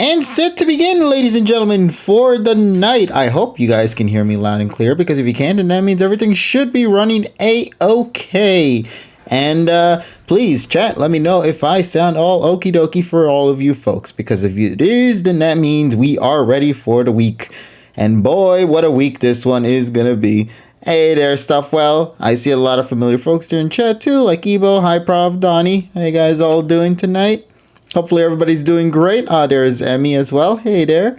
And set to begin, ladies and gentlemen, for the night. I hope you guys can hear me loud and clear, because if you can, then that means everything should be running A-OK. And please, chat, let me know if I sound all okie dokie for all of you folks, because if it is, then that means we are ready for the week. And boy, what a week this one is gonna be. Hey there, Stuffwell. I see a lot of familiar folks there in chat too, like Ebo, Hi Prof, Donnie. How you guys all doing tonight? Hopefully everybody's doing great. There's Emmy as well. Hey there.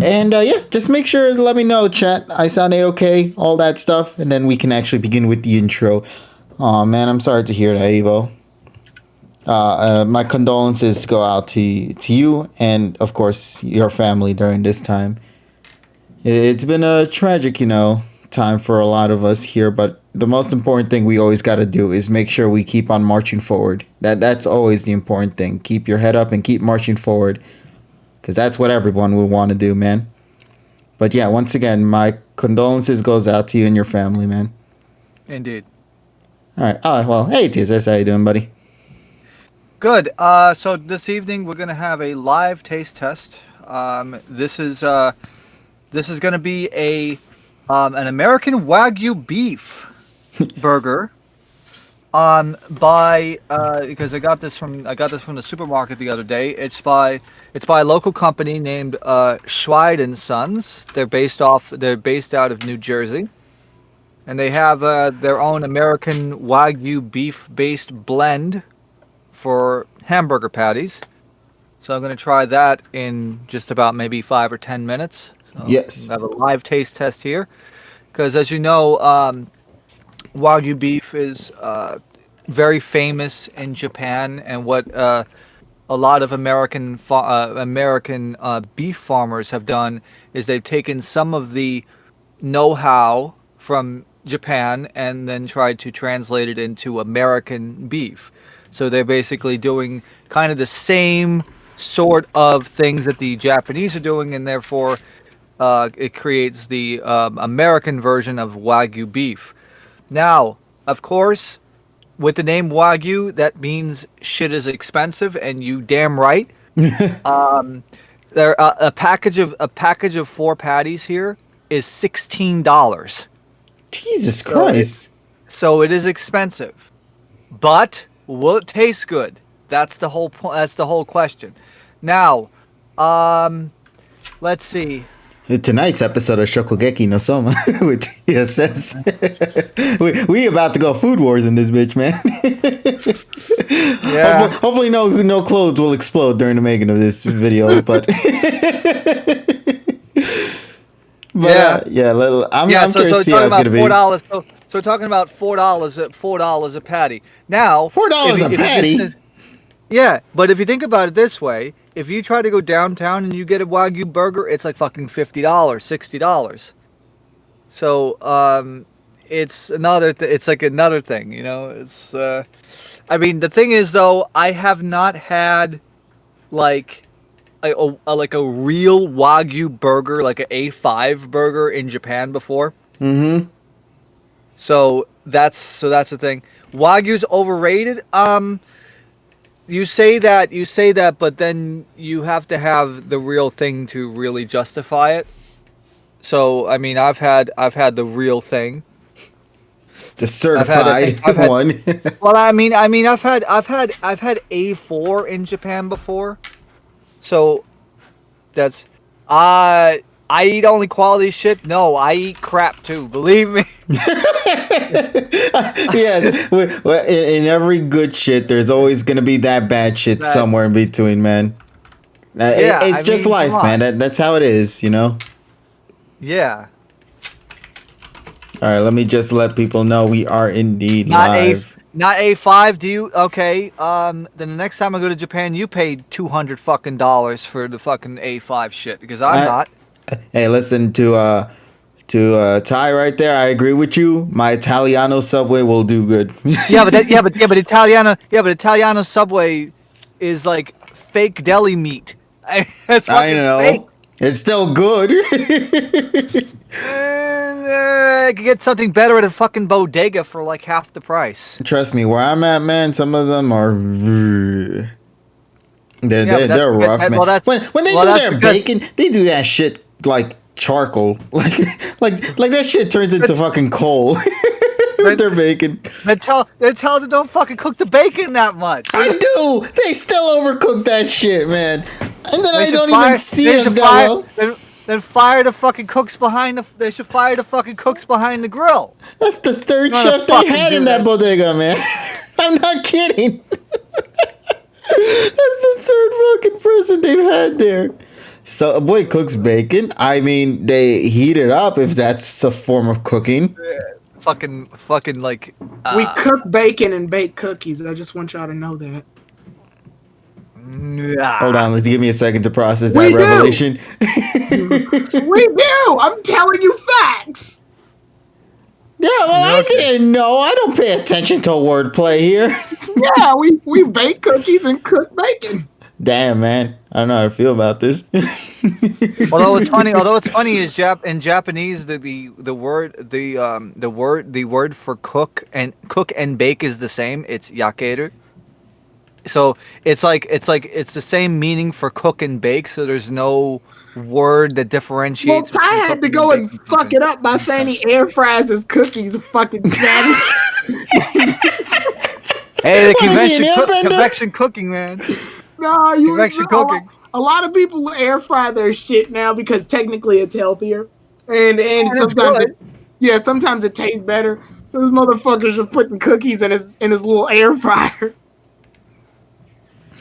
And yeah, just make sure to let me know, chat. I sound A-okay, all that stuff. And then we can actually begin with the intro. Oh man, I'm sorry to hear that, Ebo. My condolences go out to you and, of course, your family during this time. It's been a tragic, time for a lot of us here, but the most important thing we always got to do is make sure we keep on marching forward. That's always the important thing. Keep your head up and keep marching forward, because that's what everyone would want to do, man. But yeah, once again, my condolences goes out to you and your family, man. Indeed. All right. Well, hey, TSS, how you doing, buddy? Good. So this evening we're gonna have a live taste test. This is going to be an American Wagyu beef burger. Because I got this from the supermarket the other day. It's by a local company named Schweid & Sons. They're based out of New Jersey, and they have their own American Wagyu beef based blend for hamburger patties. So I'm going to try that in just about maybe 5 or 10 minutes. So Yes. I have a live taste test here, because as you know, Wagyu beef is very famous in Japan, and what a lot of American beef farmers have done is they've taken some of the know-how from Japan and then tried to translate it into American beef. So they're basically doing kind of the same sort of things that the Japanese are doing, and therefore it creates the American version of Wagyu beef. Now, of course, with the name Wagyu, that means shit is expensive, and you damn right. A package of 4 patties here is $16. Jesus Christ. So it is expensive, but will it taste good? That's the whole point. That's the whole question. Now, let's see. Tonight's episode of Shokugeki no Soma with TSS. we about to go food wars in this bitch, man. Yeah. Hopefully no clothes will explode during the making of this video, but I'm curious to see how it's gonna be. $4. So we're talking about $4 a patty. Now $4 a patty. Yeah, but if you think about it this way, if you try to go downtown and you get a Wagyu burger, it's like fucking $50, $60. So it's like another thing, It's I mean, the thing is though, I have not had like a real Wagyu burger, like an A5 burger in Japan before. Mm-hmm. So that's the thing. Wagyu's overrated. You say that, but then you have to have the real thing to really justify it. So, I mean, I've had the real thing, the certified one. Well, I mean, I've had A4 in Japan before, so that's I eat only quality shit. No, I eat crap too. Believe me. Yes, in every good shit, there's always gonna be that bad shit somewhere in between, man. It's just life, man. That's how it is, Yeah. All right, let me just let people know we are indeed live. Not A5. Do you? Okay. Then the next time I go to Japan, you paid $200 fucking for the fucking A5 shit, because I'm not. Hey, listen to Ty right there. I agree with you. My Italiano Subway will do good. but Italiano Subway is like fake deli meat. It's I know. Fake. It's still good. I could get something better at a fucking bodega for like half the price. Trust me, where I'm at, man, some of them are. Yeah, but They're rough, man. well, that's When they well, do that's their because bacon, they do that shit like charcoal, like that shit turns into fucking coal with they, their bacon. they tell them don't fucking cook the bacon that much. I do. They still overcook that shit, man. And then They I should don't even fire. see They them should that fire. well. Then fire the fucking cooks behind the. They should fire the fucking cooks behind the grill. That's the third You wanna chef they fucking had do in that that? bodega, man. I'm not kidding. That's the third fucking person they've had there. So a boy cooks bacon. I mean, they heat it up if that's a form of cooking. Fucking like. We cook bacon and bake cookies. I just want y'all to know that. Hold on, let's give me a second to process that We do. revelation. We do. I'm telling you facts. Yeah, well, I didn't know. I don't pay attention to wordplay here. Yeah, we bake cookies and cook bacon. Damn, man, I don't know how to feel about this. Although it's funny is in Japanese the word for cook and bake is the same. It's yakeru. So it's the same meaning for cook and bake. So there's no word that Well, differentiates. Ty had to go and fuck it up by saying he air fries his cookies. Fucking savage. Hey, the What is he, an airbender? convection cooking, man. No, Convection cooking. A lot of people air fry their shit now because technically it's healthier, and it's sometimes good. sometimes it tastes better. So this motherfucker's just putting cookies in his little air fryer.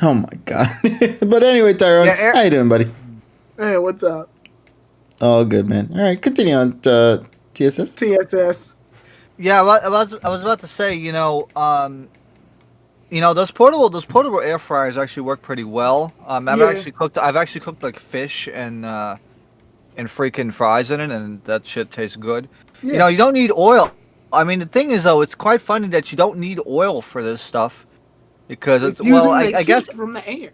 Oh my god. But anyway, Tyrone, Yeah, how you doing, buddy? Hey, what's up? All good, man. All right, continue on to TSS. TSS. Yeah, I was about to say, those portable air fryers actually work pretty well. I've Yeah. actually cooked like fish and freaking fries in it, and that shit tastes good. Yeah. You don't need oil. I mean, the thing is though, it's quite funny that you don't need oil for this stuff because it's using well, the I guess heat from the air.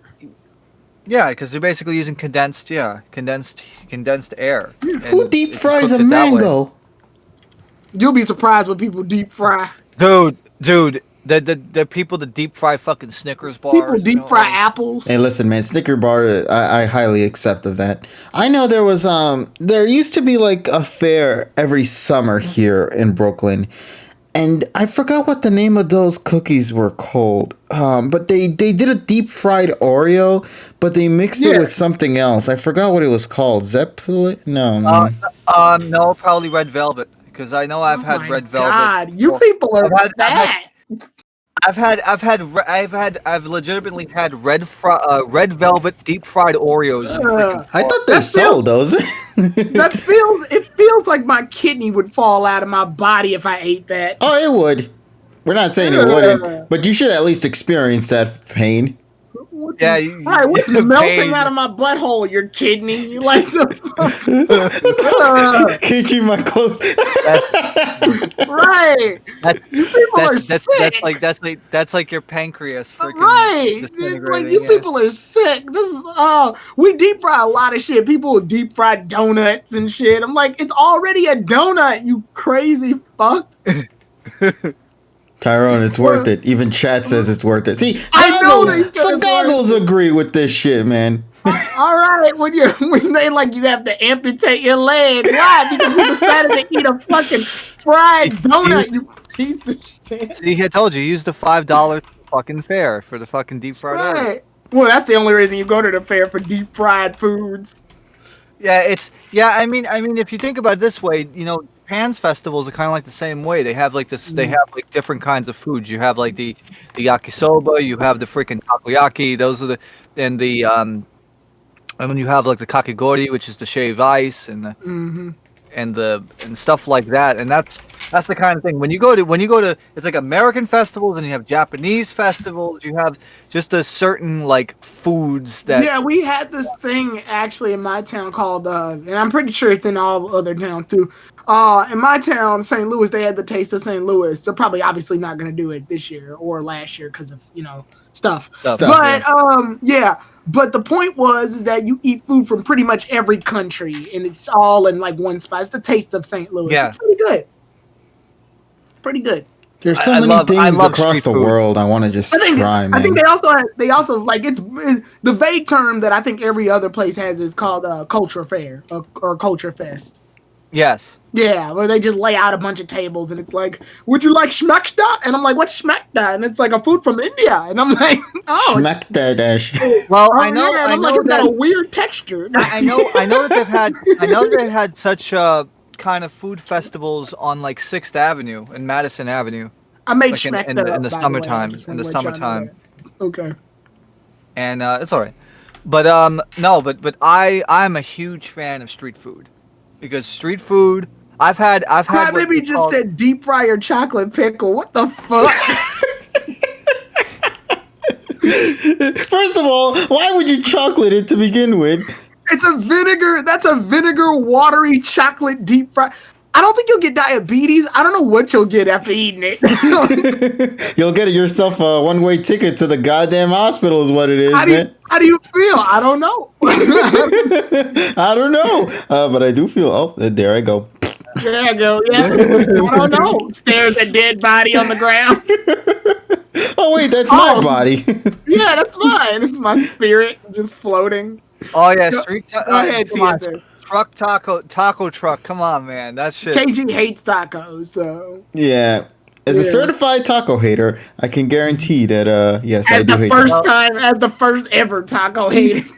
yeah, because you're basically using condensed air. Who and deep it just fries cooks a it that way. mango? You'll be surprised what people deep fry. Dude, the people that deep fry fucking Snickers bars. People deep fry apples. Hey, listen, man, Snicker bar, I highly accept of that. I know there used to be like a fair every summer here in Brooklyn, and I forgot what the name of those cookies were called. But they did a deep fried Oreo, but they mixed it Yeah. with something else. I forgot what it was called. Zeppelin? No. No, probably red velvet because I know I've had my red velvet. God, you people are bad. I've legitimately had red velvet deep fried Oreos. And freaking I thought they That sold those. It feels like my kidney would fall out of my body if I ate that. Oh, it would. We're not saying it wouldn't, but you should at least experience that pain. Yeah, All right, what's the melting pain. out of my butthole? Your kidney? You like the Can't you my clothes? right? You people are sick. That's like your pancreas freaking Right, like disintegrating, you yeah. people are sick. This is we deep fry a lot of shit. People will deep fry donuts and shit. I'm like, it's already a donut, you crazy fucks. Tyrone, it's worth it. Even chat says it's worth it. See, I know they said some it's goggles agree with this shit, man. All right, when they like you have to amputate your leg. Why? Because you decided to eat a fucking fried donut, you piece of shit. See, I told you, use the $5 fucking fare for the fucking deep fried Oreo. Right. Well, that's the only reason you go to the fair, for deep fried foods. I mean, if you think about it this way, Japan's festivals are kind of like the same way. They have like this. They have like different kinds of foods. You have like the yakisoba. You have the freaking takoyaki. Those are and then you have like the kakigori, which is the shaved ice, and stuff like that. And that's the kind of thing. When you go to it's like American festivals, and you have Japanese festivals. You have just a certain like foods that. Yeah, we had this thing actually in my town called, and I'm pretty sure it's in all other towns too. In my town, St. Louis, they had the Taste of St. Louis. They're probably obviously not going to do it this year or last year because of stuff. But yeah. But the point is that you eat food from pretty much every country, and it's all in like one spot. It's the Taste of St. Louis. Yeah. It's pretty good. Pretty good. There's so I many love things across street the food. world I want to just try, man. I think they also like it's the vague term that I think every other place has is called culture fair or culture fest. Yes. Yeah, where they just lay out a bunch of tables and it's like, would you like schmeckda? And I'm like, what's schmeckda? And it's like a food from India. And I'm like, oh, Schmeck that dash. Well, I know. And I'm like, it's got a weird texture. I know that they've had such kind of food festivals on like 6th Avenue and Madison Avenue. I made Like schmeckda in the summertime. In the summertime. Okay. And it's alright. But no, but I'm a huge fan of street food. Because street food I've had Maybe just said deep fry your chocolate pickle. What the fuck? First of all, why would you chocolate it to begin with? It's a vinegar. That's a vinegar, watery chocolate deep fry. I don't think you'll get diabetes. I don't know what you'll get after eating it. You'll get yourself a one-way ticket to the goddamn hospital is what it is, man. How do you feel? I don't know. I don't know. But I do feel, oh, there I go. There I go. Yeah. I don't know. Stares at dead body on the ground. Oh, wait, that's my body. Yeah, that's mine. It's my spirit just floating. Oh, yeah, street Go ahead, TSS. Truck taco truck. Come on, man. That shit. KG hates tacos, so. Yeah. As a certified taco hater, I can guarantee that, yes, I do hate tacos. As the first ever taco hater.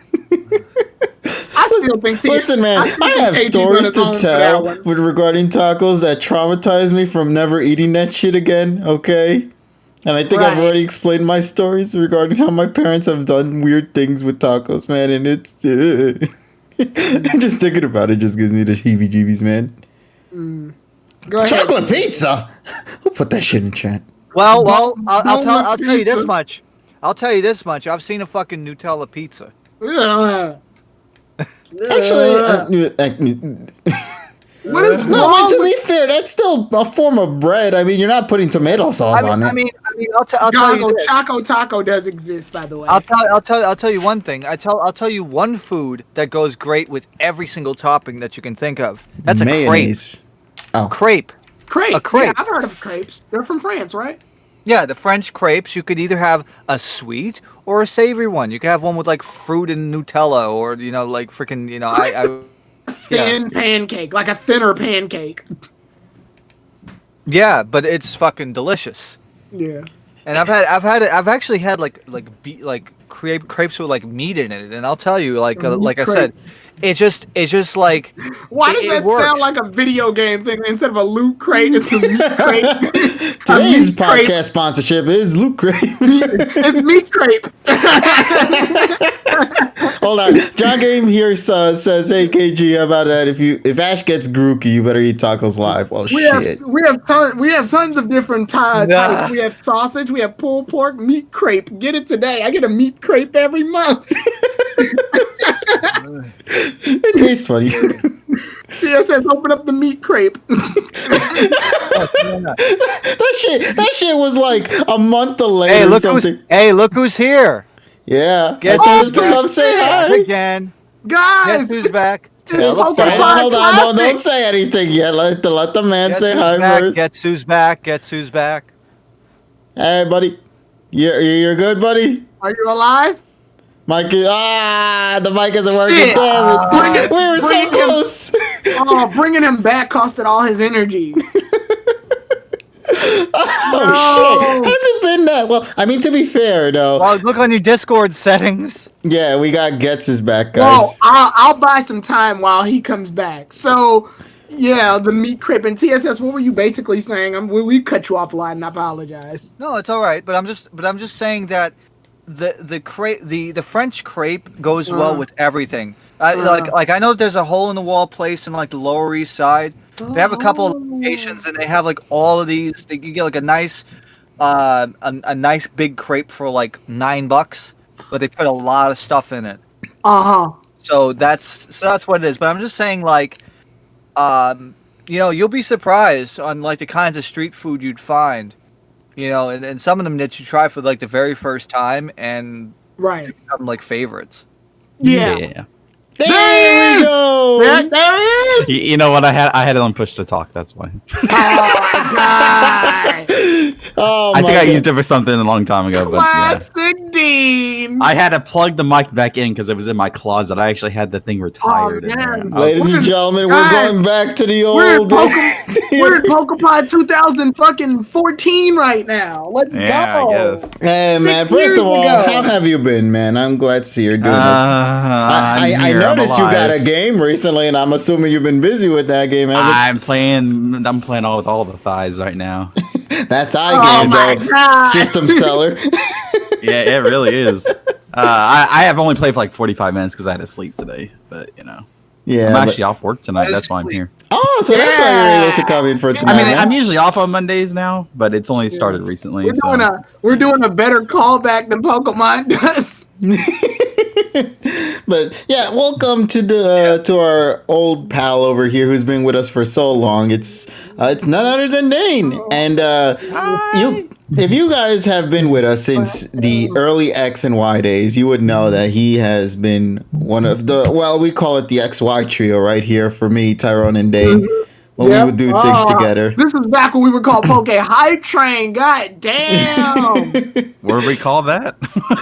I still think Listen, man, I have stories to tell with regarding tacos that traumatized me from never eating that shit again, okay? And I think I've already explained my stories regarding how my parents have done weird things with tacos, man, and it's... just thinking about it just gives me the heebie-jeebies, man. Go ahead. Chocolate pizza! Who put that shit in chat? Well, I'll tell you this much. I'll tell you this much. I've seen a fucking Nutella pizza. Actually, what is wrong? No, to be fair, that's still a form of bread. I mean, you're not putting tomato sauce on it. I mean, I'll tell you this. Choco Taco does exist, by the way. I'll tell you one thing. I'll tell you one food that goes great with every single topping that you can think of. That's mayonnaise. A crepe. Crepe. A crepe. Yeah, I've heard of crepes. They're from France, right? Yeah, the French crepes. You could either have a sweet or a savory one. You could have one with like fruit and Nutella, or like freaking thin pancake, like a thinner pancake. Yeah, but it's fucking delicious. Yeah. And I've actually had like crepes with like meat in it, and I'll tell you, like I said, it's just like. Why does that sound like a video game thing instead of a loot crate? It's a meat crate. Today's podcast sponsorship is Loot Crate. It's meat crepe. Hold on, John Game here says, "Hey KG, how about that? If Ash gets Grookey, you better eat tacos live." Well, shit. We have tons of different types. We have sausage. We have pulled pork, meat crepe. Get it today. I get a meat crepe every month. It tastes funny. CSS, open up the meat crepe. That shit was like a month delayed or something. Look who's here. Yeah. Guess who's back? Come say hi. Again. Guys. Guess who's back? Hold on. Don't say anything yet. Let the man say hi first. Guess who's back? Guess who's back? Hey, buddy. You're good, buddy? Are you alive? Mike, the mic isn't working. Damn it. We were so close. Bringing him back costed all his energy. Shit. Hasn't been that well. I mean, to be fair, though. Well, look on your Discord settings. Yeah, we got Gets back, guys. Well, I'll buy some time while he comes back. So, yeah, the meat crepe and TSS. What were you basically saying? We cut you off a lot, and I apologize. No, it's all right. But I'm just saying that the French crepe goes well with everything. Like I know there's a hole in the wall place in like the Lower East Side. They have a couple of locations, and they have like all of these. You get like a nice nice big crepe for like $9, but they put a lot of stuff in it. So that's what it is. But I'm just saying, like, you'll be surprised on like the kinds of street food you'd find. And some of them that you try for like the very first time, and they become like favorites. Yeah. There we go. There is. You know what? I had it on push to talk. That's why. Oh my god. Oh, I think my I God. used it for something a long time ago, but yeah. Classic Dean. I had to plug the mic back in because it was in my closet. I actually had the thing retired in there. man. Ladies and gentlemen, we're Guys, going back to the We're in, old. we're in PokePod 2014 right now. Let's Yeah, go. I guess. Hey, man, 6 first years of all, ago. how have you been, man? I'm glad to see you're doing it. I I'm noticed you got a alive. game recently, and I'm assuming you've been busy with that game. I'm playing all the thighs right now. That thigh Oh game, my though. God. System seller. Yeah, it really is. I have only played for like 45 minutes because I had to sleep today. But Yeah. I'm but- actually off work tonight. That's why I'm here. Oh, so that's why you're able to come in for tonight. I mean, man. I'm usually off on Mondays now, but it's only started recently. We're doing a better callback than Pokemon does. But yeah, welcome to our old pal over here who's been with us for so long. It's none other than Dane, and if you guys have been with us since the early X and Y days, you would know that he has been one of we call it the XY trio right here for me, Tyrone, and Dane. When we would do things together. This is back when we would call Poke Hype Train. God damn. What do we call that?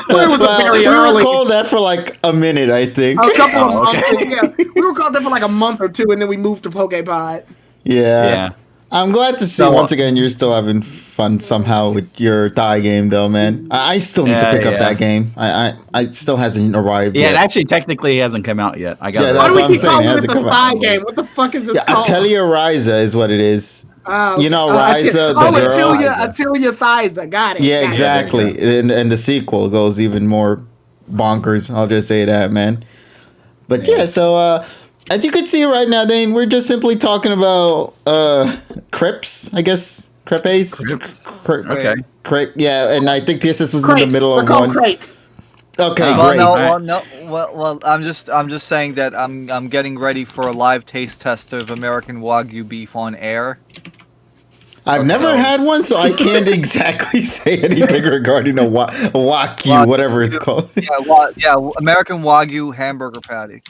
We were called that for like a minute, I think. A couple of months. Yeah. We were called that for like a month or two, and then we moved to PokePod. Yeah. I'm glad to see once again you're still having fun somehow with your Thai game, though, man. I still need to pick up that game. I still hasn't arrived yet. It actually technically hasn't come out yet. I got Yeah, Why that's do what we I'm keep saying. It calling it hasn't the come Thai out. game? What the fuck is this called? Atelier Ryza is what it is. You know, Ryza, the girl. Atelier Thyza. Got it. Yeah, Got exactly. And the sequel goes even more bonkers. I'll just say that, man. But yeah, so as you can see right now, Dane, we're just simply talking about crepes, I guess. Crepes? Okay. Crepe, yeah, and I think this was in the middle of one. Crepes. Okay, Well, I'm just saying that I'm getting ready for a live taste test of American Wagyu beef on air. I've never had one, so I can't exactly say anything regarding a Wagyu, whatever it's called. Yeah, American Wagyu hamburger patty.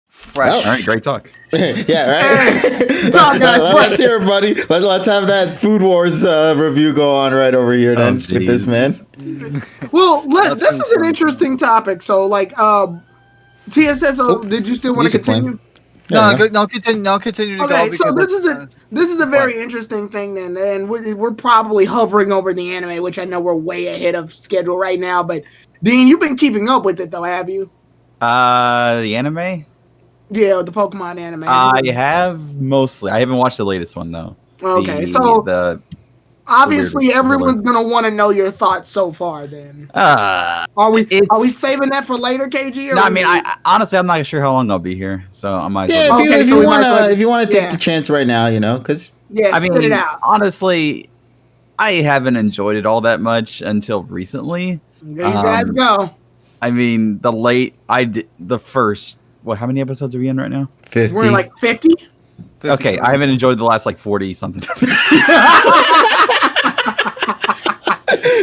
Fresh. Oh. All right, great talk. Yeah, right. Let's hear it, buddy. Let's have that Food Wars review go on right over here then with this man. Well, this is an interesting topic. So, like, TSS, did you still want to continue? No, continue to go. Okay, so this is a very interesting thing then, and we're probably hovering over the anime, which I know we're way ahead of schedule right now. But Dean, you've been keeping up with it though, have you? The anime? Yeah, the Pokemon anime. I have mostly. I haven't watched the latest one though. Okay, obviously everyone's gonna want to know your thoughts so far. Then are we saving that for later, KG? Or no, I mean, I honestly I'm not sure how long I'll be here, so I might. Yeah, if you want to take the chance right now, because I mean, spit it out. Honestly, I haven't enjoyed it all that much until recently. There you guys go. I mean, the first. What? How many episodes are we in right now? 50. We're in like 50. Okay, I haven't enjoyed the last like 40 something episodes.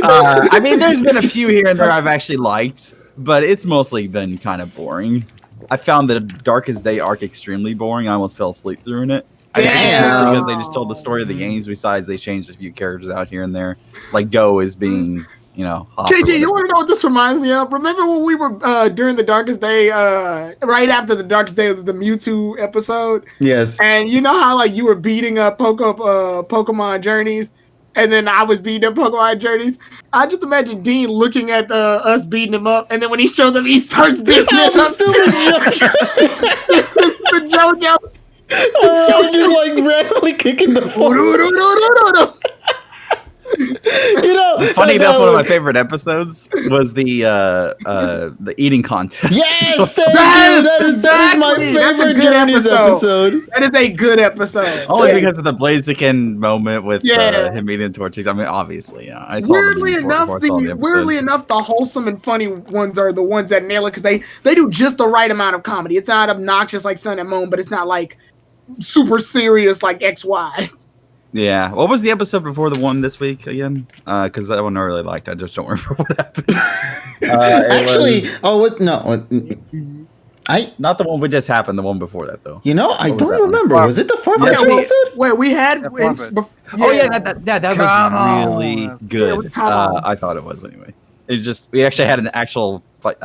I mean, there's been a few here and there I've actually liked, but it's mostly been kind of boring. I found the Darkest Day arc extremely boring. I almost fell asleep through it. I think it's because they just told the story of the games. Besides, they changed a few characters out here and there, like Go is being. KG, you want to know what this reminds me of? Remember when we were during the Darkest Day, right after the Darkest Day was the Mewtwo episode? Yes. And you know how like you were beating up Pokemon Journeys, and then I was beating up Pokemon Journeys? I just imagine Dean looking at us beating him up, and then when he shows up, he starts beating him up. Stupid The JoJo. I'm just like randomly kicking the phone. Funny enough, one of my favorite episodes was the eating contest. Yes, that is my favorite Journeys episode. That is a good episode. Only because of the Blaziken moment with him eating Torchies. I mean, obviously, I saw weirdly enough, the wholesome and funny ones are the ones that nail it because they do just the right amount of comedy. It's not obnoxious like Sun and Moon, but it's not like super serious like XY. Yeah. What was the episode before the one this week again? Because that one I really liked. I just don't remember what happened. Not the one we just happened. The one before that, though. I What was don't that one? remember. Was it the Farfetch Yeah, episode? Wait, we had. Yeah, Farfetch. Oh yeah, that Come was really on. good. Yeah, it was come on. I thought it was anyway. It just we actually had an actual fight,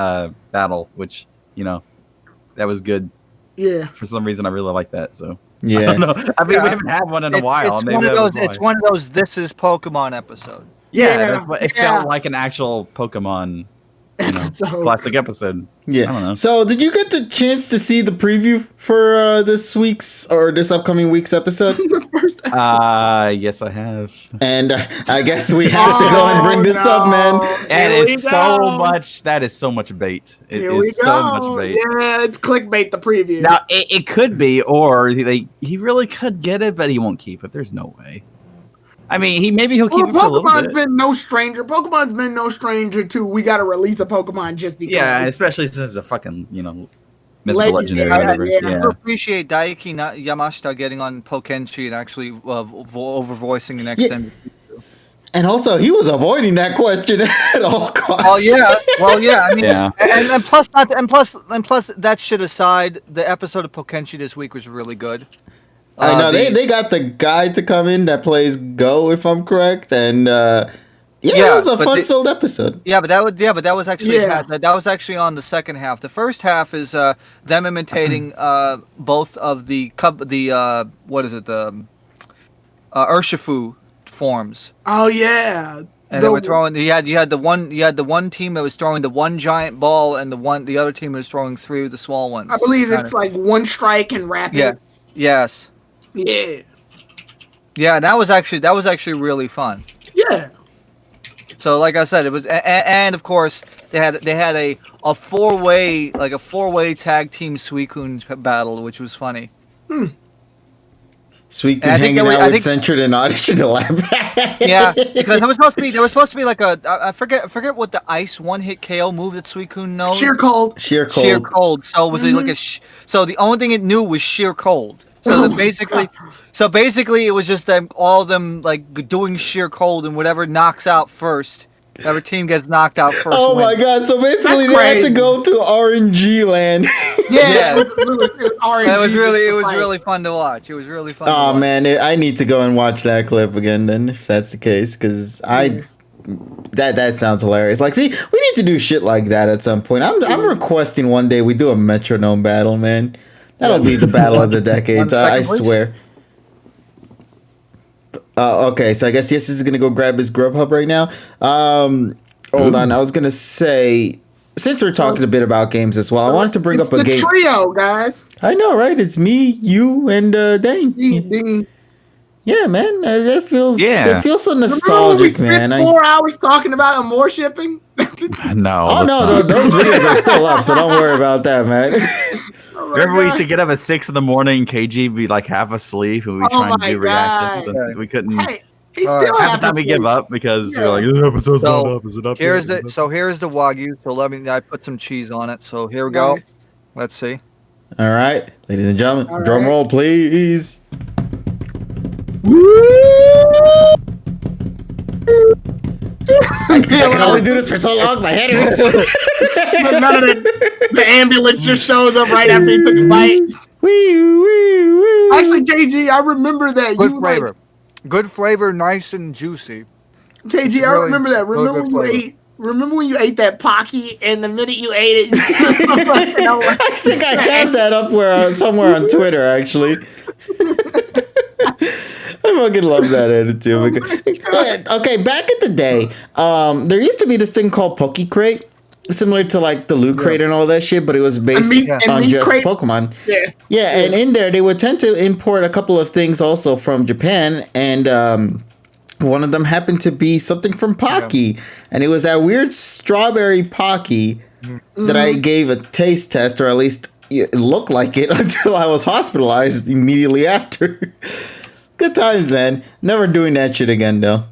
battle, which that was good. Yeah. For some reason, I really like that. So I Yeah. don't know. I mean, Yeah. we haven't had one in a while. It's Maybe one of that was those. why. It's one of those. This is Pokemon episode. Yeah, Yeah, that's what it yeah. felt like, an actual Pokemon Episode. classic episode. Yeah. I don't know. So, did you get the chance to see the preview for this week's or this upcoming week's episode? The first Yes, I have. And I guess we have to go and bring this up, man. That Here we is so go. much. That is so much bait. It Here we is so much go. bait. Yeah, it's clickbait. The preview. Now it could be, or he really could get it, but he won't keep it. There's no way. I mean, he'll keep it for a little Pokemon's bit. been no stranger. Pokemon's been no stranger to we got to release a Pokemon just because. Yeah, especially since it's a fucking mythical Legendary, legendary or whatever. yeah. Yeah. I appreciate Daiki Yamashita getting on Pokenchi and actually over voicing an extended. And also, he was avoiding that question at all costs. Oh yeah, well yeah. I mean, Yeah. and plus that shit aside, the episode of Pokenchi this week was really good. I know The- they got the guy to come in that plays Go, if I'm correct, and it Yeah, was a but fun-filled episode. Yeah, but that was actually Yeah. that was actually on the second half. The first half is them imitating both of the Urshifu forms. Oh yeah. And they were throwing. You had the one team that was throwing the one giant ball, and the other team that was throwing three of the small ones. I believe Kinda. it's like one strike and rapid. Yeah. Yes. Yeah. Yeah. That was actually really fun. Yeah. So like I said, it was, and of course they had a four-way tag team Suicune battle, which was funny. Sweet And I think hanging that was- out I with think- Centured and Audition to Lab. Yeah, because there was supposed to be like I forget what the ice one-hit KO move that Suicune knows. Sheer cold. Sheer cold. Sheer cold. So was it like so the only thing it knew was sheer cold. So that basically it was just them all of them like doing sheer cold, and whatever knocks out first, whatever team gets knocked out first. Oh my wins. god! So basically, That's they had to crazy. go to RNG land. Yeah. Yeah. It was really fun to watch. It was really fun. to Oh watch. man, I need to go and watch that clip again then, if that's the case, because that sounds hilarious. Like, see, we need to do shit like that at some point. I'm requesting one day we do a metronome battle, man. That'll be the battle of the decades. I second, please. swear. Okay, so I guess yes is gonna go grab his Grubhub right now. Hold on, I was gonna say, since we're talking a bit about games as well, I wanted to bring it's up a the game. trio, guys. I know, right? It's me, you, and Dane. Ding. Yeah, man, it feels Yeah. it feels so Remember when we nostalgic, spent man. 4 hours talking about more shipping? No. Oh let's no, not. those videos are still up, so don't worry about that, man. Oh my Remember we used God. to get up at 6 in the morning, KG be like half asleep, and we Oh trying to my do reactions, God. and we couldn't. Hey, he All still right. Half has the time we give up because we're like, this episode's not So up. Is it up? here's yet? here's the Wagyu. So I put some cheese on it. So here we go. Nice. Let's see. All right, ladies and gentlemen, All drum right. roll, please. I can only do this for so long. My head hurts. None of the ambulance just shows up right after he took a bite. Actually, KG, I remember that Good you flavor. Good flavor, nice and juicy. Like, KG, I really- remember that. really Remember good when you flavor. ate? Remember when you ate that Pocky, and the minute you ate it, I think I have that up somewhere on Twitter, actually. I fucking love that attitude. Okay, back in the day, there used to be this thing called Poke Crate, similar to like the Loot Crate and all that shit, but it was based meat- and on meat just crate? Pokemon. Yeah. Yeah, and in there they would tend to import a couple of things also from Japan, and one of them happened to be something from Pocky, and it was that weird strawberry Pocky that I gave a taste test, or at least it looked like it until I was hospitalized immediately after. Good times, man. Never doing that shit again, though.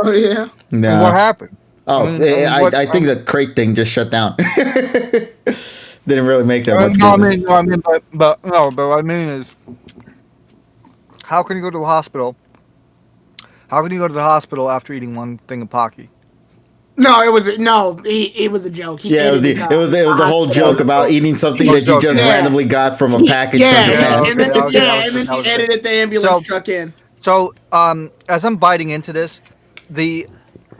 Oh yeah. No. What happened? Oh, I think the crate thing just shut down. Didn't really make that much business. But what I mean is, how can you go to the hospital? How can you go to the hospital after eating one thing of Pocky? No, it was it was a joke. He Yeah, it was ate the whole joke about eating something that you just randomly got from a package from Japan. and then Okay, and then he edited the ambulance truck in. So, as I'm biting into this,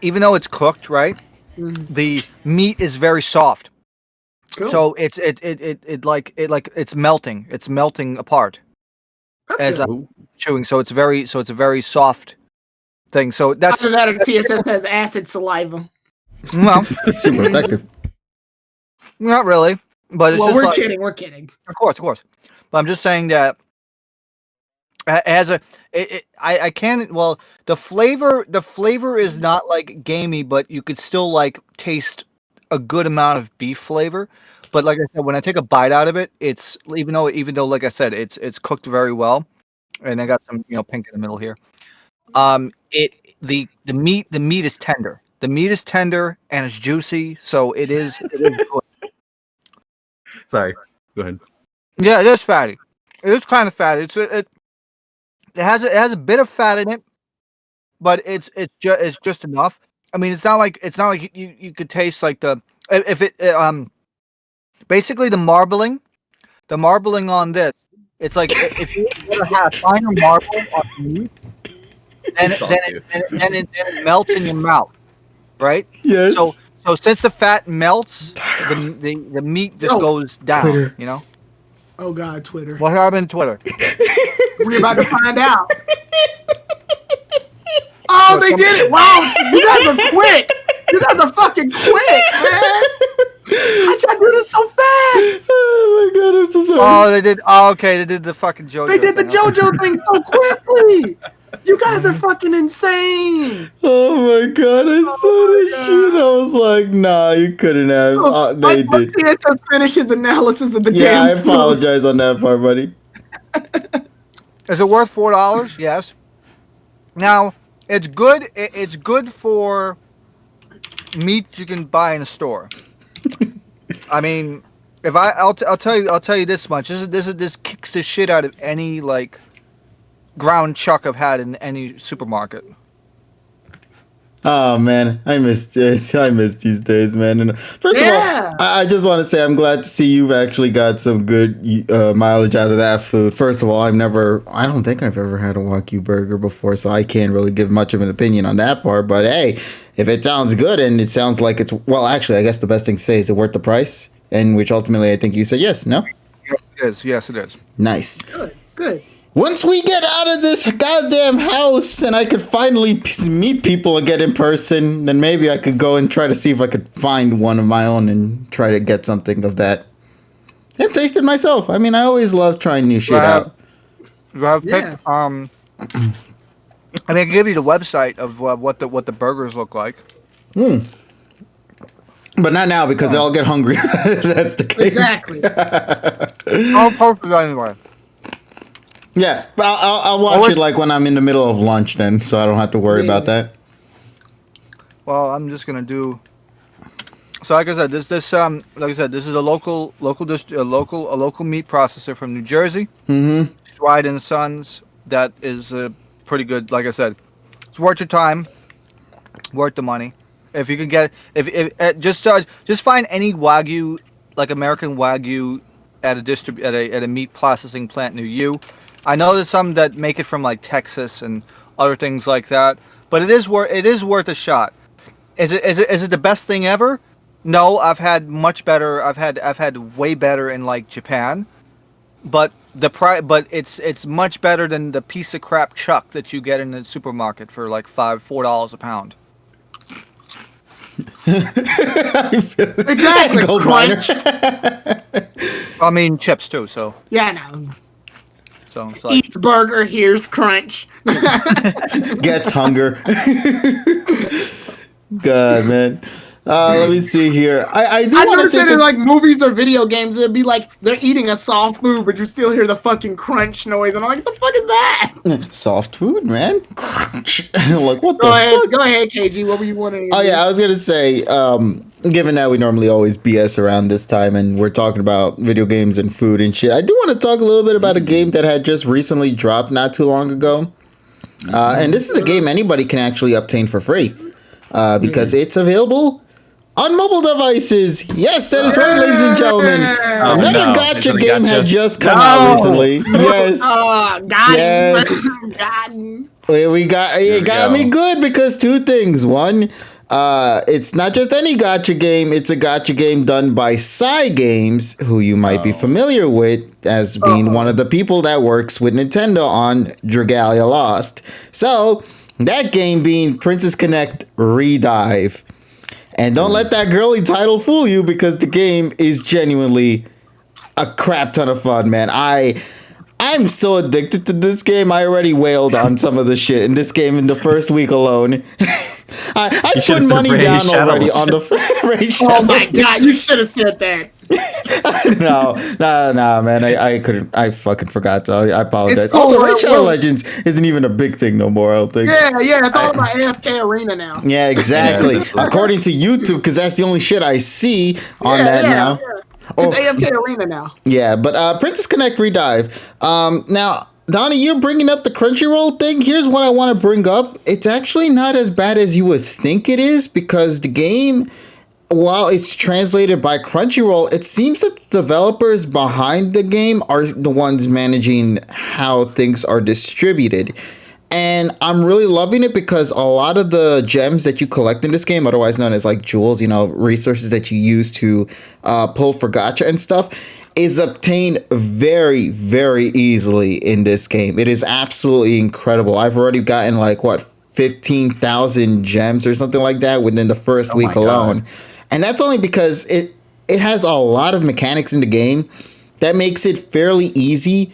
even though it's cooked, right, the meat is very soft. Cool. So it's melting. It's melting apart as I'm chewing. So it's a very soft thing. So that's after that. If TSS has acid saliva. Well, super effective. Not really, but it's Well, just we're kidding. We're kidding. Of course. But I'm just saying that it has I can't. Well, the flavor is not like gamey, but you could still like taste a good amount of beef flavor. But like I said, when I take a bite out of it, it's even though like I said, it's cooked very well, and I got some pink in the middle here. The meat is tender. The meat is tender and it's juicy, so it is good. Sorry, go ahead. Yeah, it is fatty. It is kind of fatty. It has a bit of fat in it, but it's just enough. I mean, it's not like you could taste like basically the marbling on this. It's like if you ever had finer marble on the meat, then it melts in your mouth, right? Yes. So since the fat melts, the meat just goes down. Twitter. Oh God, Twitter. What happened to Twitter? We're about to find out. Oh, they did it! Wow, you guys are quick. You guys are fucking quick, man. How'd y'all do this so fast? Oh my God, I'm so sorry. Oh, they did. Oh, okay, they did the fucking JoJo. They did the JoJo thing so quickly. You guys are fucking insane. Oh my God, I saw this shit. I was like, nah, you couldn't have. So, They did. TSS finish his analysis of the Yeah, damn I apologize on that part, buddy. Is it worth $4? Yes. Now it's good. It's good for meat you can buy in a store. I mean, I'll tell you this much. This kicks the shit out of any like ground chuck I've had in any supermarket. Oh man, I missed it. I miss these days, man. And first of all, I just want to say I'm glad to see you've actually got some good mileage out of that food. First of all, I don't think I've ever had a Wagyu burger before, so I can't really give much of an opinion on that part. But hey, if it sounds good and it sounds like it's actually, I guess the best thing to say is it worth the price, and which ultimately I think you said yes, no? Yes, it is. Yes, it is. Nice. Good. Once we get out of this goddamn house and I could finally meet people again in person, then maybe I could go and try to see if I could find one of my own and try to get something of that. And taste it myself. I mean, I always love trying new shit out. You have picked, I mean, I can give you the website of what the burgers look like. But not now because I'll get hungry. That's the case. Exactly. I'll post it anyway. Yeah, I'll watch it like when I'm in the middle of lunch then, so I don't have to worry about that. Well, I'm just gonna do. So, like I said, this is a local meat processor from New Jersey. Mm-hmm. Stride and Sons. That is pretty good. Like I said, it's worth your time, worth the money. If you can get, just find any Wagyu, like American Wagyu, at a meat processing plant near you. I know there's some that make it from like Texas and other things like that, but it is worth a shot. Is it the best thing ever? No, I've had much better. I've had way better in like Japan, but but it's much better than the piece of crap chuck that you get in the supermarket for like $4 a pound. Exactly. Crunch. I mean chips too. So yeah, I know. So it's like, Eats burger, here's crunch. Gets hunger. God, man. Let me see here. I noticed that in like movies or video games, it'd be like they're eating a soft food, but you still hear the fucking crunch noise, and I'm like, what the fuck is that? Soft food, man. Crunch. Like what Go fuck? ahead, KG. What were you wanting? Oh yeah, I was gonna say. Given that we normally always BS around this time, and we're talking about video games and food and shit, I do want to talk a little bit about a game that had just recently dropped not too long ago. And this is a game anybody can actually obtain for free. because it's available on mobile devices. Yes, that is right, ladies and gentlemen. Another gotcha game had just come out recently. Yes. Yes. We got it. Got me good because two things. One, it's not just any gotcha game. It's a gotcha game done by Cygames, who you might be familiar with as being one of the people that works with Nintendo on Dragalia Lost. So that game being Princess Connect Redive. And don't let that girly title fool you, because the game is genuinely a crap ton of fun, man. I'm so addicted to this game. I already wailed on some of the shit in this game in the first week alone. I put money down already on the Raid Shadow. Oh my god, you should have said that. No, man. I couldn't. I fucking forgot. So I apologize. Also, Raid Shadow Legends isn't even a big thing no more, I don't think. Yeah, it's all about AFK Arena now. Yeah, exactly. According to YouTube, because that's the only shit I see on that now. Yeah. It's AFK Arena now. Yeah, but Princess Connect Redive. Now, Donnie, you're bringing up the Crunchyroll thing. Here's what I want to bring up. It's actually not as bad as you would think it is, because the game, while it's translated by Crunchyroll, it seems that the developers behind the game are the ones managing how things are distributed. And I'm really loving it because a lot of the gems that you collect in this game, otherwise known as like jewels, resources that you use to pull for gacha and stuff, is obtained very, very easily in this game. It is absolutely incredible. I've already gotten 15,000 gems or something like that within the first week alone. God. And that's only because it has a lot of mechanics in the game that makes it fairly easy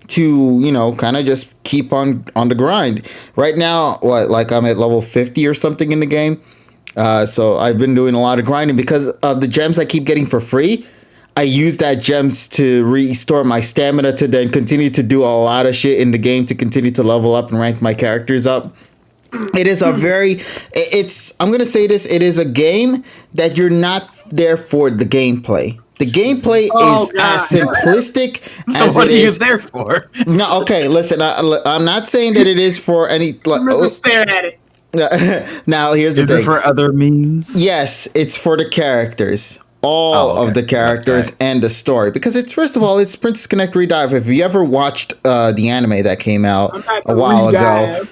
to, kind of just keep on the grind. Right now, I'm at level 50 or something in the game. So I've been doing a lot of grinding because of the gems I keep getting for free. I use that gems to restore my stamina to then continue to do a lot of shit in the game to continue to level up and rank my characters up. It is I'm going to say this, it is a game that you're not there for the gameplay. The gameplay is as simplistic as what it is. What are you there for? No, okay, listen, I'm not saying that it is for any... stare at it. Now, here's the thing. Is it for other means? Yes, it's for the characters. All of the characters and the story. Because first of all, it's Princess Connect Redive. If you ever watched the anime that came out a while ago,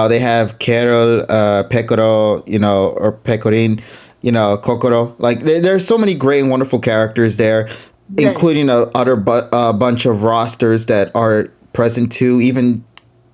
they have Carol, Pecoro, or Pecorin, Kokoro. There's so many great and wonderful characters there, including a bunch of rosters that are present too, even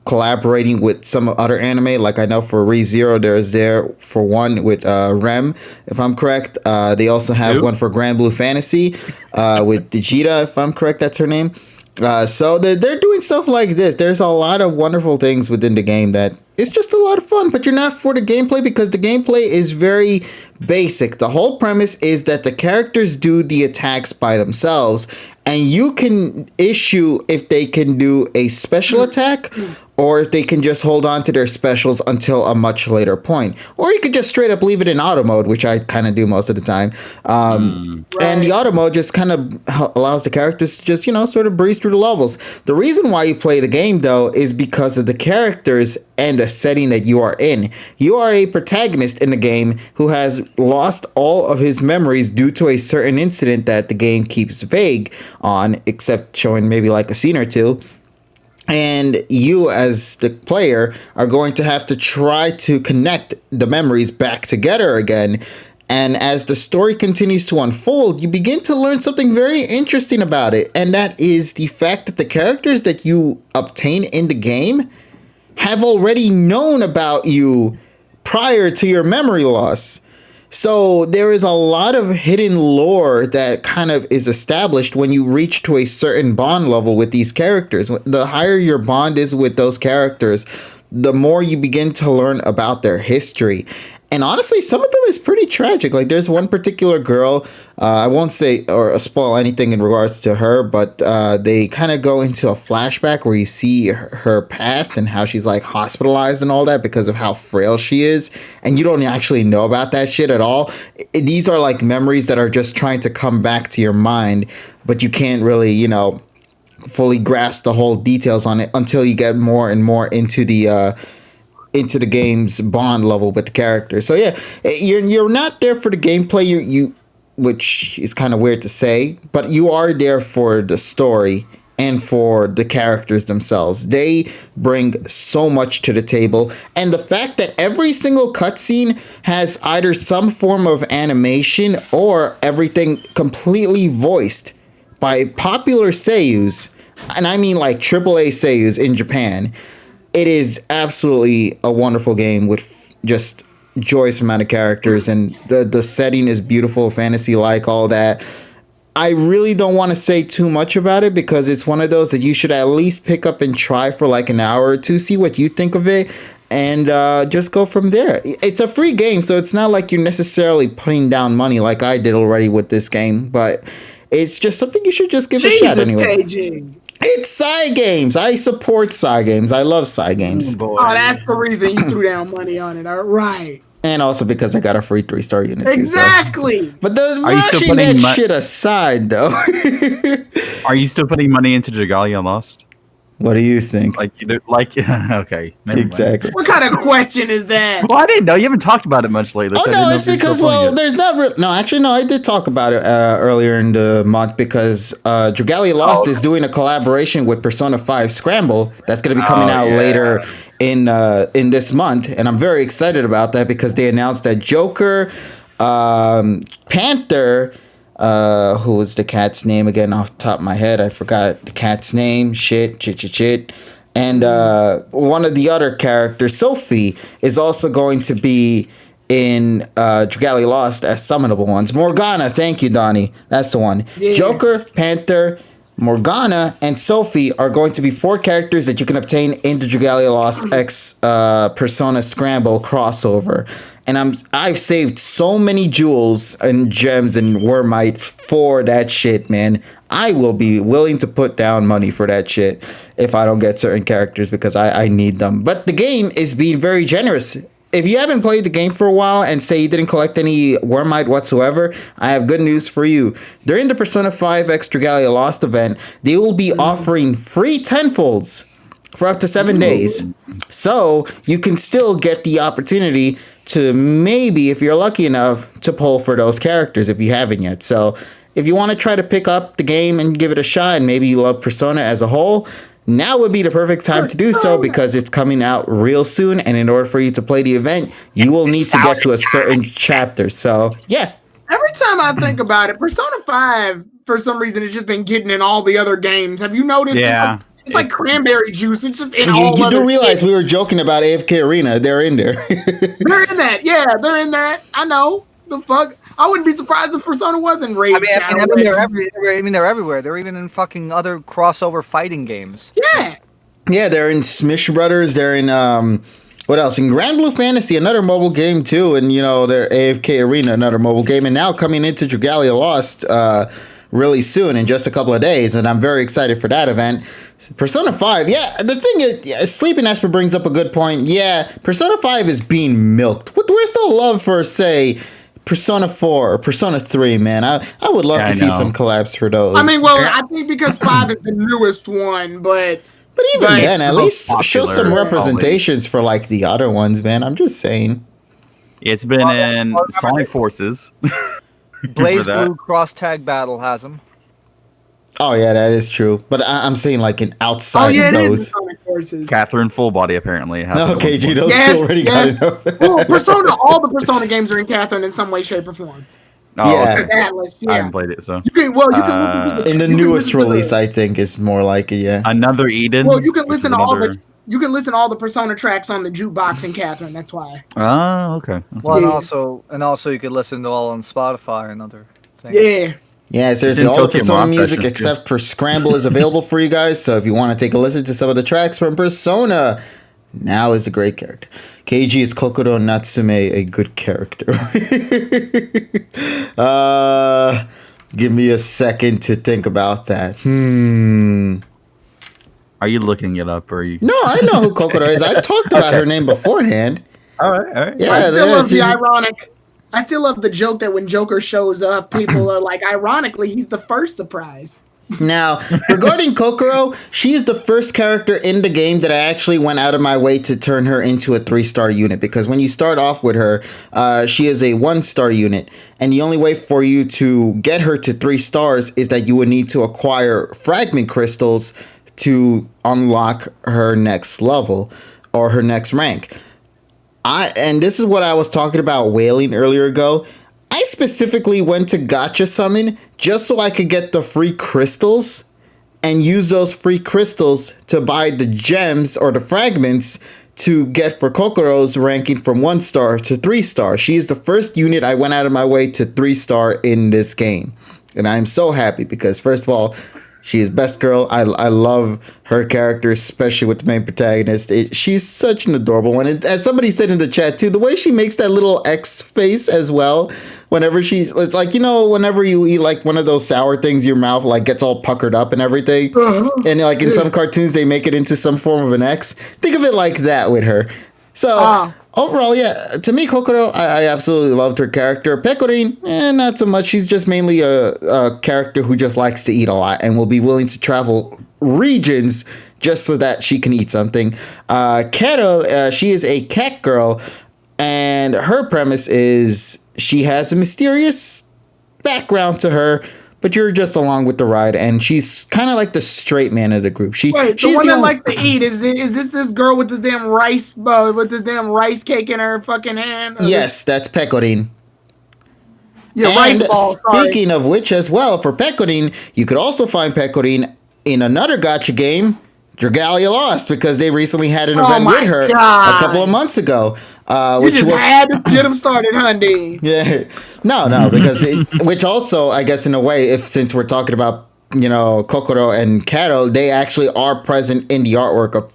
collaborating with some other anime. Like I know for ReZero, there's there for one with Rem, if I'm correct. They also have one for Grand Blue Fantasy with Digita, if I'm correct, that's her name. So they're doing stuff like this. There's a lot of wonderful things within the game that it's just a lot of fun, but you're not for the gameplay because the gameplay is very basic. The whole premise is that the characters do the attacks by themselves, and you can issue if they can do a special attack or if they can just hold on to their specials until a much later point. Or you could just straight up leave it in auto mode, which I kind of do most of the time. And the auto mode just kind of allows the characters to just, sort of breeze through the levels. The reason why you play the game, though, is because of the characters and the setting that you are in. You are a protagonist in the game who has lost all of his memories due to a certain incident that the game keeps vague on, except showing maybe like a scene or two. And you, as the player, are going to have to try to connect the memories back together again. And as the story continues to unfold, you begin to learn something very interesting about it. And that is the fact that the characters that you obtain in the game have already known about you prior to your memory loss. So there is a lot of hidden lore that kind of is established when you reach to a certain bond level with these characters. The higher your bond is with those characters, the more you begin to learn about their history. And honestly, some of them is pretty tragic. Like there's one particular girl, I won't say or spoil anything in regards to her, but they kind of go into a flashback where you see her past and how she's like hospitalized and all that because of how frail she is. And you don't actually know about that shit at all. These are like memories that are just trying to come back to your mind, but you can't really, fully grasp the whole details on it until you get more and more into the into the game's bond level with the character. So yeah, you're not there for the gameplay. You which is kind of weird to say, but you are there for the story and for the characters themselves. They bring so much to the table. And the fact that every single cutscene has either some form of animation or everything completely voiced by popular seiyus, and I mean like AAA seiyus in Japan, it is absolutely a wonderful game with just joyous amount of characters, and the setting is beautiful, fantasy-like, all that. I really don't want to say too much about it because it's one of those that you should at least pick up and try for like an hour or two, see what you think of it, and just go from there. It's a free game, so it's not like you're necessarily putting down money like I did already with this game, but it's just something you should just give a shot anyway. KG. It's Psy Games. I support Psy Games. I love Psy Games. Oh, that's the reason you threw down money on it. All right. And also because I got a free 3-star unit too. Exactly. But the rushing that shit aside, though. Are you still putting money into Dragalia Lost? What do you think? Okay. Exactly. What kind of question is that? Well, I didn't know. You haven't talked about it much lately. Oh, no, it's because, there's not... No, actually, no, I did talk about it earlier in the month because Dragalia Lost is doing a collaboration with Persona 5 Scramble that's going to be coming out later in this month. And I'm very excited about that because they announced that Joker, Panther... who was the cat's name again off the top of my head? I forgot the cat's name. Shit. And one of the other characters, Sophie, is also going to be in Dragalia Lost as summonable ones. Morgana, thank you, Donnie. That's the one. Yeah. Joker, Panther, Morgana, and Sophie are going to be 4 characters that you can obtain in the Dragalia Lost X Persona Scramble crossover. And I've saved so many jewels and gems and Wormite for that shit, man. I will be willing to put down money for that shit if I don't get certain characters because I need them. But the game is being very generous. If you haven't played the game for a while and say you didn't collect any Wormite whatsoever, I have good news for you. During the Persona 5 X Dragalia Lost event, they will be offering free tenfolds for up to 7 days. So you can still get the opportunity to maybe, if you're lucky enough, to pull for those characters if you haven't yet. So if you want to try to pick up the game and give it a shot, and maybe you love Persona as a whole, now would be the perfect time to do so because it's coming out real soon. And in order for you to play the event, you will need to get to a certain chapter. So, yeah. Every time I think about it, Persona 5, for some reason, it's just been getting in all the other games. Have you noticed? Yeah. It's like cranberry juice. It's just in all You do realize we were joking about AFK Arena. They're in there. They're in that. Yeah, they're in that. I know. The fuck? I wouldn't be surprised if Persona wasn't Raid. They're everywhere. They're even in fucking other crossover fighting games. Yeah. Yeah, they're in Smish Brothers. They're in, what else? In Grand Blue Fantasy, another mobile game too. And, they're AFK Arena, another mobile game. And now coming into Dragalia Lost, really soon in just a couple of days, and I'm very excited for that event. Persona 5, yeah, the thing is, Sleeping Esper brings up a good point. Yeah, Persona 5 is being milked. Where's the love for, say, Persona 4 or Persona 3, man? I would love to see some collabs for those. I mean, I think because 5 is the newest one, but even then, at least show some representations for, like, the other ones, man. I'm just saying. It's been in Sonic Forces. Blaze Blue Cross Tag Battle has them. Oh yeah, that is true. But I'm saying like an outside of those. Catherine Full Body apparently has. No, KG, those two already got enough. Well, Persona, all the Persona games are in Catherine in some way, shape, or form. Oh, yeah. Okay. Atlas, I haven't played it, so. You can in the newest release, I think is more like it. Yeah. Another Eden. Well, you can listen to all the. You can listen to all the Persona tracks on the jukebox in Catherine. That's why. Oh, okay. Well, and also you could listen to all on Spotify and other things. Yeah. Yeah, seriously, all the Persona music except for Scramble is available for you guys. So if you want to take a listen to some of the tracks from Persona, now is a great character. KG is Kokoro Natsume, a good character. Give me a second to think about that. Are you looking it up, or are you? No, I know who Kokoro is. I talked about her name beforehand. All right. Yeah, I still love the ironic. I still love the joke that when Joker shows up, people are like, ironically, he's the first surprise. Now, regarding Kokoro, she is the first character in the game that I actually went out of my way to turn her into a 3-star unit, because when you start off with her, she is a 1-star unit, and the only way for you to get her to 3 stars is that you would need to acquire fragment crystals to unlock her next level or her next rank. And this is what I was talking about wailing earlier ago. I specifically went to Gacha Summon just so I could get the free crystals and use those free crystals to buy the gems or the fragments to get for Kokoro's ranking from 1-star to 3-star. She is the first unit I went out of my way to 3-star in this game. And I'm so happy because, first of all, she is best girl. I love her character, especially with the main protagonist. She's such an adorable one. And as somebody said in the chat too, the way she makes that little X face as well, whenever it's like, whenever you eat like one of those sour things, your mouth like gets all puckered up and everything. And like in some cartoons, they make it into some form of an X. Think of it like that with her. So overall, yeah, to me, Kokoro, I absolutely loved her character. Pecorin, not so much. She's just mainly a character who just likes to eat a lot and will be willing to travel regions just so that she can eat something. Carol, she is a cat girl, and her premise is she has a mysterious background to her, but you're just along with the ride, and she's kind of like the straight man of the group. She's the one that likes to eat. Is this girl with this damn rice cake in her fucking hand? Yes, that's Pecorin. Yeah, rice ball. Speaking of which, as well, for Pecorin, you could also find Pecorin in another gacha game, Dragalia Lost, because they recently had an event with her a couple of months ago. You just had to get them started, Hundy. Yeah, no, because which also, I guess, in a way, since we're talking about Kokoro and Carol, they actually are present in the artwork of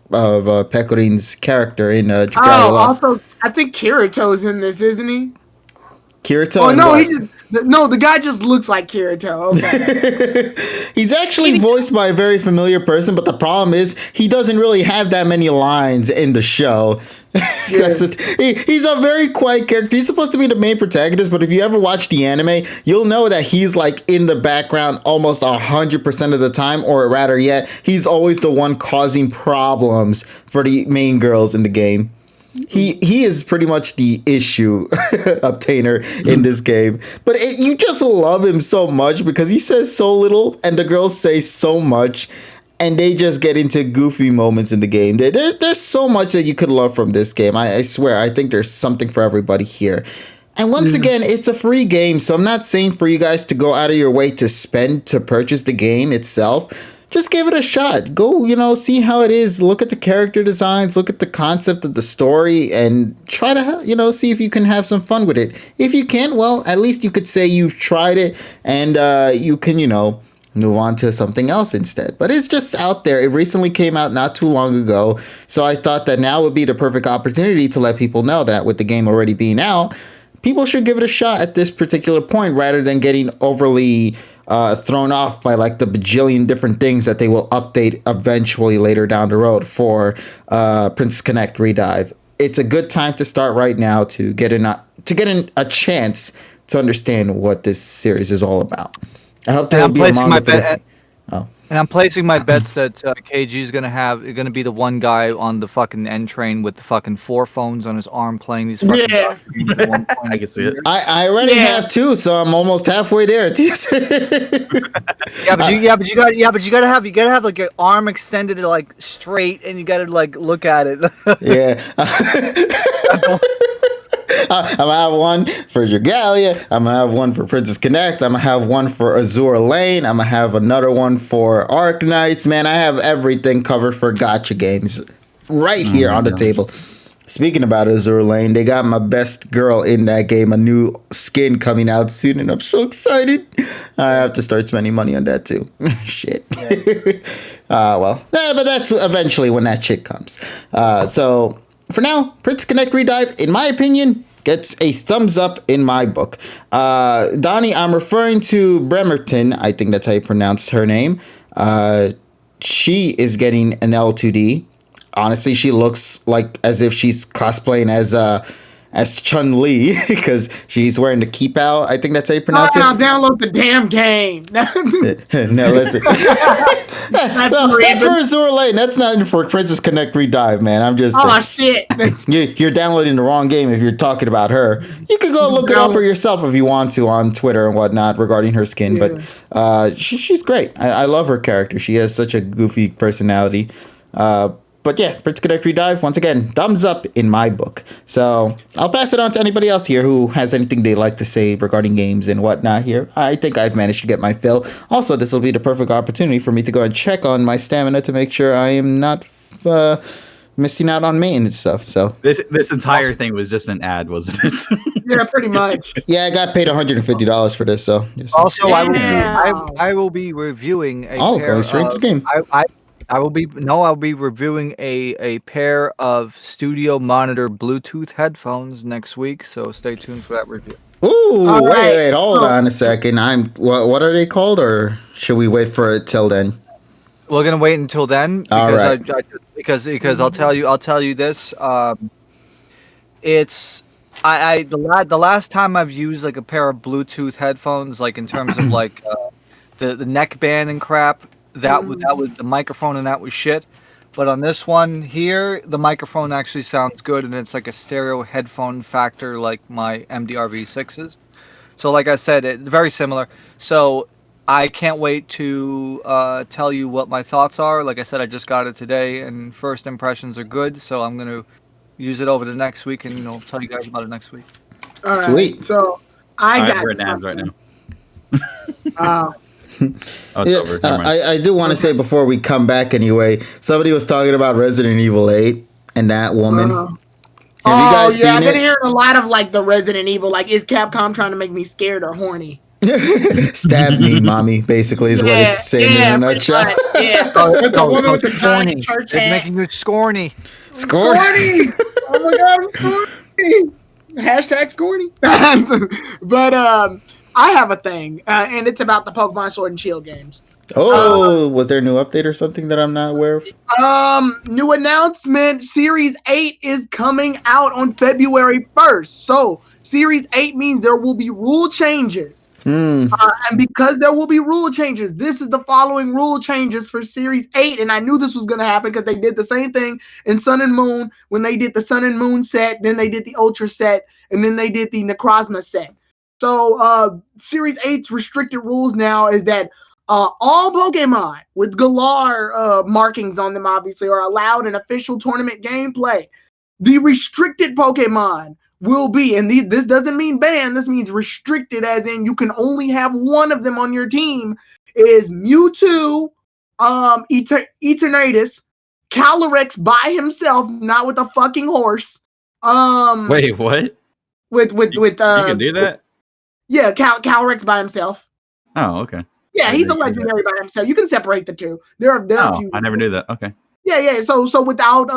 Pecorin's character in Dragalia Lost. Also, I think Kirito's in this, isn't he? Kirito? Oh no, the guy just looks like Kirito. Okay. He's actually voiced by a very familiar person, but the problem is he doesn't really have that many lines in the show. Yeah. He's a very quiet character. He's supposed to be the main protagonist, but if you ever watch the anime, you'll know that he's like in the background almost 100% of the time, or rather yet, he's always the one causing problems for the main girls in the game. He is pretty much the issue obtainer in this game, but you just love him so much because he says so little and the girls say so much, and they just get into goofy moments in the game. There's so much that you could love from this game. I swear, I think there's something for everybody here. And once again, it's a free game, so I'm not saying for you guys to go out of your way to spend to purchase the game itself. Just give it a shot. Go, see how it is. Look at the character designs. Look at the concept of the story and try to, see if you can have some fun with it. If you can't, well, at least you could say you've tried it and you can, move on to something else instead. But it's just out there. It recently came out not too long ago. So I thought that now would be the perfect opportunity to let people know that with the game already being out, people should give it a shot at this particular point rather than getting overly thrown off by like the bajillion different things that they will update eventually later down the road for Princess Connect Redive. It's a good time to start right now to get a chance to understand what this series is all about. I hope there will be a manga for this. And I'm placing my bets that KG is gonna be the one guy on the fucking N train with the fucking 4 phones on his arm playing these fucking games at one point. I can see it. I already have 2, so I'm almost halfway there. But you gotta have like your arm extended like straight, and you gotta like look at it. Yeah. I'm gonna have one for Dragalia. I'm gonna have one for Princess Connect. I'm gonna have one for Azure Lane. I'm gonna have another one for Arknights. Man, I have everything covered for gacha games right here on the table. Speaking about Azure Lane, they got my best girl in that game, a new skin coming out soon, and I'm so excited. I have to start spending money on that too. Shit. But that's eventually when that shit comes. So for now, Princess Connect Redive, in my opinion, gets a thumbs up in my book. Donnie, I'm referring to Bremerton. I think that's how you pronounce her name. She is getting an L2D. Honestly, she looks like as if she's cosplaying as Chun-Li because she's wearing the keep out. I think that's how you pronounce I'll it. download the damn game. No, listen. That's for Azure Lane. That's not for Princess Connect Redive, man. I'm just Oh saying. shit! You're downloading the wrong game if you're talking about her. You could go look it up for yourself if you want to on Twitter and whatnot regarding her skin. Yeah. But she's great. I love her character. She has such a goofy personality. But yeah, Princess Connect Redive, once again, thumbs up in my book. So I'll pass it on to anybody else here who has anything they'd like to say regarding games and whatnot here. I think I've managed to get my fill. Also, this will be the perfect opportunity for me to go and check on my stamina to make sure I am not missing out on maintenance stuff. So this entire thing was just an ad, wasn't it? Yeah, pretty much. Yeah, I got paid $150 for this. So Also, Damn. I will be reviewing a oh, pair going straight to the game. I'll be reviewing a pair of Studio Monitor Bluetooth headphones next week, so stay tuned for that review. Ooh, All right. wait, hold on a second. What are they called, or should we wait for it till then? We're gonna wait until then All because right. because I'll tell you this. It's the last time I've used like a pair of Bluetooth headphones, like in terms of like the neck band and crap. That was the microphone and that was shit. But on this one here, the microphone actually sounds good and it's like a stereo headphone factor like my MDR V6s. So like I said, it's very similar. So I can't wait to tell you what my thoughts are. Like I said, I just got it today and first impressions are good. So I'm going to use it over the next week and tell you guys about it next week. All right. Sweet. So We're in ads right now. Oh, it's over. Never mind. I do want to say before we come back anyway, somebody was talking about Resident Evil 8 and that woman. Have you guys seen I've been it? hearing a lot of like the Resident Evil. Like, is Capcom trying to make me scared or horny? Stab me, mommy, basically, is what it's saying in a nutshell. Yeah. The woman with the giant church It's hat. making you scorny. Scorny. Oh my god, I'm scorny. Hashtag scorny. But I have a thing, and it's about the Pokemon Sword and Shield games. Oh, was there a new update or something that I'm not aware of? New announcement. Series 8 is coming out on February 1st. So Series 8 means there will be rule changes. And because there will be rule changes, this is the following rule changes for Series 8. And I knew this was going to happen because they did the same thing in Sun and Moon when they did the Sun and Moon set, then they did the Ultra set, and then they did the Necrozma set. So Series 8's restricted rules now is that all Pokemon with Galar markings on them, obviously, are allowed in official tournament gameplay. The restricted Pokemon will be, and this doesn't mean banned, this means restricted, as in you can only have one of them on your team, is Mewtwo, Eternatus, Calyrex by himself, not with a fucking horse. Wait, what? With You can do that? Yeah, Calyrex by himself. Oh, okay. Yeah, he's a legendary by himself. You can separate the two. There are a few. I never knew that. Okay. Yeah. So without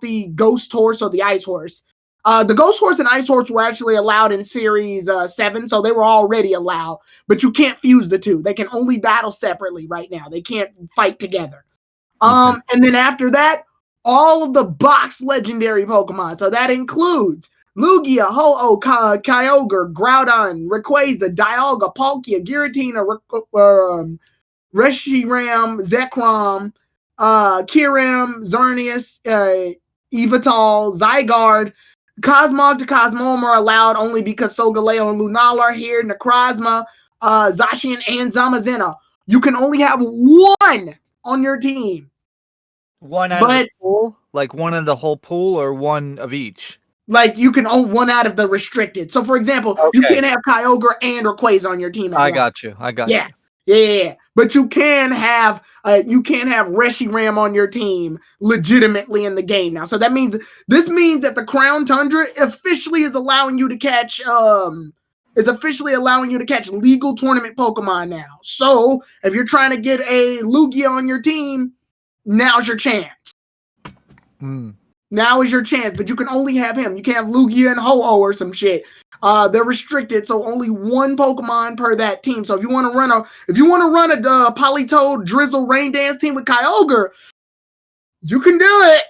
the ghost horse or the ice horse, the ghost horse and ice horse were actually allowed in Series 7, so they were already allowed. But you can't fuse the two. They can only battle separately right now. They can't fight together. And then after that, all of the box legendary Pokemon. So that includes Lugia, Ho-Oh, Kyogre, Groudon, Rayquaza, Dialga, Palkia, Giratina, Reshiram, Zekrom, Kyurem, Xerneas, Yveltal, Zygarde. Cosmog to Cosmome are allowed only because Solgaleo and Lunala are here. Necrozma, Zacian, and Zamazenta. You can only have one on your team. One out of the pool? Like one in the whole pool or one of each? Like, you can own one out of the restricted. So, for example, you can't have Kyogre and Rayquaza on your team. I got you. Yeah. But you can have Reshiram on your team legitimately in the game now. So this means that the Crown Tundra officially is allowing you to catch legal tournament Pokemon now. So if you're trying to get a Lugia on your team, now's your chance. Now is your chance, but you can only have him. You can't have Lugia and Ho-Oh or some shit. They're restricted, so only one Pokemon per that team. So if you want to run a Politoed Drizzle Rain Dance team with Kyogre, you can do it.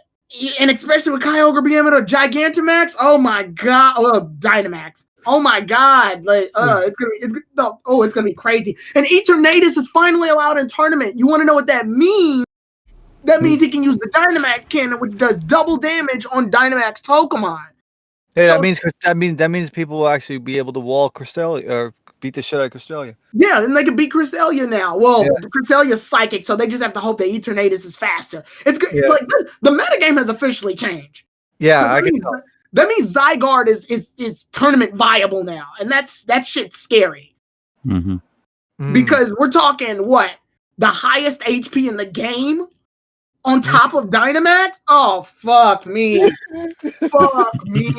And especially with Kyogre being able to Gigantamax, oh my god, Dynamax. Oh my god, like it's gonna be crazy. And Eternatus is finally allowed in tournament. You want to know what that means? That means he can use the Dynamax cannon, which does double damage on Dynamax Pokemon. Yeah, So, that means people will actually be able to wall Cresselia or beat the shit out of Cresselia. yeah, and they can beat Cresselia now. Well, Yeah. Cresselia's psychic, so they just have to hope that Eternatus is faster. It's good. Yeah. Like the metagame has officially changed. Yeah, So I can tell. that means Zygarde is tournament viable now, and that shit's scary Mm-hmm. because we're talking what the highest HP in the game on top of Dynamax. Oh fuck me, fuck me!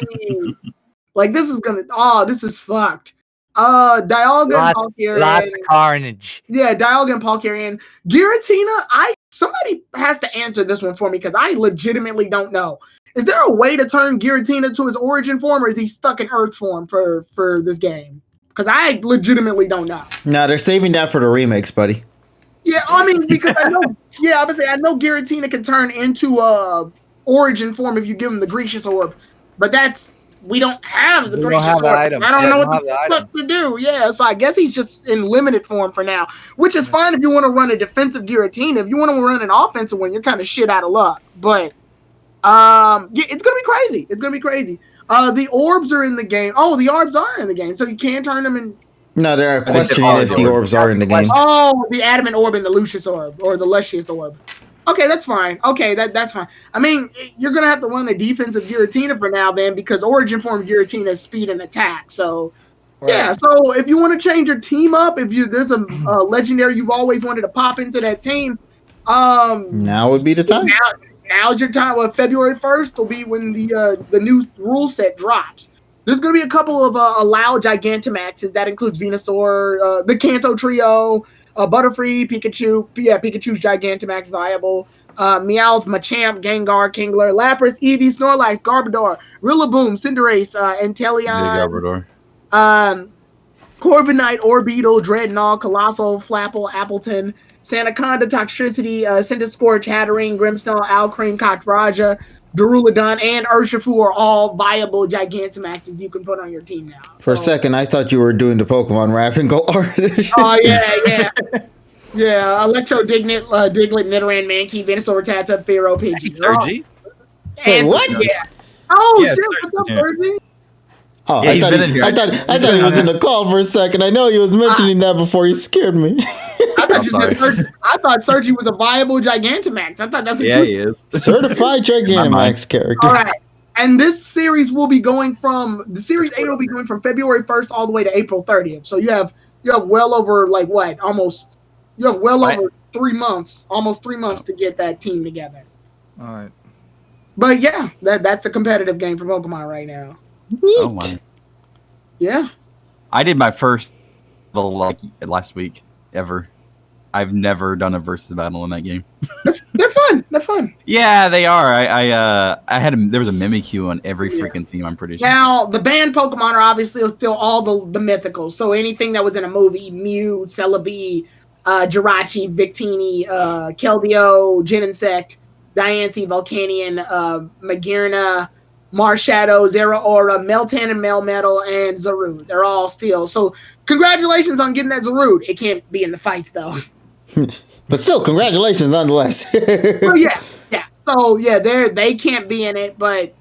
Like this is gonna. Oh, this is fucked. Dialga and Palkia. Lots of carnage. Yeah, Dialga and Palkia and Giratina. Somebody has to answer this one for me because I legitimately don't know. Is there a way to turn Giratina to his origin form, or is he stuck in Earth form for this game? Because I legitimately don't know. No, they're saving that for the remakes, buddy. Yeah, I mean, because I know, yeah, obviously, I know Giratina can turn into origin form if you give him the Gracious Orb, but we don't have the Gracious Orb. I don't know what the fuck to do. Yeah, so I guess he's just in limited form for now, which is fine if you want to run a defensive Giratina. If you want to run an offensive one, you're kind of shit out of luck. But yeah, it's gonna be crazy. It's gonna be crazy. The orbs are in the game. Oh, the orbs are in the game, so you can turn them in. No, they're questioning if the orbs are in the game. Oh, the Adamant Orb and the Lucius Orb, or the Luscious Orb. Okay, that's fine. Okay, that's fine. I mean, you're gonna have to run a defensive Giratina for now, then, because Origin Form Giratina is speed and attack. So, yeah. So if you want to change your team up, if there's a legendary you've always wanted to pop into that team, now would be the time. Now's your time. Well, February 1st will be when the new rule set drops. There's going to be a couple of allowed Gigantamaxes. That includes Venusaur, the Kanto Trio, Butterfree, Pikachu. Yeah, Pikachu's Gigantamax viable. Meowth, Machamp, Gengar, Kingler, Lapras, Eevee, Snorlax, Garbodor, Rillaboom, Cinderace, Inteleon. Corviknight, Orbeetle, Dreadnought, Colossal, Flapple, Appleton, Sandaconda, Toxtricity, Centiskorch, Chattering, Grimmsnarl, Alcrane, Kochraja, Darulodon, and Urshifu are all viable Gigantamaxes you can put on your team now. For a second, I thought you were doing the Pokemon rap and go, oh, yeah. Yeah, Electro, Diglett, Nidoran, Mankey, Venusaur, Rattata, Pharaoh, Pidgey. Sergi? Wait, what? Yeah. Oh, Yeah, shit, what's up, Sergi? Oh, Yeah, I he's thought been in here. I thought he was in the call for a second. I know he was mentioning that before he scared me. I thought you said Sergi. I thought Sergi was a viable Gigantamax. I thought that's what He is. Certified Gigantamax character. All right. And this series will be going from the Series 8 will be going from February 1st all the way to April 30th. So you have well over over 3 months, almost 3 months to get that team together. All right. But yeah, that's a competitive game for Pokemon right now. Oh my. Yeah. I did my first last week ever. I've never done a versus battle in that game. They're fun. They're fun. Yeah, they are. There was a Mimikyu on every freaking team, I'm pretty sure. Now, the banned Pokemon are obviously still all the mythicals. So anything that was in a movie, Mew, Celebi, Jirachi, Victini, Keldeo, Geninsect, Diancie, Volcanion, Magearna, Marshadow, Zeraora, Meltan and Melmetal, and Zarude. They're all still. So congratulations on getting that Zarude. It can't be in the fights, though. But still, congratulations nonetheless. Well, yeah. So, yeah, they can't be in it, but...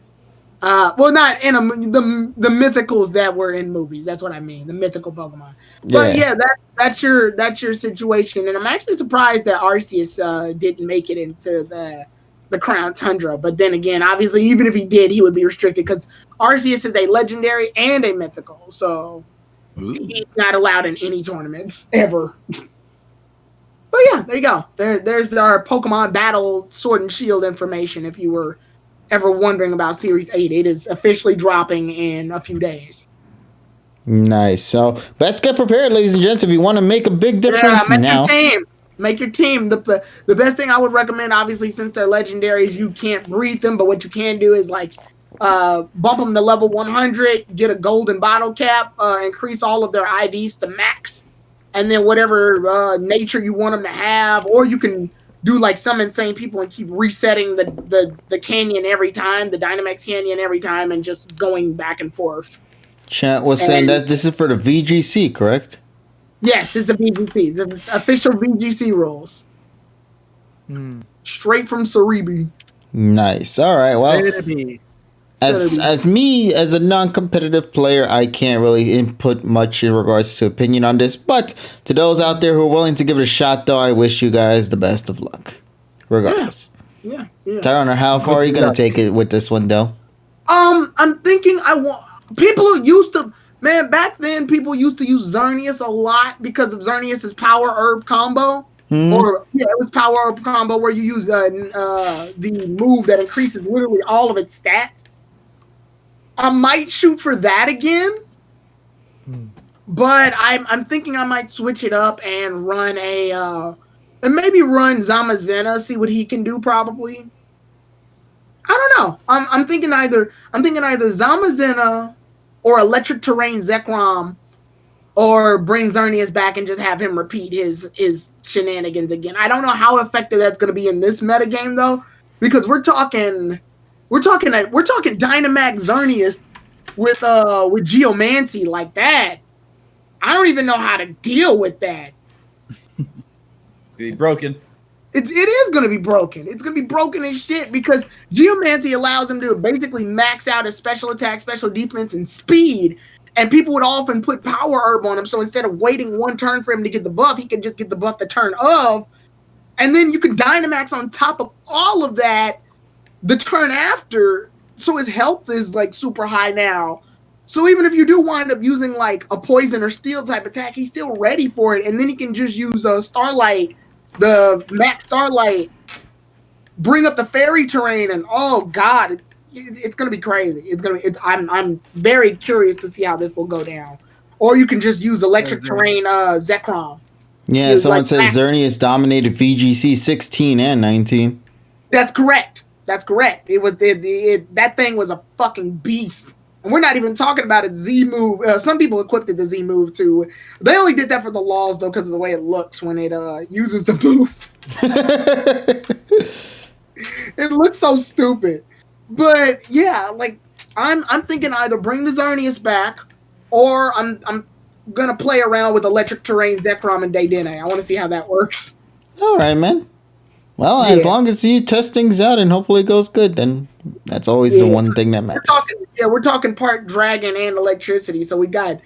well, not in the mythicals that were in movies. That's what I mean. The mythical Pokemon. But yeah, that's your situation. And I'm actually surprised that Arceus didn't make it into the Crown Tundra. But then again, obviously, even if he did, he would be restricted because Arceus is a legendary and a mythical. So he's not allowed in any tournaments ever. But yeah, there you go. There's our Pokemon Battle Sword and Shield information if you were ever wondering about Series 8. It is officially dropping in a few days. Nice. So best get prepared, ladies and gents, if you want to make a big difference now. Make your team. The best thing I would recommend, obviously, since they're legendaries, you can't breed them, but what you can do is bump them to level 100, get a golden bottle cap, increase all of their IVs to max, and then whatever nature you want them to have, or you can do like some insane people and keep resetting the canyon every time, the Dynamax canyon every time, and just going back and forth. Chat was saying that this is for the VGC, correct? Yes, it's the VGC, the official VGC rules. Straight from Cerebi. Nice. All right. Well, Baby. as me as a non-competitive player, I can't really input much in regards to opinion on this. But to those out there who are willing to give it a shot, though, I wish you guys the best of luck. Regardless. Yeah. Tyrone, how far are you gonna take it with this one, though? I'm thinking people used to, man, back then people used to use Xerneas a lot because of Xerneas' power herb combo. Or it was power herb combo where you use the move that increases literally all of its stats. I might shoot for that again, but I'm thinking I might switch it up and run and maybe run Zamazenta, see what he can do. Probably, I don't know. I'm thinking either Zamazenta or Electric Terrain Zekrom, or bring Xerneas back and just have him repeat his shenanigans again. I don't know how effective that's going to be in this metagame though, because we're talking Dynamax Xerneas with Geomancy like that. I don't even know how to deal with that. It's gonna be broken. It is going to be broken. It's going to be broken as shit because Geomancy allows him to basically max out his special attack, special defense, and speed. And people would often put Power Herb on him, so instead of waiting one turn for him to get the buff, he can just get the buff the turn of. And then you can Dynamax on top of all of that the turn after, so his health is like super high now. So even if you do wind up using like a poison or steel type attack, he's still ready for it. And then he can just use Starlight, the Max Starlight, bring up the fairy terrain, and oh god, it's gonna be crazy. I'm very curious to see how this will go down. Or you can just use electric terrain Zekrom. Yeah, Use someone like says Xerneas dominated VGC 16 and 19. That's correct. It was that thing was a fucking beast. And we're not even talking about its Z move. Some people equipped it the Z move too. They only did that for the laws though, because of the way it looks when it uses the move. It looks so stupid. But yeah, like I'm thinking either bring the Xerneas back, or I'm gonna play around with electric terrain Zekrom and Daydene. I want to see how that works. All right, man. Well, as long as you test things out and hopefully it goes good, then that's always the one thing that matters. We're talking part dragon and electricity, so we got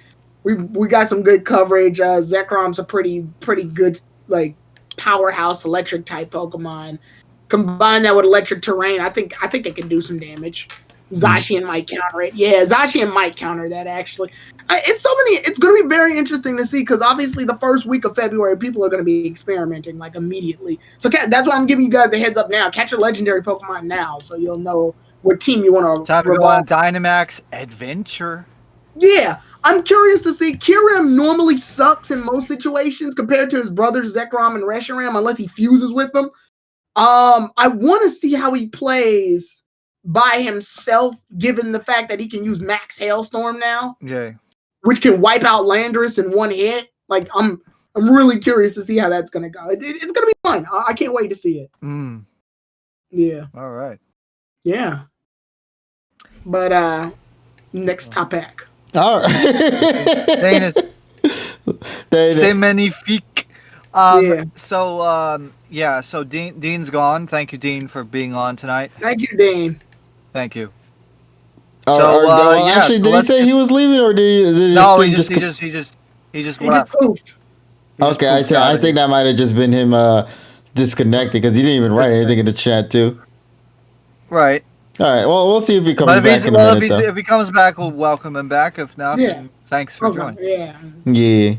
some good coverage. Zekrom's a pretty good like powerhouse electric type Pokemon. Combine that with electric terrain, I think it can do some damage. Zacian might counter it. Yeah, Zacian might counter that actually. It's going to be very interesting to see because obviously the first week of February people are going to be experimenting like immediately. So that's why I'm giving you guys a heads up now. Catch your legendary Pokemon now so you'll know what team you want to. Time to go on Dynamax Adventure. Yeah, I'm curious to see. Kyurem normally sucks in most situations compared to his brothers Zekrom and Reshiram unless he fuses with them. I want to see how he plays by himself, given the fact that he can use Max Hailstorm now. Yeah. Which can wipe out Landorus in one hit. Like I'm really curious to see how that's gonna go. It's gonna be fun. I can't wait to see it. Yeah. All right. Yeah. But next topic. All right. C'est magnifique. Yeah. So Dean's gone. Thank you, Dean, for being on tonight. Thank you, Dean. Thank you. Actually, did he say he was leaving, or did he no? He just left. Pooped. Okay, I think that might have just been him disconnected because he didn't even write anything in the chat too. Right. All right. Well, we'll see if he comes back in a minute. If he comes back, we'll welcome him back. If not, then thanks for joining. Yeah.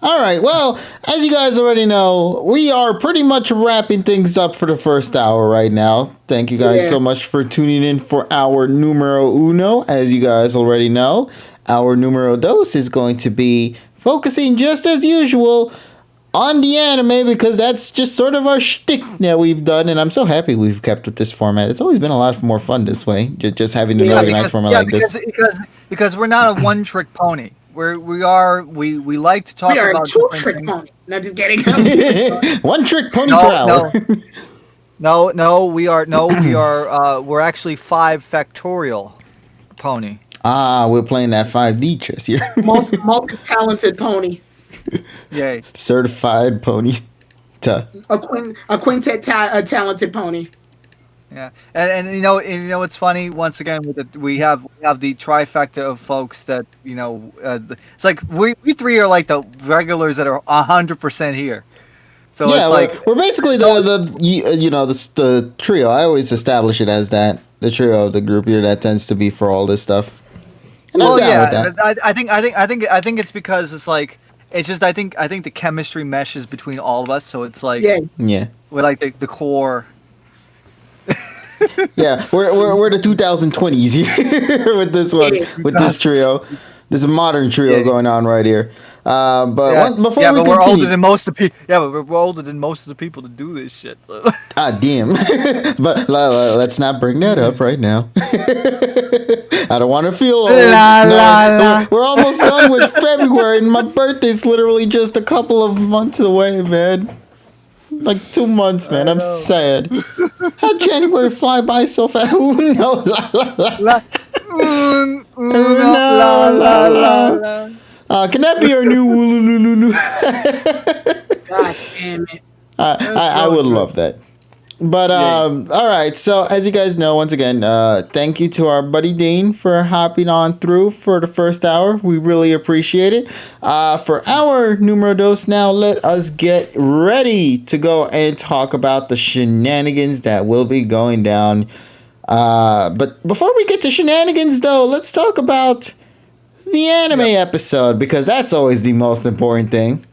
All right. Well, as you guys already know, we are pretty much wrapping things up for the first hour right now. Thank you guys so much for tuning in for our numero uno. As you guys already know, our numero dos is going to be focusing just as usual on the anime because that's just sort of our shtick that we've done, and I'm so happy we've kept with this format. It's always been a lot more fun this way, just having an organized format like this. Because we're not a one-trick pony. We like to talk about two-trick pony. No, just kidding. One trick pony per hour. We're actually 5 factorial pony. We're playing that 5D chess here. Multi-talented pony. Yay. Certified pony. A quintet talented pony. Yeah, and it's funny. Once again, we have the trifecta of folks that it's like we three are like the regulars that are 100% here. So yeah, it's like we're basically the trio. I always establish it as that, the trio of the group here that tends to be for all this stuff. And well, yeah, but I think it's because it's like it's just I think the chemistry meshes between all of us. So it's like yeah, we're like the core. Yeah, we're the 2020s here with this one, with this trio. There's a modern trio going on right here. Before we continue, we're older than most of the people. Yeah, but we're older than most of the people to do this shit. Damn. But let's not bring that up right now. I don't want to feel old. We're almost done with February, and my birthday's literally just a couple of months away, man. Like 2 months, man. I'm sad. How January fly by so fast? Ooh, no, la la la. Can that be our new Woolululu? God damn it. I would love that. But all right, so as you guys know, once again, thank you to our buddy Dane for hopping on through for the first hour. We really appreciate it. For our numero dos now, let us get ready to go and talk about the shenanigans that will be going down. But before we get to shenanigans, though, let's talk about the anime episode, because that's always the most important thing.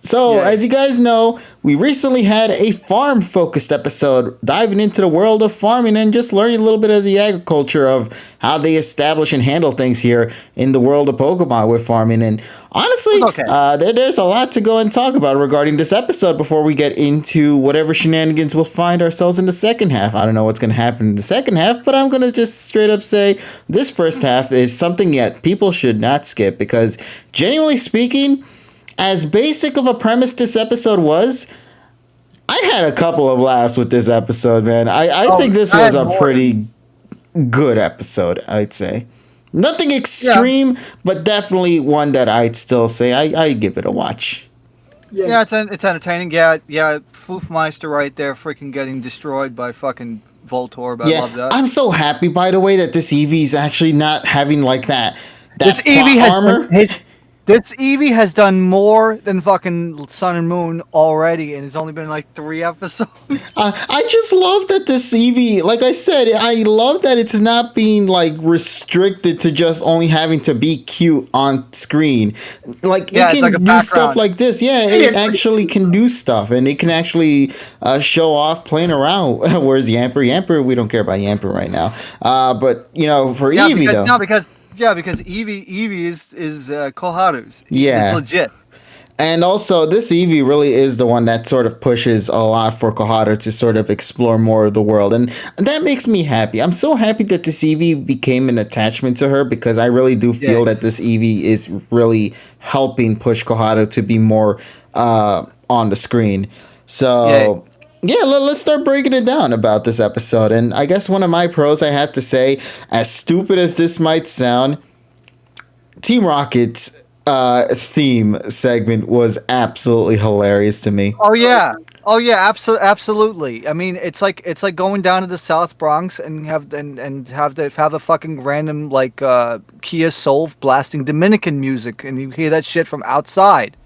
So, as you guys know, we recently had a farm-focused episode diving into the world of farming and just learning a little bit of the agriculture of how they establish and handle things here in the world of Pokemon with farming. And honestly, there's a lot to go and talk about regarding this episode before we get into whatever shenanigans we'll find ourselves in the second half. I don't know what's going to happen in the second half, but I'm going to just straight up say this first half is something that people should not skip, because genuinely speaking, as basic of a premise this episode was, I had a couple of laughs with this episode, man. I think this was a pretty good episode, I'd say. Nothing extreme, but definitely one that I'd still say I give it a watch. Yeah, it's entertaining. Yeah, Floofmeister right there freaking getting destroyed by fucking Voltorb. I love that. I'm so happy, by the way, that this Eevee is actually not having like that this Eevee has armor. This Eevee has done more than fucking Sun and Moon already, and it's only been like 3 episodes. I just love that this Eevee, like I said, I love that it's not being like restricted to just only having to be cute on screen. Like it can like do stuff like this. Yeah, it actually can do stuff, and it can actually show off playing around. Whereas Yamper, we don't care about Yamper right now. But for Eevee though, because Eevee is Koharu's. Yeah. It's legit. And also, this Eevee really is the one that sort of pushes a lot for Koharu to sort of explore more of the world. And that makes me happy. I'm so happy that this Eevee became an attachment to her, because I really do feel that this Eevee is really helping push Koharu to be more on the screen. So... Yeah, let's start breaking it down about this episode. And I guess one of my pros, I have to say, as stupid as this might sound, Team Rocket's theme segment was absolutely hilarious to me. Oh yeah, absolutely. I mean, it's like going down to the South Bronx and have a fucking random like Kia Soul blasting Dominican music, and you hear that shit from outside.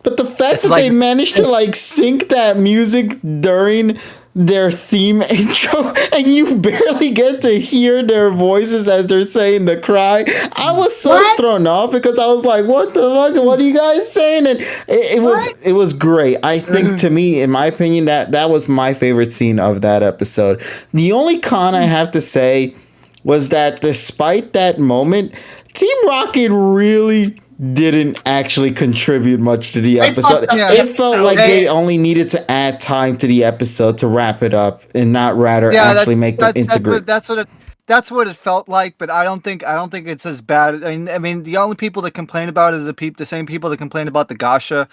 But the fact that they managed to like sync that music during their theme intro, and you barely get to hear their voices as they're saying the cry, I was so thrown off, because I was like, what the fuck, what are you guys saying? And it was great. I think, to me, in my opinion, that was my favorite scene of that episode. The only con I have to say was that despite that moment, Team Rocket really didn't actually contribute much to the episode. It felt like they only needed to add time to the episode to wrap it up, and not rather actually make them integrate. That's what it felt like. But I don't think it's as bad. I mean, the only people that complain about it is the same people that complain about the Gasha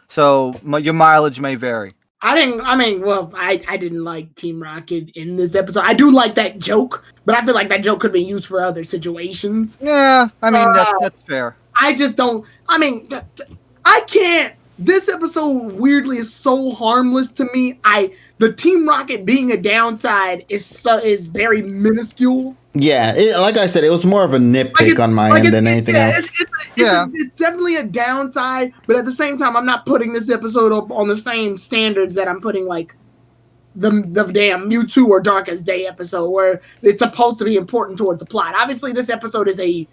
So your mileage may vary. I didn't like Team Rocket in this episode. I do like that joke, but I feel like that joke could be used for other situations. Yeah, I mean that's fair. I just don't. I can't. This episode weirdly is so harmless to me. The Team Rocket being a downside is very minuscule. Yeah, like I said, it was more of a nitpick on my end than anything else. It's definitely a downside, but at the same time, I'm not putting this episode up on the same standards that I'm putting like the damn Mewtwo or Darkest Day episode, where it's supposed to be important towards the plot. Obviously, this episode is it's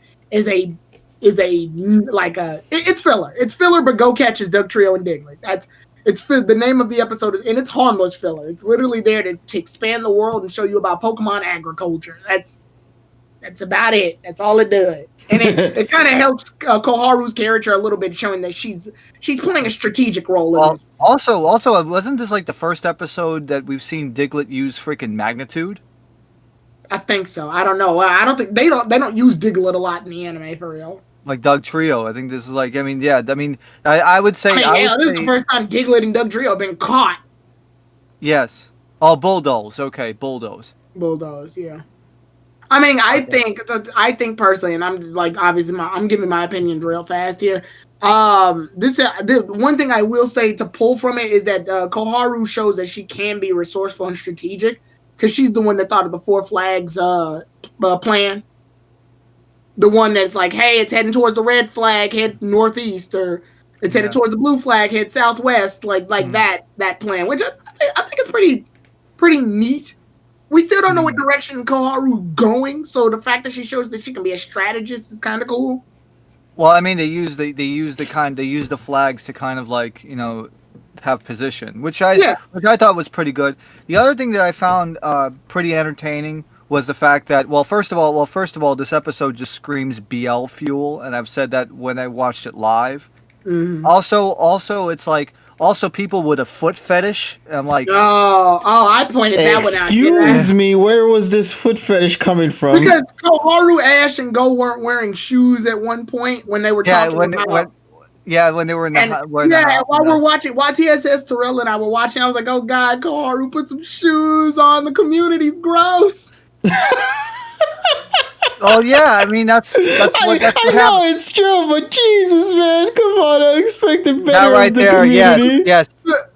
filler. It's filler, but Go catches Dugtrio and Diglett. It's the name of the episode, and it's harmless filler. It's literally there to expand the world and show you about Pokemon agriculture. That's about it. That's all it does. And it kind of helps Koharu's character a little bit, showing that she's playing a strategic role in this. Also, wasn't this like the first episode that we've seen Diglett use freaking magnitude? I think so. I don't know. I don't think they don't use Diglett a lot in the anime for real. Like Dugtrio. I think this is like, I would say... this is the first time Diglett and Dugtrio have been caught. Yes. Oh, Bulldoze. Okay, Bulldoze. Bulldoze, yeah. I think personally, and I'm like, obviously, I'm giving my opinions real fast here. The one thing I will say to pull from it is that Koharu shows that she can be resourceful and strategic, because she's the one that thought of the Four Flags plan. The one that's like, hey, it's heading towards the red flag, head northeast, or it's headed towards the blue flag, head southwest, like that plan, which I think is pretty neat. We still don't know what direction Koharu going, so the fact that she shows that she can be a strategist is kind of cool. Well, I mean, they use the flags to kind of like, have position, which I thought was pretty good. The other thing that I found pretty entertaining was the fact that, first of all, this episode just screams BL fuel, and I've said that when I watched it live. Mm-hmm. Also, it's like, people with a foot fetish. I'm like, I pointed that one out. Excuse me, where was this foot fetish coming from? Because Koharu, Ash, and Go weren't wearing shoes at one point when they were talking about. When they were in the while we're watching, while TSS Terrell and I were watching, I was like, oh god, Koharu put some shoes on. The community's gross. Oh yeah, I mean that's what I know it's true, but Jesus, man, come on, I expected better. That right of the there, community. yes. The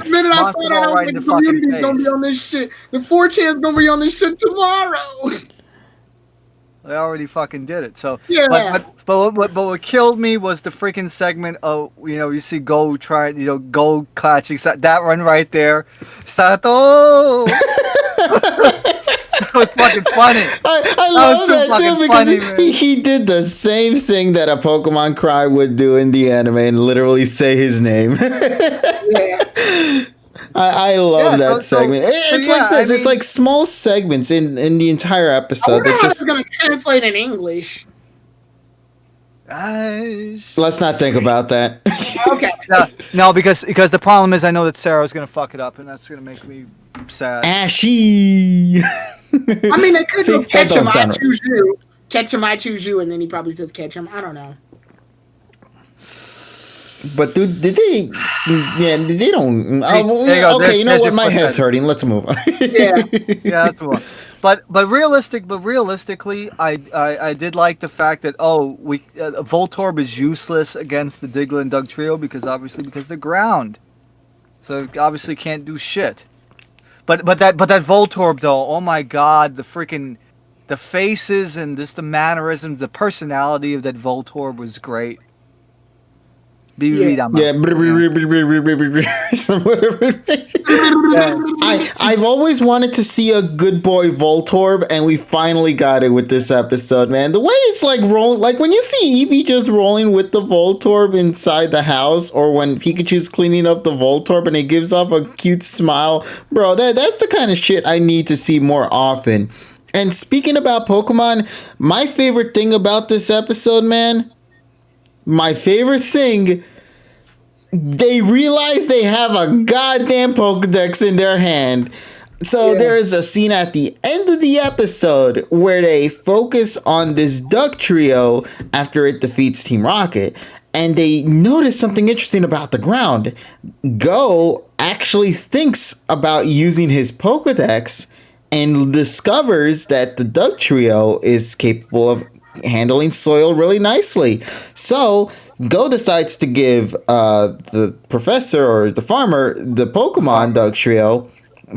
minute I saw that, I was like, the community's gonna be on this shit. The 4chan's gonna be on this shit tomorrow. They already fucking did it. So yeah. But what killed me was the freaking segment of, you see Go Go clutching that one right there. Sato. That was fucking funny. I love that too, because he did the same thing that a Pokemon Cry would do in the anime and literally say his name. Yeah. I love that segment. It's like this. It's like small segments in the entire episode. I wonder how it's going to translate in English. Let's not think about that. Okay. No, because the problem is I know that Sarah's going to fuck it up, and that's going to make me sad. Ashy. I mean, they could go catch him, I choose you. Catch him, I choose you, and then he probably says catch him. I don't know. But dude, did they? Yeah, they don't. Okay, you know what? My head's hurting. Let's move on. Yeah, let's move on. But realistically, I did like the fact that Voltorb is useless against the Diglett and Dugtrio because they're ground, so obviously can't do shit. But that Voltorb though, oh my god, the faces and just the mannerisms, the personality of that Voltorb was great. I've always wanted to see a good boy Voltorb, and we finally got it with this episode, man. The way it's like rolling, like when you see Eevee just rolling with the Voltorb inside the house, or when Pikachu's cleaning up the Voltorb and it gives off a cute smile, bro, that's the kind of shit I need to see more often. And speaking about Pokemon, my favorite thing about this episode, man, my favorite thing, they realize they have a goddamn Pokedex in their hand. So there is a scene at the end of the episode where they focus on this Dugtrio after it defeats Team Rocket. and they notice something interesting about the ground. Go actually thinks about using his Pokedex and discovers that the Doug Trio is capable of handling soil really nicely. So Go decides to give the professor or the farmer the Pokemon Doug Trio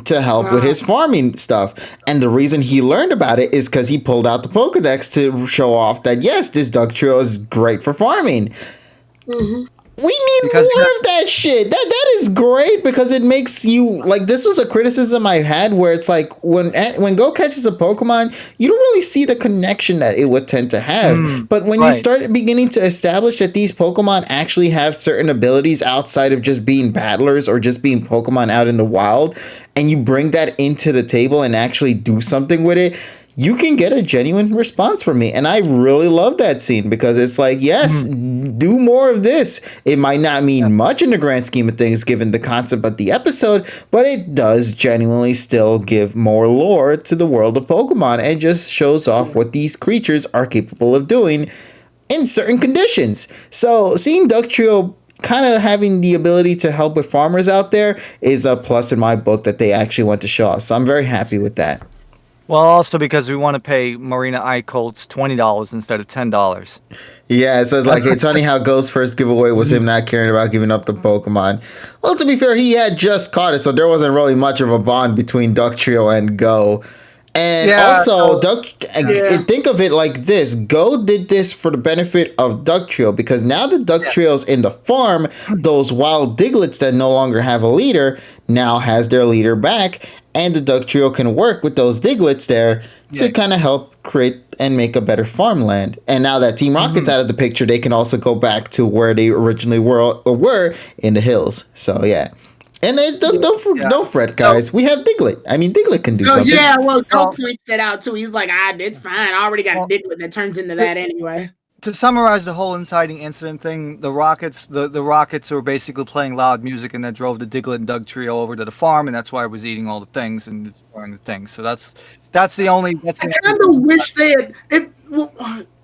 to help with his farming stuff. And the reason he learned about it is because he pulled out the Pokedex to show off that, yes, this Doug Trio is great for farming. Mm-hmm. We need more of that shit. That is great because it makes you like. This was a criticism I had where it's like when Go catches a Pokemon, you don't really see the connection that it would tend to have. But when you start beginning to establish that these Pokemon actually have certain abilities outside of just being battlers or just being Pokemon out in the wild, and you bring that into the table and actually do something with it, you can get a genuine response from me. And I really love that scene because it's like, yes, do more of this. It might not mean much in the grand scheme of things given the concept of the episode, but it does genuinely still give more lore to the world of Pokemon and just shows off what these creatures are capable of doing in certain conditions. So seeing Doug Trio kind of having the ability to help with farmers out there is a plus in my book that they actually want to show off. So I'm very happy with that. Well, also because we want to pay Marina Icoltz $20 instead of $10. Yeah, so it's like, it's funny how Go's first giveaway was him not caring about giving up the Pokemon. Well, to be fair, he had just caught it, so there wasn't really much of a bond between Doug Trio and Go. And also, think of it like this. Go did this for the benefit of Doug Trio because now the Doug Trio's in the farm, those wild Diglets that no longer have a leader now has their leader back. And the Doug Trio can work with those Diglets there to kind of help create and make a better farmland. And now that Team Rocket's out of the picture, they can also go back to where they originally were in the hills. So, yeah. And then don't fret, guys. We have Diglett. I mean, Diglett can do something. Yeah, well, Joe points that out, too. He's like, it's fine. I already got a Diglett that turns into that anyway. To summarize the whole inciting incident thing, the Rockets were basically playing loud music, and that drove the Diglett and Doug Trio over to the farm, and that's why I was eating all the things and destroying the things. So that's the only. I kind of wish they had. Well,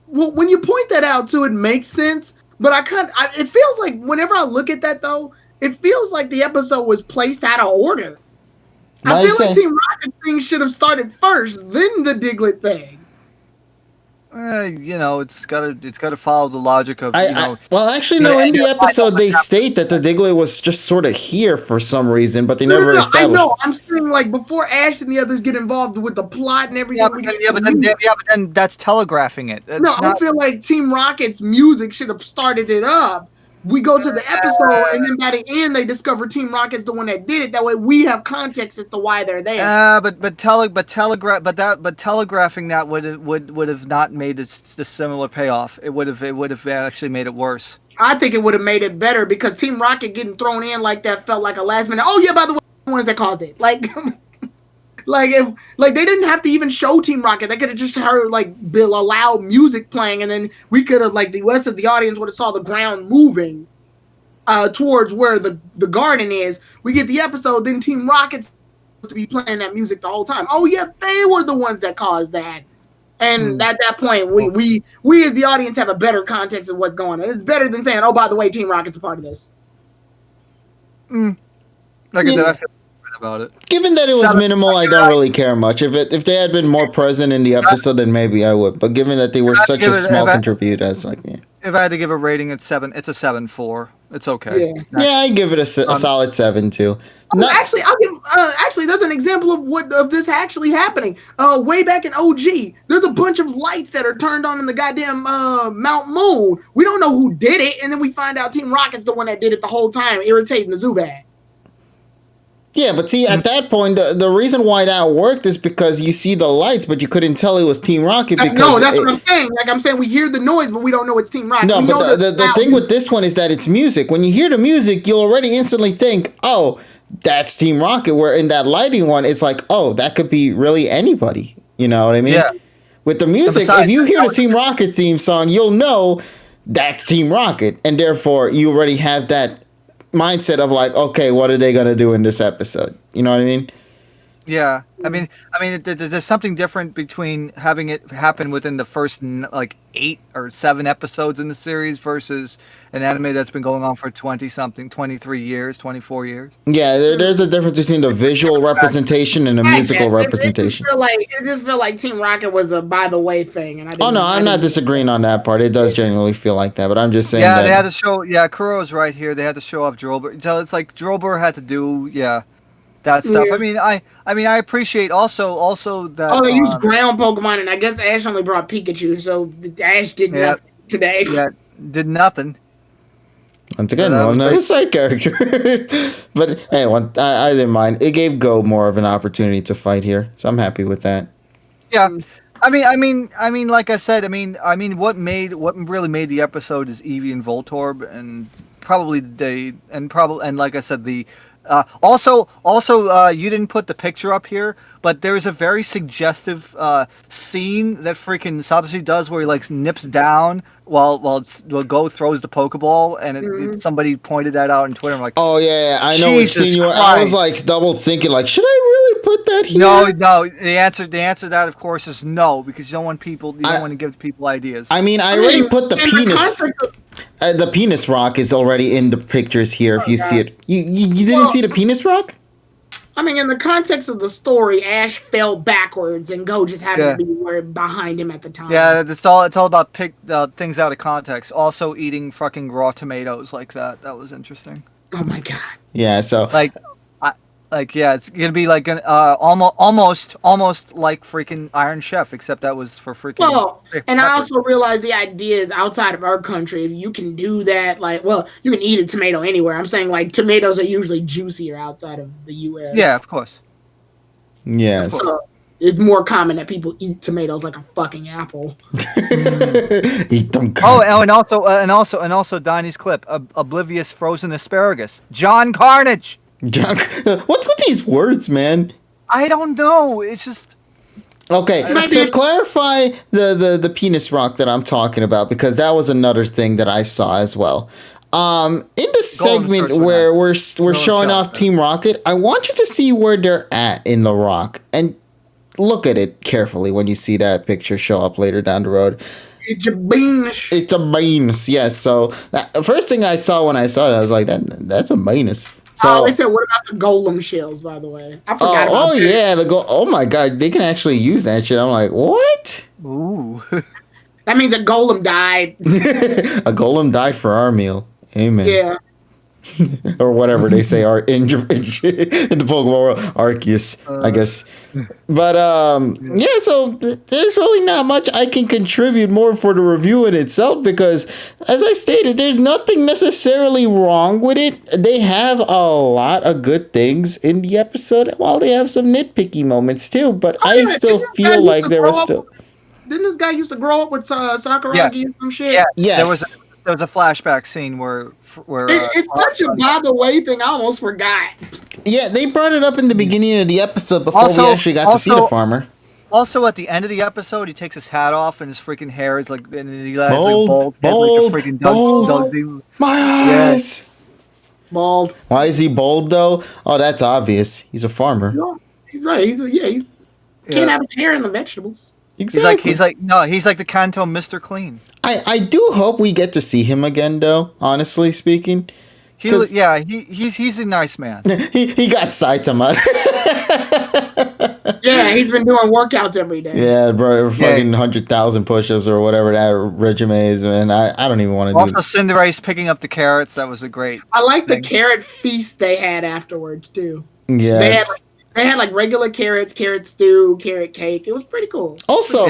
when you point that out too, it makes sense. But it feels like whenever I look at that though, it feels like the episode was placed out of order. I feel like Team Rocket thing should have started first, then the Diglett thing. It's got to follow the logic of. Well, actually, no. In the episode, they state that the Diglett was just sort of here for some reason, but they never established. I know. I'm saying like before Ash and the others get involved with the plot and everything. But then that's telegraphing it. I feel like Team Rocket's music should have started it up. We go to the episode, and then by the end, they discover Team Rocket's the one that did it. That way, we have context as to why they're there. But telegraphing that would have not made the similar payoff. It would have actually made it worse. I think it would have made it better because Team Rocket getting thrown in like that felt like a last minute. Oh yeah, by the way, the ones that caused it. If they didn't have to even show Team Rocket. They could have just heard loud music playing, and then we could have the rest of the audience would have saw the ground moving towards where the garden is. We get the episode, then Team Rocket's supposed to be playing that music the whole time. Oh yeah, they were the ones that caused that. And at that point, we as the audience have a better context of what's going on. It's better than saying, oh, by the way, Team Rocket's a part of this. Like I said, I feel about it. Given that it was minimal, I don't really care much. If they had been more present in the episode, then maybe I would. But given that they were such a small contributor, it's like, yeah. If I had to give a rating, it's a 7.4. It's okay. Yeah, I'd give it a solid 7 too. Actually, I'll give. Actually, there's an example of this actually happening. Way back in OG, there's a bunch of lights that are turned on in the goddamn Mount Moon. We don't know who did it, and then we find out Team Rocket's the one that did it the whole time, irritating the Zubat. Yeah, but see, at that point, the reason why that worked is because you see the lights, but you couldn't tell it was Team Rocket. No, that's what I'm saying. Like I'm saying, we hear the noise, but we don't know it's Team Rocket. No, but the thing with this one is that it's music. When you hear the music, you'll already instantly think, oh, that's Team Rocket. Where in that lighting one, it's like, oh, that could be really anybody. You know what I mean? Yeah. With the music, if you hear the Team Rocket theme song, you'll know that's Team Rocket. And therefore, you already have that mindset of like, okay, what are they going to do in this episode? You know what I mean? Yeah. There's something different between having it happen within the first like 8 or 7 episodes in the series versus an anime that's been going on for 23 years, 24 years. Yeah, there's a difference between the visual representation and the musical representation. It just felt like Team Rocket was a by the way thing, and I didn't. Oh no, I'm not disagreeing on that part. It does genuinely feel like that, but I'm just saying. Yeah, that they had to show. Yeah, Kuro's right here. They had to show off Drillbur. So it's like Drillbur had to do. Yeah. That stuff. Yeah. I appreciate also that. Oh, they used ground Pokemon, and I guess Ash only brought Pikachu, so Ash did nothing today. Yeah, did nothing. Once again, another side character. But hey, I didn't mind. It gave Go more of an opportunity to fight here, so I'm happy with that. Yeah, I mean, like I said, what really made the episode is Eevee and Voltorb, and like I said, the. Also, you didn't put the picture up here, but there's a very suggestive scene that freaking Satoshi does where he like nips down while Go throws the Pokeball, and somebody pointed that out on Twitter. I'm like, oh yeah, I know what scene you were. I was like double thinking, like, should I really put that here? No. The answer to that, of course, is no, because you don't want to give people ideas. I mean, I already put the penis. The penis rock is already in the pictures here. If you see it, you didn't see the penis rock. I mean, in the context of the story, Ash fell backwards, and Go just happened to be behind him at the time. Yeah, it's all about things out of context. Also, eating fucking raw tomatoes like that. That was interesting. Oh my god. Yeah. So it's gonna be like an almost like freaking Iron Chef, except that was for freaking. Well, and I also realized the idea is outside of our country, you can do that. Like, well, you can eat a tomato anywhere. I'm saying like tomatoes are usually juicier outside of the U.S. Yeah, of course. Yes. It's more common that people eat tomatoes like a fucking apple. Eat them. Oh, and also, Donnie's clip: oblivious frozen asparagus. John Carnage. What's with these words, man? I don't know. It's just okay. To clarify the penis rock that I'm talking about, because that was another thing that I saw as well. In the segment where we're showing off Team Rocket, I want you to see where they're at in the rock and look at it carefully when you see that picture show up later down the road. It's a beans. It's a beans. Yes. So the first thing I saw when I saw it, I was like, that's a beans. So, they said, what about the golem shells, by the way? I forgot about that. Yeah, oh my god, they can actually use that shit. I'm like, what? Ooh. That means a golem died. A golem died for our meal. Amen. Yeah. Or whatever they say are in the Pokemon world, Arceus, I guess. But yeah, so there's really not much I can contribute more for the review in itself, because as I stated, there's nothing necessarily wrong with it. They have a lot of good things in the episode, while they have some nitpicky moments too, but I still feel like there was still... Didn't this guy used to grow up with Sakuragi and some shit? Yeah. Yes. There was a flashback scene where it's such a by the way thing. I almost forgot. Yeah, they brought it up in the beginning of the episode before we actually got to see the farmer. Also, at the end of the episode, he takes his hat off and his freaking hair is like, and he has bald, like a freaking bald. My eyes. Yeah. Bald. Why is he bald though? Oh, that's obvious. He's a farmer. No, he's right. Can't have his hair in the vegetables. Exactly. He's like the Kanto Mr. Clean. I do hope we get to see him again, though. Honestly speaking, he's a nice man. he got Saitama. Yeah, he's been doing workouts every day. Yeah, bro, fucking 100,000 push-ups or whatever that regimen is, man. I don't even want to do. Also, Cinderace picking up the carrots. That was a great. I like the carrot feast they had afterwards too. Yes. They had like regular carrots, carrot stew, carrot cake. It was pretty cool. Also,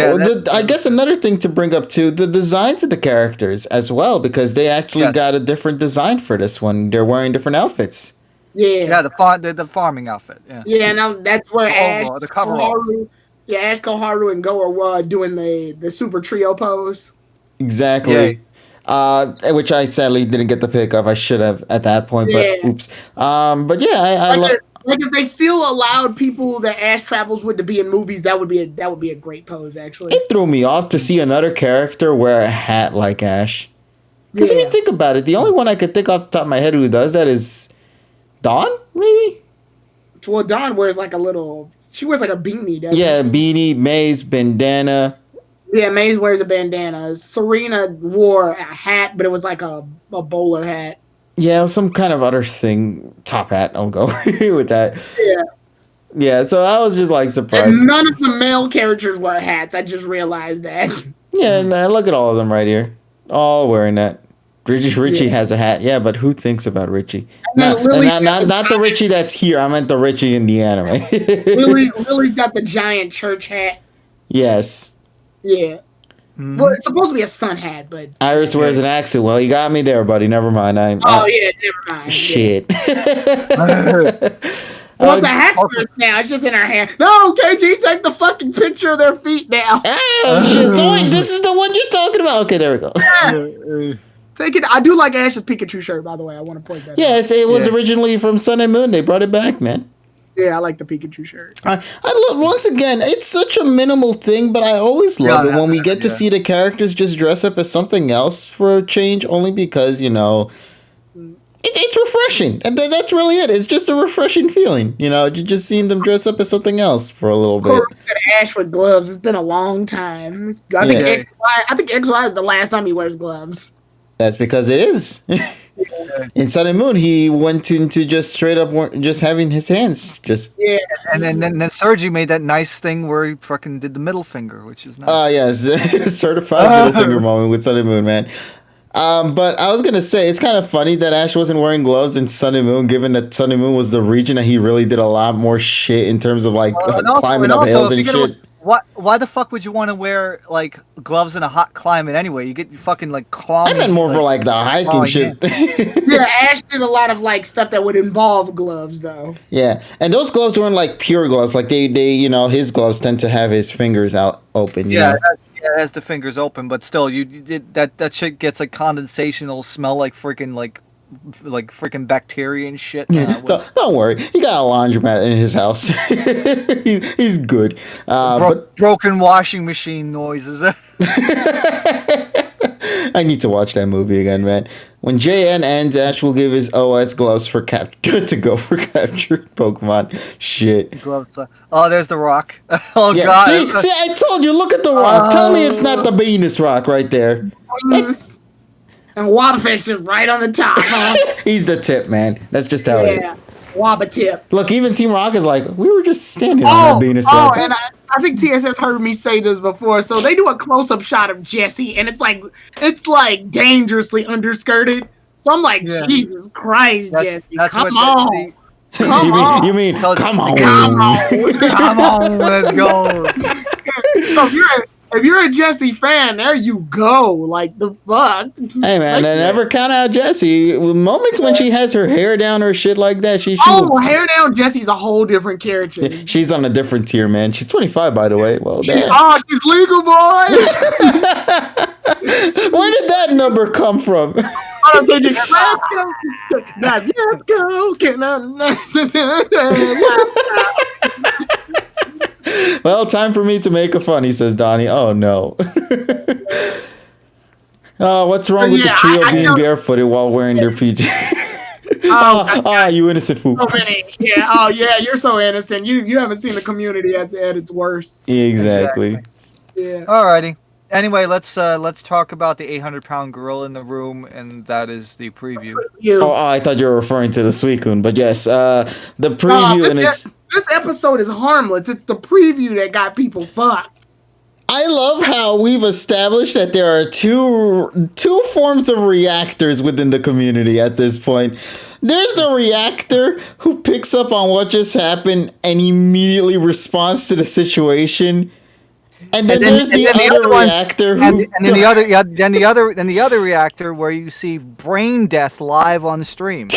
I guess another thing to bring up too, the designs of the characters as well, because they actually got a different design for this one. They're wearing different outfits. Yeah, the farming outfit. Yeah, now that's where Ash, the coverall. Ash, Koharu, and Go are doing the super trio pose. Exactly. Which I sadly didn't get the pick of. I should have at that point, but oops. But yeah, I like. Like if they still allowed people that Ash travels with to be in movies, that would be a great pose. Actually, it threw me off to see another character wear a hat like Ash. Because if you think about it, the only one I could think off the top of my head who does that is Dawn, maybe. Well, Dawn wears like a little She wears like a beanie, doesn't Yeah, she? beanie, maze, bandana. Yeah, Maze wears a bandana. Serena wore a hat, but it was like a bowler hat. Yeah, some kind of other thing. Top hat. I'll go with that. Yeah. Yeah, so I was just like surprised. And none of the male characters wear hats. I just realized that. Yeah, and look at all of them right here. All wearing that. Richie Yeah. has a hat. Yeah, but who thinks about Richie? then Lily's got the Not the Richie that's here. I meant the Richie in the anime. Lily's got the giant church hat. Yes. Yeah. Well, it's supposed to be a sun hat, but Iris wears an accent. Well, you got me there, buddy. Never mind. yeah, never mind. Shit. Well, the hat's first now. It's just in her hand. No, KG, take the fucking picture of their feet now. Oh, shit. So wait, this is the one you're talking about. Okay, there we go. Take it. I do like Ash's Pikachu shirt, by the way. I want to point that Yeah, out. it was originally from Sun and Moon. They brought it back, man. Yeah, I like the Pikachu shirt. I love, once again, it's such a minimal thing, but I always love it when we get to see the characters just dress up as something else for a change, only because, you know, it's refreshing. And that's really it. It's just a refreshing feeling. You know, you just seeing them dress up as something else for a little bit. Ash with gloves. It's been a long time. I think XY is the last time he wears gloves. That's because it is. In Sun and Moon, he went into just straight up just having his hands just. Yeah. And then Sergi made that nice thing where he fucking did the middle finger, which is nice. Yes, certified middle finger moment with Sun and Moon, man. But I was gonna say it's kind of funny that Ash wasn't wearing gloves in Sun and Moon, given that Sun and Moon was the region that he really did a lot more shit in terms of like climbing up hills and shit. Why the fuck would you want to wear like gloves in a hot climate anyway? You get fucking like clawing. I meant more for like the hiking shit. Yeah, Ash did a lot of like stuff that would involve gloves though. Yeah, and those gloves weren't like pure gloves. Like they you know, his gloves tend to have his fingers out open. You know? It has the fingers open, but still, you did that shit gets like condensation. It'll smell like freaking freaking bacteria and shit. Don't worry, he got a laundromat in his house. he's good. But broken washing machine noises. I need to watch that movie again, man. When JN ends, Ash will give his OS gloves for capture to go for captured Pokemon. Shit. Gloves. Oh, there's the rock. Oh yeah, god. See, I told you. Look at the rock. Tell me it's not the Venus rock right there. And Wobbuffet's just right on the top, huh? He's the tip, man. That's just how it is. Wobba tip. Look, even Team Rock is like, we were just standing on that Venus rock. And I think TSS heard me say this before. So they do a close-up shot of Jessie, and it's like dangerously underskirted. So I'm like, Jesus Christ, Jessie, come on. You mean, come on. Come on, let's go. So if you're a Jessie fan, there you go. Like, the fuck? Hey, man, never count out Jessie. Moments when she has her hair down or shit like that, she hair down Jessie's a whole different character. She's on a different tier, man. She's 25, by the way. Well, damn. Oh, she's legal, boys. Where did that number come from? Let's go. Well, time for me to make a funny, says Donnie. Oh, no. Oh, what's wrong with the trio being barefooted while wearing their PJ? You innocent fool. So many. Yeah. Oh, yeah. You're so innocent. You haven't seen the community at its worst. Exactly. Yeah. Alrighty. Anyway, let's talk about the 800-pound gorilla in the room, and that is the preview. Oh, I thought you were referring to the Suicune, but yes, the preview this episode is harmless. It's the preview that got people fucked. I love how we've established that there are two forms of reactors within the community at this point. There's the reactor who picks up on what just happened and immediately responds to the situation. And then there's the other reactor who... And then the other reactor where you see brain death live on stream.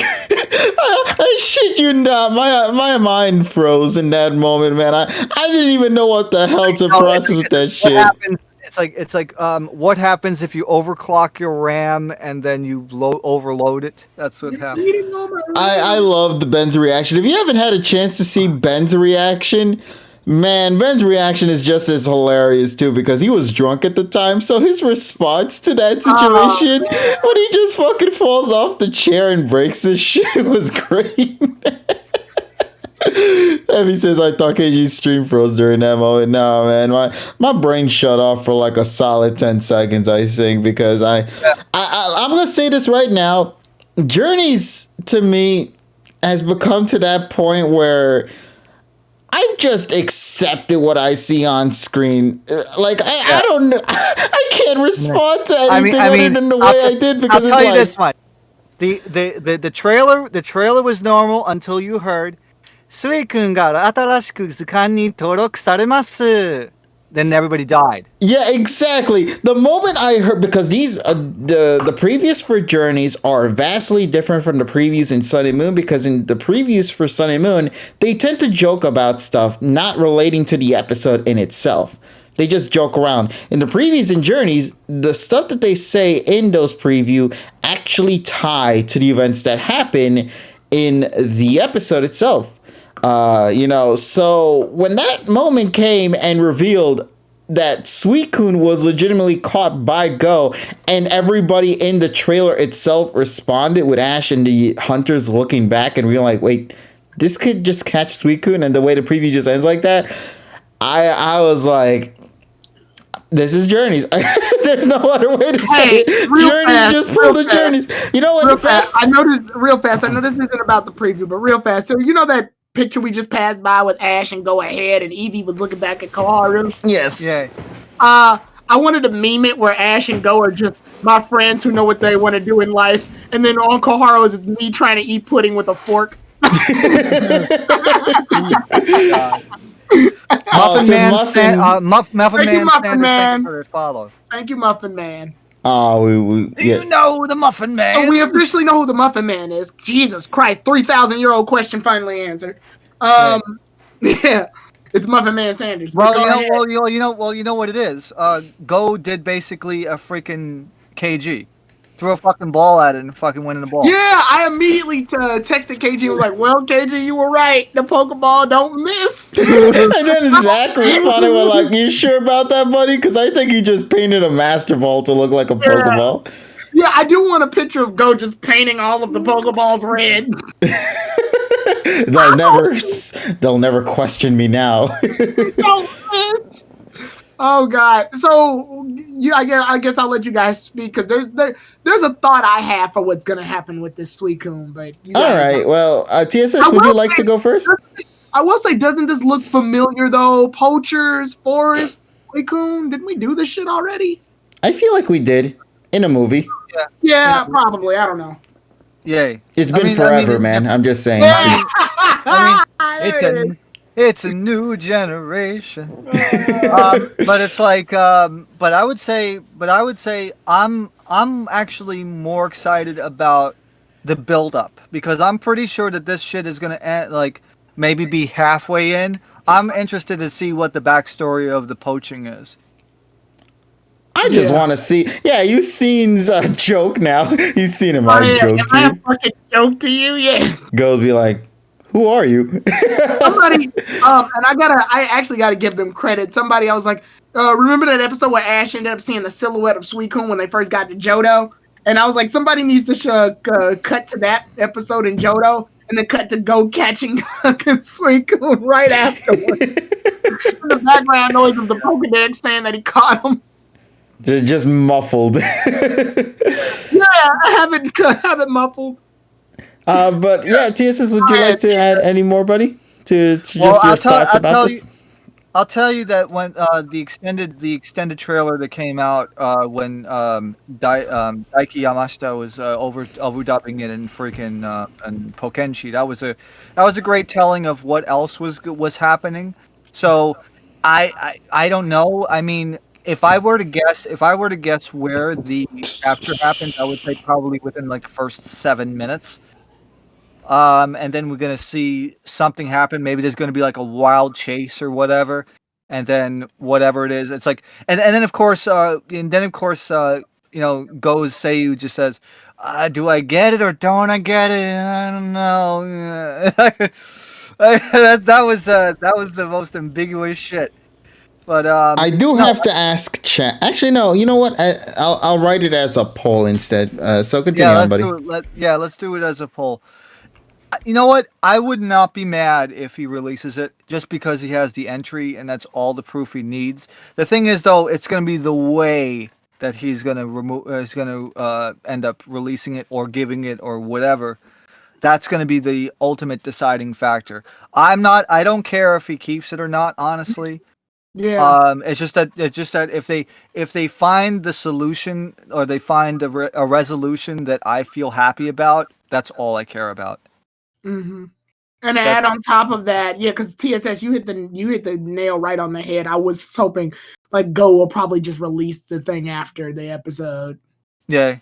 I shit you not. My mind froze in that moment, man. I didn't even know what the hell to process with that shit. It's like what happens if you overclock your RAM and then you overload it? That's what happens. I love Ben's reaction. If you haven't had a chance to see Ben's reaction... Man, Ben's reaction is just as hilarious, too, because he was drunk at the time, so his response to that situation, when he just fucking falls off the chair and breaks his shit, was great. Heavy says I thought KG's stream froze during that moment. No, man, my brain shut off for like a solid 10 seconds, I think, because I'm gonna say this right now. Journeys to me has become to that point where I've just accepted what I see on screen. Like I don't know, I can't respond to anything other than the way I did because I'll tell you this much. The trailer was normal until you heard Suicune ga atarashiku zukan ni toroku saremasu. Then everybody died. Yeah, exactly. The moment I heard, because these the previews for Journeys are vastly different from the previews in Sun and Moon, because in the previews for Sun and Moon, they tend to joke about stuff not relating to the episode in itself. They just joke around. In the previews and Journeys, the stuff that they say in those preview actually tie to the events that happen in the episode itself. So when that moment came and revealed that Suicune was legitimately caught by Go, and everybody in the trailer itself responded with Ash and the hunters looking back and being like, wait, this could just catch Suicune, and the way the preview just ends like that, I was like, this is Journeys. There's no other way to say it. Journeys just pull the Journeys. You know what? Real fast. I know this isn't about the preview, but real fast. So you know that picture we just passed by with Ash and Go ahead, and Eevee was looking back at Koharu? Yes. Yeah. I wanted to meme it where Ash and Go are just my friends who know what they want to do in life, and then on Koharu is me trying to eat pudding with a fork. Muffin Man, Muffin Man. For follow. Thank you, Muffin Man. Oh, You know the Muffin Man. Oh, we officially know who the Muffin Man is. Jesus Christ, 3,000-year-old question finally answered. Yeah, it's Muffin Man Sanders. You know what it is. Go did basically a freaking KG. Threw a fucking ball at it and fucking went in the ball. Yeah, I immediately texted KG and was like, well, KG, you were right. The Pokeball don't miss. And then Zach responded with like, you sure about that, buddy? Because I think he just painted a Master Ball to look like a Pokeball. Yeah, I do want a picture of Go just painting all of the Pokeballs red. They'll never question me now. Don't miss. Oh God! So I guess I'll let you guys speak because there's a thought I have for what's gonna happen with this Suicune. But all right, well, TSS, would you like to go first? I will say, doesn't this look familiar though? Poachers, Forest, Suicune. Didn't we do this shit already? I feel like we did in a movie. Yeah, probably. I don't know. Yay! It's been forever, man. I'm just saying. It's a new generation. But it's like, but I would say I'm actually more excited about the build up because I'm pretty sure that this shit is gonna end, like maybe be halfway in. I'm interested to see what the backstory of the poaching is. I just want to see. Yeah, you've seen joke now. You've seen him joke Am I a fucking joke to you? Yeah. Go be like, who are you? Somebody, and I actually gotta give them credit. Somebody, I was like, remember that episode where Ash ended up seeing the silhouette of Suicune when they first got to Johto? And I was like, somebody needs to cut to that episode in Johto and then cut to Go catching Suicune right afterwards. In the background noise of the Pokedex saying that he caught him. Just muffled. Yeah, I have it muffled. But yeah, TSS, would you like to add any more, buddy? To just your thoughts about this? I'll tell you that when the extended trailer that came out when Daiki Yamashita was overdubbing it in freaking and Pokenchi, that was a great telling of what else was happening. So I don't know. I mean, if I were to guess where the capture happened, I would say probably within like the first 7 minutes. And then we're gonna see something happen. Maybe there's gonna be like a wild chase or whatever, and then whatever it is, it's like, and then of course, Go's Seiyu just says, "Do I get it or don't I get it? I don't know." that was the most ambiguous shit. But I do have to ask chat. Actually, no. You know what? I'll write it as a poll instead. So continue on, buddy. Let's do it as a poll. You know what? I would not be mad if he releases it just because he has the entry and that's all the proof he needs. The thing is, though, it's going to be the way that he's going to remove, is going to end up releasing it or giving it or whatever. That's going to be the ultimate deciding factor. I don't care if he keeps it or not, honestly. Yeah. It's just that if they find the solution or they find a resolution that I feel happy about, that's all I care about. Mm-hmm. And add on top of that, yeah, because TSS, you hit the nail right on the head. I was hoping like Go will probably just release the thing after the episode. Yeah.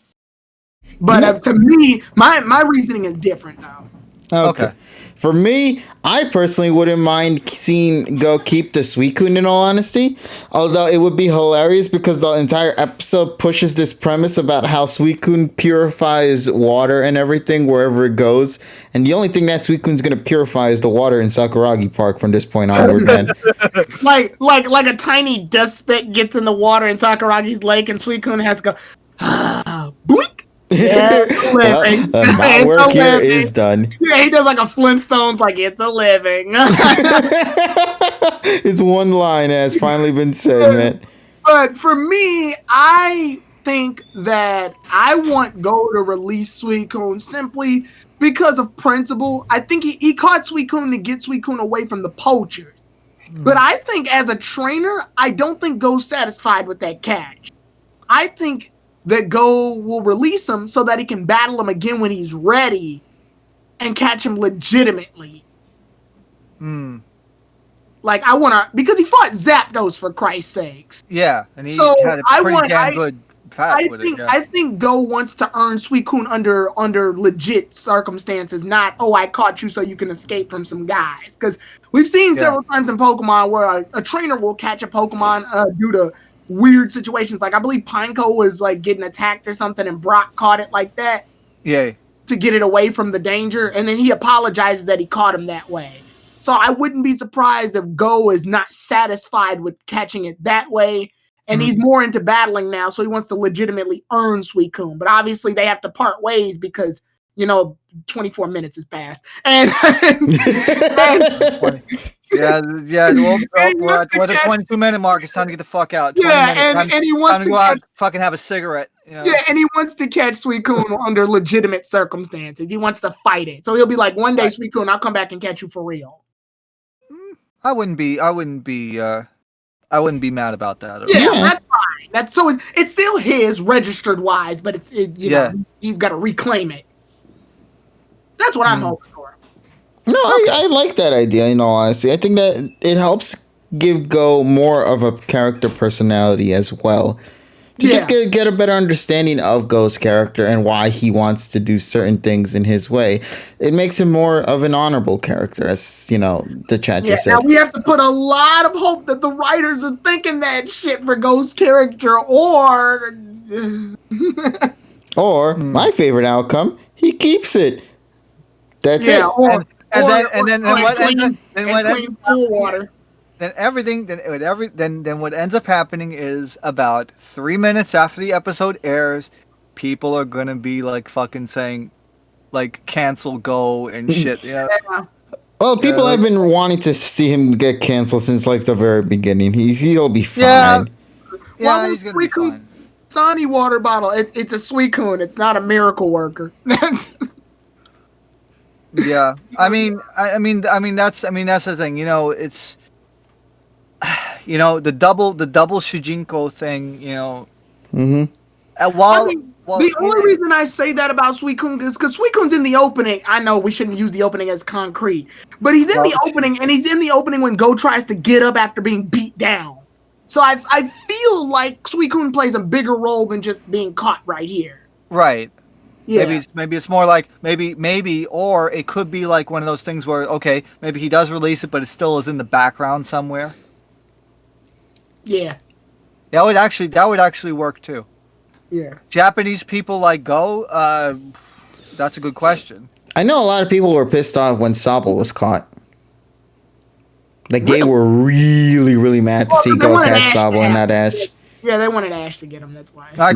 But to me, my reasoning is different though. Okay. For me, I personally wouldn't mind seeing Go keep the Suicune in all honesty. Although it would be hilarious because the entire episode pushes this premise about how Suicune purifies water and everything wherever it goes. And the only thing that Suicune's going to purify is the water in Sakuragi Park from this point onward, man. like a tiny dust speck gets in the water in Sakuragi's lake and Suicune has to go, boink. Yeah, my work here is done. Yeah, he does like a Flintstones, like it's a living. His one line has finally been said, man. But for me, I think that I want Go to release Suicune simply because of principle. I think he caught Suicune to get Suicune away from the poachers. But I think as a trainer, I don't think Go's satisfied with that catch. I think that Go will release him so that he can battle him again when he's ready and catch him legitimately. Like, I want to, because he fought Zapdos for Christ's sakes. Yeah, and he so had a pretty damn good fight with it. Yeah. I think Go wants to earn Suicune under legit circumstances, not, oh, I caught you so you can escape from some guys. Because we've seen several times in Pokemon where a trainer will catch a Pokemon due to weird situations. Like I believe Pineco was like getting attacked or something and Brock caught it like that. Yeah. To get it away from the danger. And then he apologizes that he caught him that way. So I wouldn't be surprised if Go is not satisfied with catching it that way. And he's more into battling now. So he wants to legitimately earn Suicune. But obviously they have to part ways because, 24 minutes has passed. And yeah. Well, we're at the 22-minute mark. It's time to get the fuck out. Yeah, and he wants to go out, fucking have a cigarette. Yeah, and he wants to catch Suicune under legitimate circumstances. He wants to fight it. So he'll be like, one day, Suicune, I'll come back and catch you for real. I wouldn't be mad about that. Yeah, that's fine. It's still his registered wise, but he's got to reclaim it. That's what I'm hoping for. No, I like that idea, in all honesty. I think that it helps give Go more of a character personality as well. To just get a better understanding of Go's character and why he wants to do certain things in his way. It makes him more of an honorable character, as, the chat just said. Now we have to put a lot of hope that the writers are thinking that shit for Go's character, or... or, my favorite outcome, he keps it. That's it. Then what ends up happening is about 3 minutes after the episode airs, people are gonna be like fucking saying, like, cancel Go and shit. Yeah. Well, people have been wanting to see him get canceled since like the very beginning. He'll be fine. Yeah, he's gonna be fine. Sani water bottle. It's a Suicune. It's not a miracle worker. Yeah, I mean that's the thing. It's the double Shujinko thing. Mm-hmm. The only reason I say that about Suicune is because Suicune's in the opening. I know we shouldn't use the opening as concrete, but he's in the opening, and he's in the opening when Go tries to get up after being beat down. So I feel like Suicune plays a bigger role than just being caught right here. Right. Yeah. Maybe it's more like maybe, or it could be like one of those things where maybe he does release it, but it still is in the background somewhere. Yeah. That would actually work too. Yeah. Japanese people like Go. That's a good question. I know a lot of people were pissed off when Sobble was caught. Like they were really, really mad to see Go catch Sobble and not Ash. Yeah, they wanted Ash to get him. That's why. My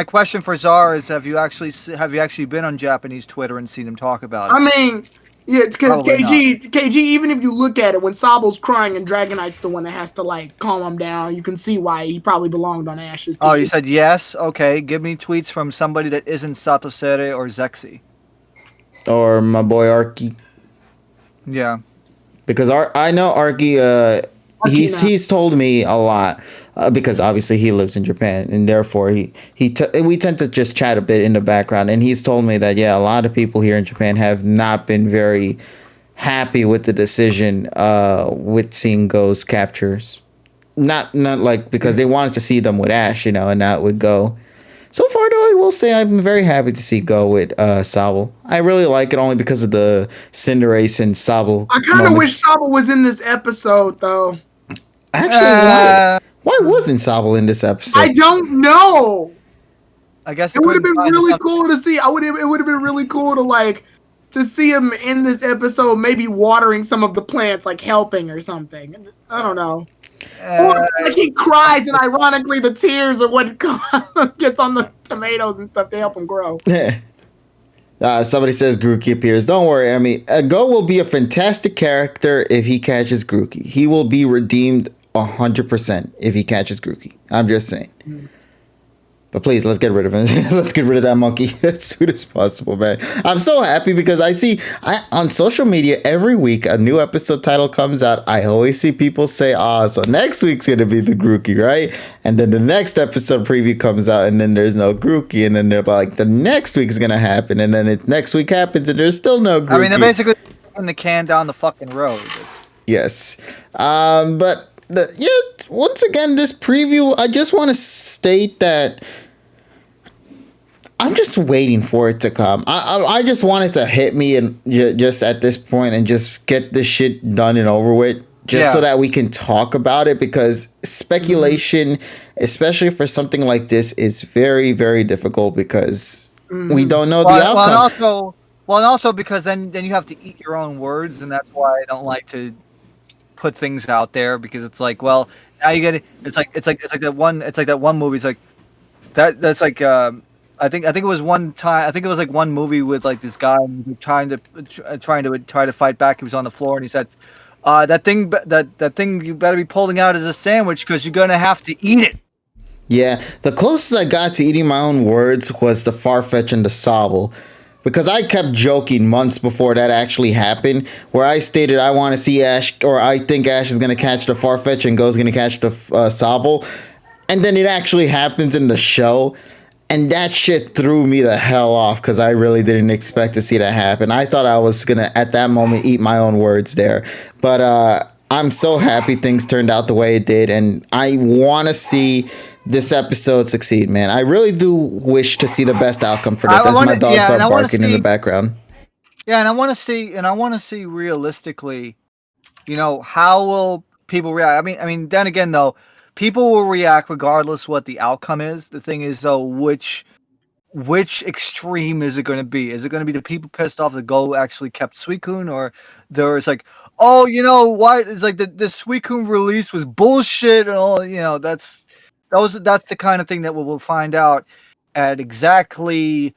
question for Czar is: Have you actually been on Japanese Twitter and seen him talk about it? I mean, Yeah, it's because Probably KG, even if you look at it, when Sabo's crying and Dragonite's the one that has to like calm him down, you can see why he probably belonged on Ash's team. Oh, you said yes? Okay, give me tweets from somebody that isn't Satosere or Zexy. Or my boy Arky. Yeah. Because I know Arky, he's told me a lot, because obviously he lives in Japan, and therefore we tend to just chat a bit in the background, and he's told me that a lot of people here in Japan have not been very happy with the decision with seeing Go's captures, not like because they wanted to see them with Ash, and not with Go. So far, though, I will say I'm very happy to see Go with Sable. I really like it only because of the Cinderace and Sable. I kind of wish Sable was in this episode, though. Actually, why wasn't Sable in this episode? I don't know. I guess it would have been really cool to see. It would have been really cool to see him in this episode, maybe watering some of the plants, like helping or something. I don't know. Or like he cries, and ironically, the tears are what gets on the tomatoes and stuff to help him grow. Somebody says Grookey appears. Don't worry. I mean, Go will be a fantastic character if he catches Grookey. He will be redeemed 100% if he catches Grookey. I'm just saying. But please, let's get rid of him. Let's get rid of that monkey as soon as possible, man. I'm so happy because I see on social media every week a new episode title comes out. I always see people say, so next week's going to be the Grookey, right? And then the next episode preview comes out and then there's no Grookey. And then they're like, the next week's going to happen. And then next week happens and there's still no Grookey. I mean, they're basically putting the can down the fucking road. Yes. But once again, this preview, I just want to state that I'm just waiting for it to come. I just want it to hit me and just at this point and just get this shit done and over with, just so that we can talk about it, because speculation, especially for something like this, is very, very difficult because we don't know the outcome. And also because then you have to eat your own words, and that's why I don't like to put things out there, because it's like, well, now you get it. It's like that one movie. It's like that's like. I think it was one time. I think it was like one movie with like this guy trying to fight back. He was on the floor and he said, "That thing you better be pulling out as a sandwich because you're gonna have to eat it." Yeah, the closest I got to eating my own words was the Farfetch and the Sobble, because I kept joking months before that actually happened, where I stated I want to see Ash, or I think Ash is gonna catch the Farfetch and Go's gonna catch the Sobble, and then it actually happens in the show. And that shit threw me the hell off because I really didn't expect to see that happen. I thought I was going to, at that moment, eat my own words there. But I'm so happy things turned out the way it did. And I want to see this episode succeed, man. I really do wish to see the best outcome for this, as my dogs are barking in the background. Yeah, and I want to see realistically, how will people react? I mean, then again, though, people will react regardless what the outcome is. The thing is, though, which extreme is it going to be? Is it going to be the people pissed off that Go actually kept Suicune, or there's like, oh, why? It's like the Suicune release was bullshit, and all. That's the kind of thing that we'll find out at exactly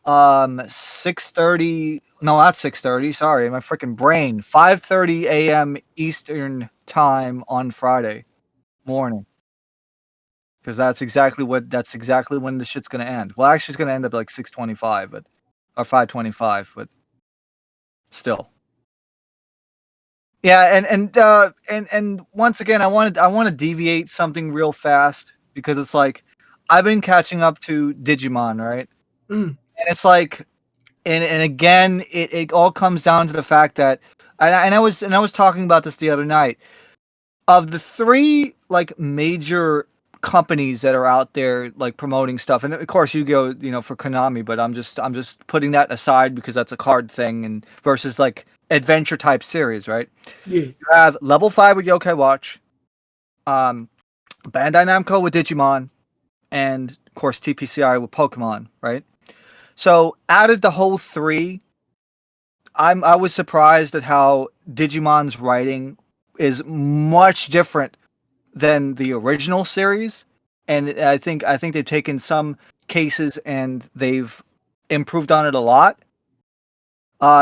6:30. No, not 6:30. Sorry, my freaking brain. 5:30 a.m. Eastern time on Friday morning, because that's exactly when the shit's gonna end. Well, actually, it's gonna end up like 6:25, or 5:25, but still. Yeah, and once again, I want to deviate something real fast, because it's like I've been catching up to Digimon, right? And it's like, and again, it all comes down to the fact that, and I was talking about this the other night. Of the three like major companies that are out there like promoting stuff, and of course you go for Konami, but I'm just putting that aside because that's a card thing, and versus like adventure type series, right? Yeah. You have Level 5 with Yokai Watch, Bandai Namco with Digimon, and of course TPCI with Pokemon, right? So out of the whole three, I was surprised at how Digimon's writing is much different than the original series, and I think they've taken some cases and they've improved on it a lot.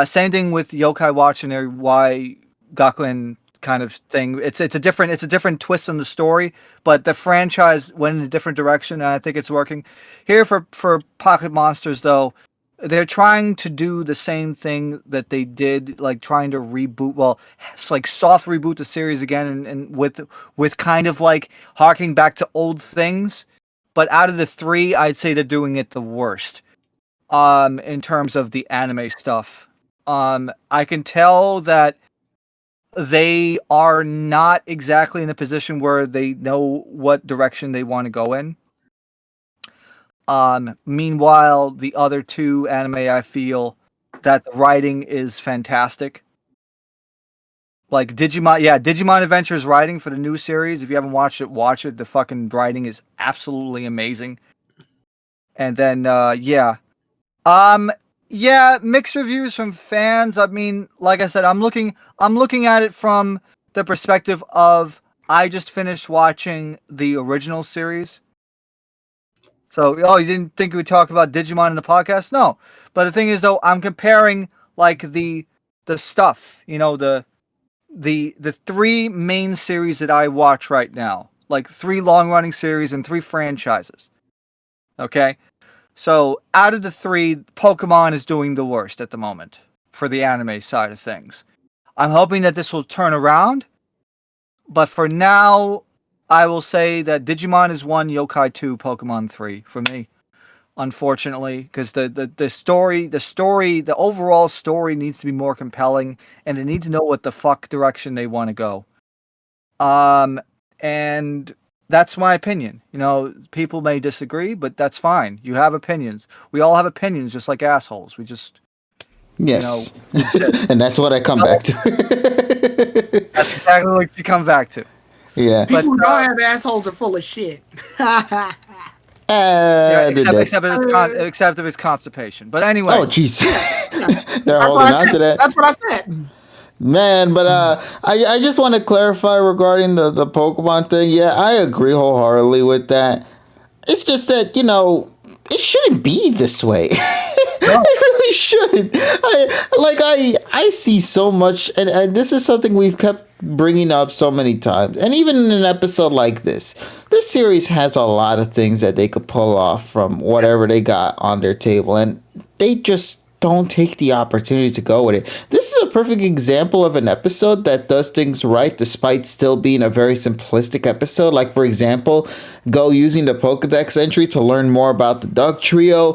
Same thing with Yokai Watch and their Y Gakuen kind of thing. It's a different twist on the story, but the franchise went in a different direction, and I think it's working. Here for Pocket Monsters, though, they're trying to do the same thing that they did, like trying to reboot. Well, it's like soft reboot the series again, and with kind of like harking back to old things. But out of the three, I'd say they're doing it the worst. In terms of the anime stuff, I can tell that they are not exactly in a position where they know what direction they want to go in. Meanwhile, the other two anime, I feel that the writing is fantastic. Like Digimon Adventures writing for the new series. If you haven't watched it, watch it. The fucking writing is absolutely amazing. And then, mixed reviews from fans. I mean, like I said, I'm looking at it from the perspective of I just finished watching the original series. So, you didn't think we'd talk about Digimon in the podcast? No. But the thing is, though, I'm comparing like the stuff, the three main series that I watch right now, like 3 long-running series and 3 franchises. Okay? So, out of the 3, Pokemon is doing the worst at the moment for the anime side of things. I'm hoping that this will turn around, but for now, I will say that Digimon is 1, Yokai 2, Pokemon 3 for me. Unfortunately, because the overall story needs to be more compelling, and they need to know what the fuck direction they want to go. And that's my opinion. People may disagree, but that's fine. You have opinions. We all have opinions, just like assholes. We just yes, and that's what I come back to. That's exactly what you come back to. Yeah, but people who don't have assholes are full of shit. Except if it's constipation. But anyway. Oh, jeez. They're holding on to that. That's what I said. Man, but I just want to clarify regarding the Pokemon thing. Yeah, I agree wholeheartedly with that. It's just that, it shouldn't be this way. No. It really shouldn't. I see so much, and this is something we've kept bringing up so many times. And even in an episode like this series has a lot of things that they could pull off from whatever they got on their table, and they just don't take the opportunity to go with it. This is a perfect example of an episode that does things right despite still being a very simplistic episode. Like, for example, Go using the Pokedex entry to learn more about the Dog Trio,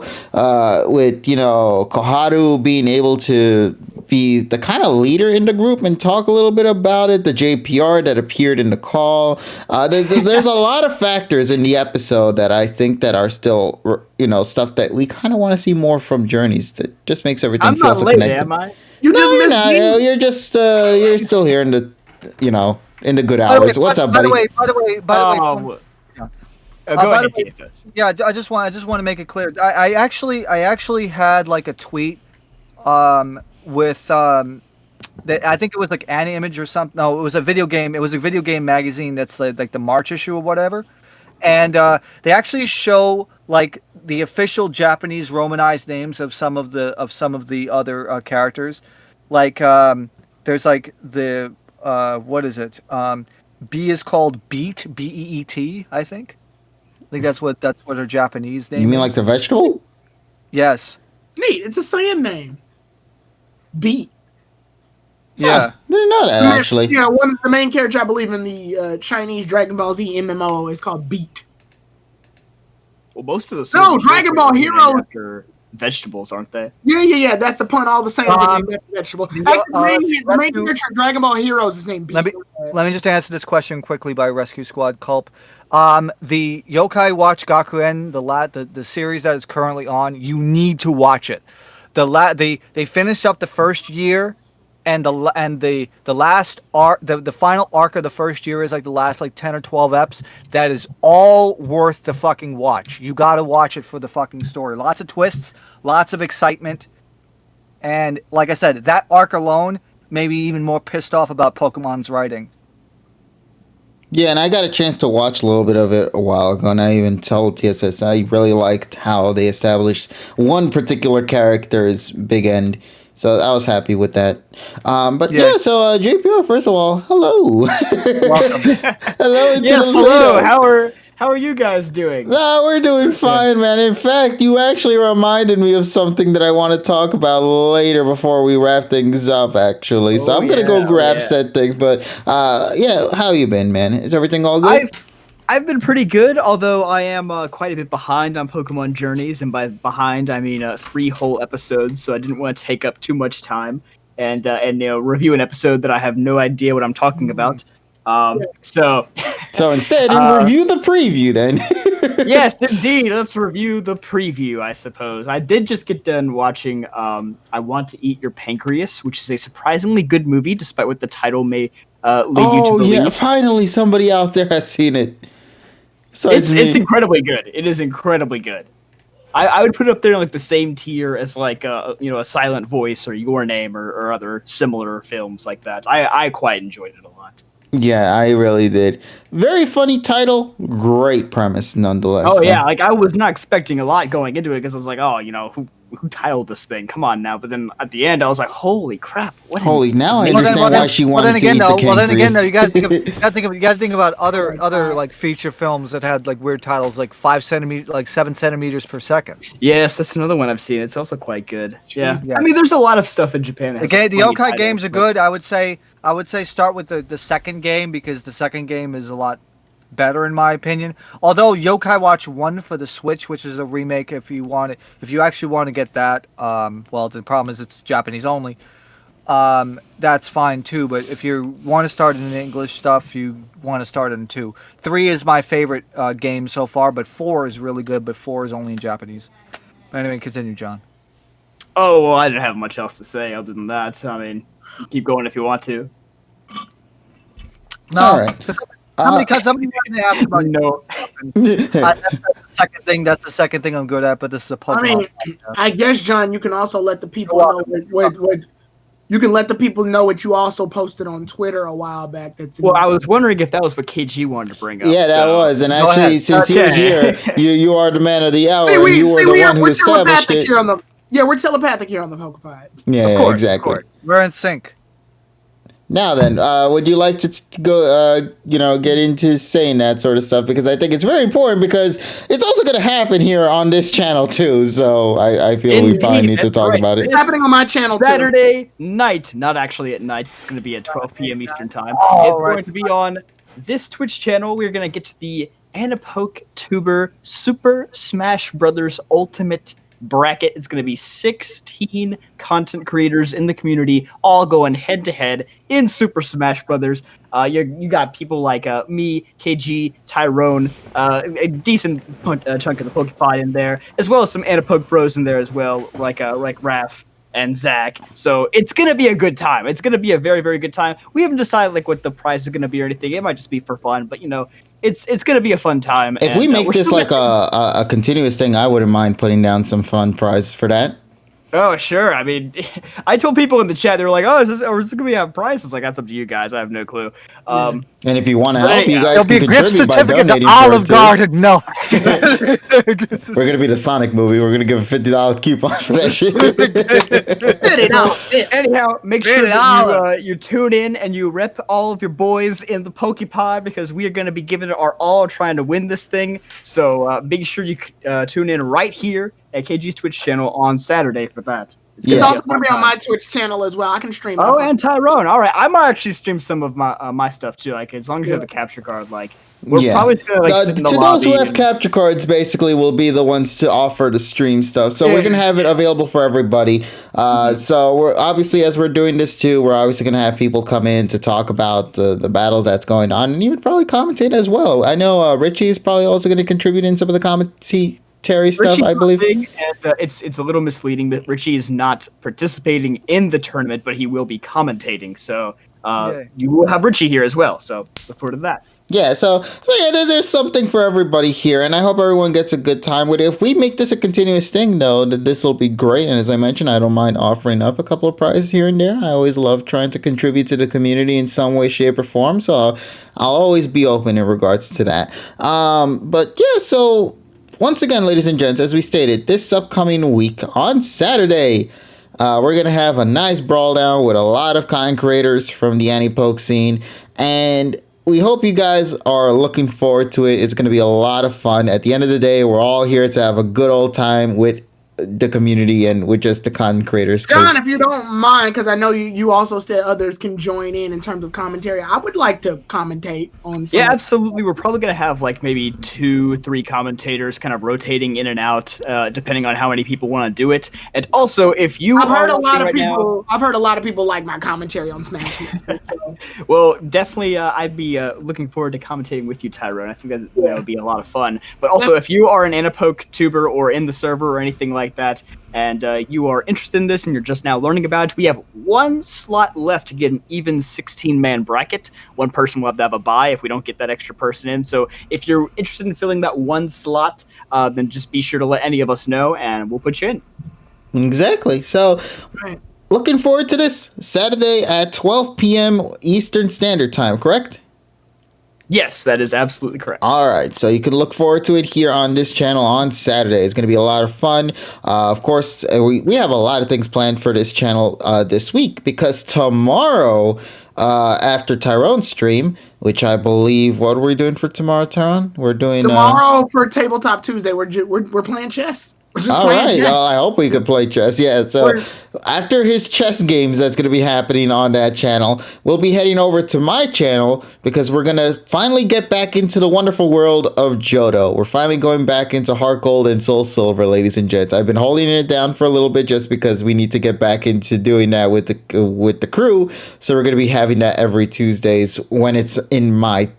with, Koharu being able to be the kind of leader in the group and talk a little bit about it, the JPR that appeared in the call. There's a lot of factors in the episode that I think that are still, stuff that we kind of want to see more from Journeys. That just makes everything feel so connected. Am I? You're You're still here in the, in the good hours. What's up, buddy? By the way. Go ahead, Jesus. Yeah, I just want to make it clear. I actually had like a tweet, with I think it was like Image or something. No, it was a video game. It was a video game magazine that's like the March issue or whatever. And they actually show like the official Japanese Romanized names of some of the other characters. Like there's like the what is it? B is called Beet, Beet, I think. I think that's what her Japanese name is. You mean like the vegetable? Yes. Neat. It's a Saiyan name. Beet. Yeah. I didn't know that, actually. Yeah, one of the main characters, I believe, in the Chinese Dragon Ball Z MMO is called Beet. Well, most of the Dragon Ball Hero after vegetables, aren't they? Yeah. That's the point. All the Saiyans are named after vegetables. Actually, the main character in Dragon Ball Heroes is named Beet. Let me just answer this question quickly by Rescue Squad Culp. The Yokai Watch Gakuen, the series that is currently on, you need to watch it. They finished up the first year, and the last arc, the final arc of the first year is like the last like 10 or 12 eps. That is all worth the fucking watch. You gotta watch it for the fucking story. Lots of twists, lots of excitement, and like I said, that arc alone made me even more pissed off about Pokemon's writing. Yeah, and I got a chance to watch a little bit of it a while ago, and I even told TSS I really liked how they established one particular character's big end So I was happy with that. But yeah, so JPR, first of all, hello. Welcome. Hello into Yes, the hello. video. How are you guys doing? No, we're doing fine, man. In fact, you actually reminded me of something that I want to talk about later before we wrap things up, actually. So I'm going to go grab said things. But yeah, how you been, man? Is everything all good? I've been pretty good, although I am quite a bit behind on Pokemon Journeys, and by behind I mean 3 whole episodes. So I didn't want to take up too much time and review an episode that I have no idea what I'm talking about. So instead, review the preview then. yes, indeed. Let's review the preview, I suppose. I did just get done watching I Want to Eat Your Pancreas, which is a surprisingly good movie, despite what the title may lead you to believe. Yeah, finally somebody out there has seen it. So it's incredibly good. It is incredibly good. I would put it up there in like the same tier as like A Silent Voice or Your Name or other similar films like that. I quite enjoyed it a lot. Yeah, I really did. Very funny title, great premise nonetheless. Oh yeah, like I was not expecting a lot going into it because I was like, who titled this thing? Come on now. But then at the end, I was like, holy crap! Now I understand why she wanted to eat the pancreas. Well, then again, though, you got to think about other like feature films that had like weird titles, like 7 centimeters per second. Yes, that's another one I've seen. It's also quite good. Yeah. I mean, there's a lot of stuff in Japan. The yokai games are good. I would say start with the second game because the second game is a lot better in my opinion. Although Yokai Watch 1 for the Switch, which is a remake, if you actually want to get that, well, the problem is it's Japanese only. That's fine too. But if you want to start in English stuff, you want to start in 2. 3 is my favorite game so far, but 4 is really good. But 4 is only in Japanese. Anyway, continue, John. Oh well, I didn't have much else to say other than that. So, I mean, keep going if you want to. No. All right. Somebody wanted to ask about that's the second thing I'm good at, but this is a Pokemon. I mean, I guess, John, you can also let the people know what you can let the people know what you also posted on Twitter a while back. I was wondering if that was what KG wanted to bring up. Yeah, that was. And actually, since he was here, you are the man of the hour. You were the one who established it. We're telepathic here on the PokePod. Yeah, of course, exactly. Of course. We're in sync. Now then, would you like to go, get into saying that sort of stuff? Because I think it's very important because it's also going to happen here on this channel too. So I feel we probably need to talk about it. It's happening on my channel Saturday night, not actually at night. It's going to be at 12 p.m. Eastern time. It's going to be on this Twitch channel. We're going to get to the AnipokeTuber Super Smash Brothers Ultimate bracket. It's going to be 16 content creators in the community all going head to head in Super Smash Brothers. You got people like me, KG, Tyrone, a decent chunk of the PokePod in there, as well as some Anapoke bros in there as well, like Raph and Zach. So it's gonna be a good time. It's gonna be a very, very good time. We haven't decided like what the prize is gonna be or anything. It might just be for fun, but it's gonna be a fun time. If we make this like a continuous thing, I wouldn't mind putting down some fun prizes for that. Oh, sure. I mean, I told people in the chat, they were like, is this going to be on price? It's like, that's up to you guys. I have no clue. And if you want to help, you guys can contribute by donating. Olive Garden, no. We're going to be the Sonic movie. We're going to give a $50 coupon for that shit. Anyhow, make sure that you tune in and you rep all of your boys in the PokePod because we are going to be giving it our all trying to win this thing. So make sure you tune in right here at KG's Twitch channel on Saturday for that. It's also going to be on my Twitch channel as well. I can stream. Oh, and Tyrone. All right, I might actually stream some of my stuff too. Like as long as you have a capture card, like we're probably just gonna sit in the lobby. To those who have capture cards, basically will be the ones to offer to stream stuff. So we're gonna have it available for everybody. So we're obviously, as we're doing this too, we're obviously gonna have people come in to talk about the battles that's going on, and even probably commentate as well. I know Richie is probably also gonna contribute in some of the commentary stuff, I believe. And, it's a little misleading that Richie is not participating in the tournament, but he will be commentating. So you will have Richie here as well. So look forward to that. Yeah, so there's something for everybody here, and I hope everyone gets a good time with it. If we make this a continuous thing, though, then this will be great. And as I mentioned, I don't mind offering up a couple of prizes here and there. I always love trying to contribute to the community in some way, shape, or form. So I'll always be open in regards to that. But yeah, so once again, ladies and gents, as we stated, this upcoming week on Saturday, We're going to have a nice brawl down with a lot of content creators from the anti-poke scene. And we hope you guys are looking forward to it. It's going to be a lot of fun. At the end of the day, we're all here to have a good old time with the community and with just the content creators. John, if you don't mind, because I know you also said others can join in terms of commentary, I would like to commentate on some. Yeah, absolutely. We're probably going to have like maybe 2-3 commentators kind of rotating in and out, depending on how many people want to do it. And also, if you I've heard a lot of right people. I've heard a lot of people like my commentary on Smash. So. Well, definitely, I'd be looking forward to commentating with you, Tyrone. I think that would be a lot of fun. But also, if you are an Anapoke tuber or in the server or anything like that, and you are interested in this and you're just now learning about it, we have 1 slot left to get an even 16-man bracket. One person will have to have a bye if we don't get that extra person in. So if you're interested in filling that 1 slot, then just be sure to let any of us know, and we'll put you in. Exactly. So, looking forward to this Saturday at 12 p.m. Eastern Standard Time, correct? Yes, that is absolutely correct. All right, so you can look forward to it here on this channel on Saturday. It's going to be a lot of fun. Of course, we have a lot of things planned for this channel this week, because tomorrow, after Tyrone's stream, which I believe, what are we doing for tomorrow, Tyrone? We're doing tomorrow for Tabletop Tuesday. We're playing chess. All right. Well, I hope we could play chess. Yeah. So after his chess games that's going to be happening on that channel, we'll be heading over to my channel, because we're going to finally get back into the wonderful world of Johto. We're finally going back into Heart Gold and Soul Silver, ladies and gents. I've been holding it down for a little bit just because we need to get back into doing that with the crew. So we're going to be having that every Tuesdays when it's in my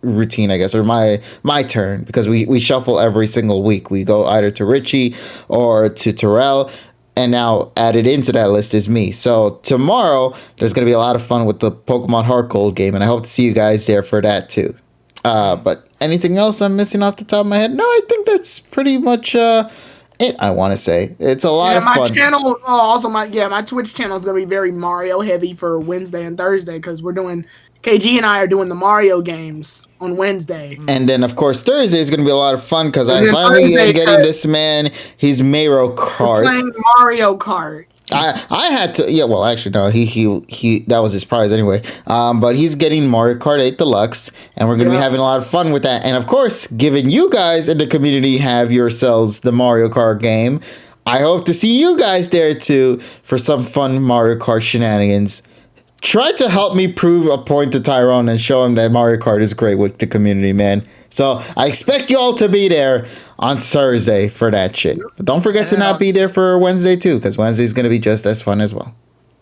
routine, I guess, or my turn, because we shuffle every single week. We go either to Richie or to Terrell, and now added into that list is me. So tomorrow there's going to be a lot of fun with the Pokemon Heart Gold game, and I hope to see you guys there for that too. But anything else I'm missing off the top of my head? No, I think that's pretty much it. I want to say it's a lot of fun. My channel, my Twitch channel is going to be very Mario heavy for Wednesday and Thursday, because we're doing KG and I are doing the Mario games on Wednesday. And then, of course, Thursday is going to be a lot of fun, because I finally am getting this man his Mario Kart. Playing Mario Kart. I had to, yeah, well, actually, no, he that was his prize anyway. But he's getting Mario Kart 8 Deluxe, and we're going to be having a lot of fun with that. And, of course, given you guys in the community have yourselves the Mario Kart game, I hope to see you guys there, too, for some fun Mario Kart shenanigans. Try to help me prove a point to Tyrone and show him that Mario Kart is great with the community, man. So I expect you all to be there on Thursday for that shit. But don't forget to not be there for Wednesday too, because Wednesday's going to be just as fun as well.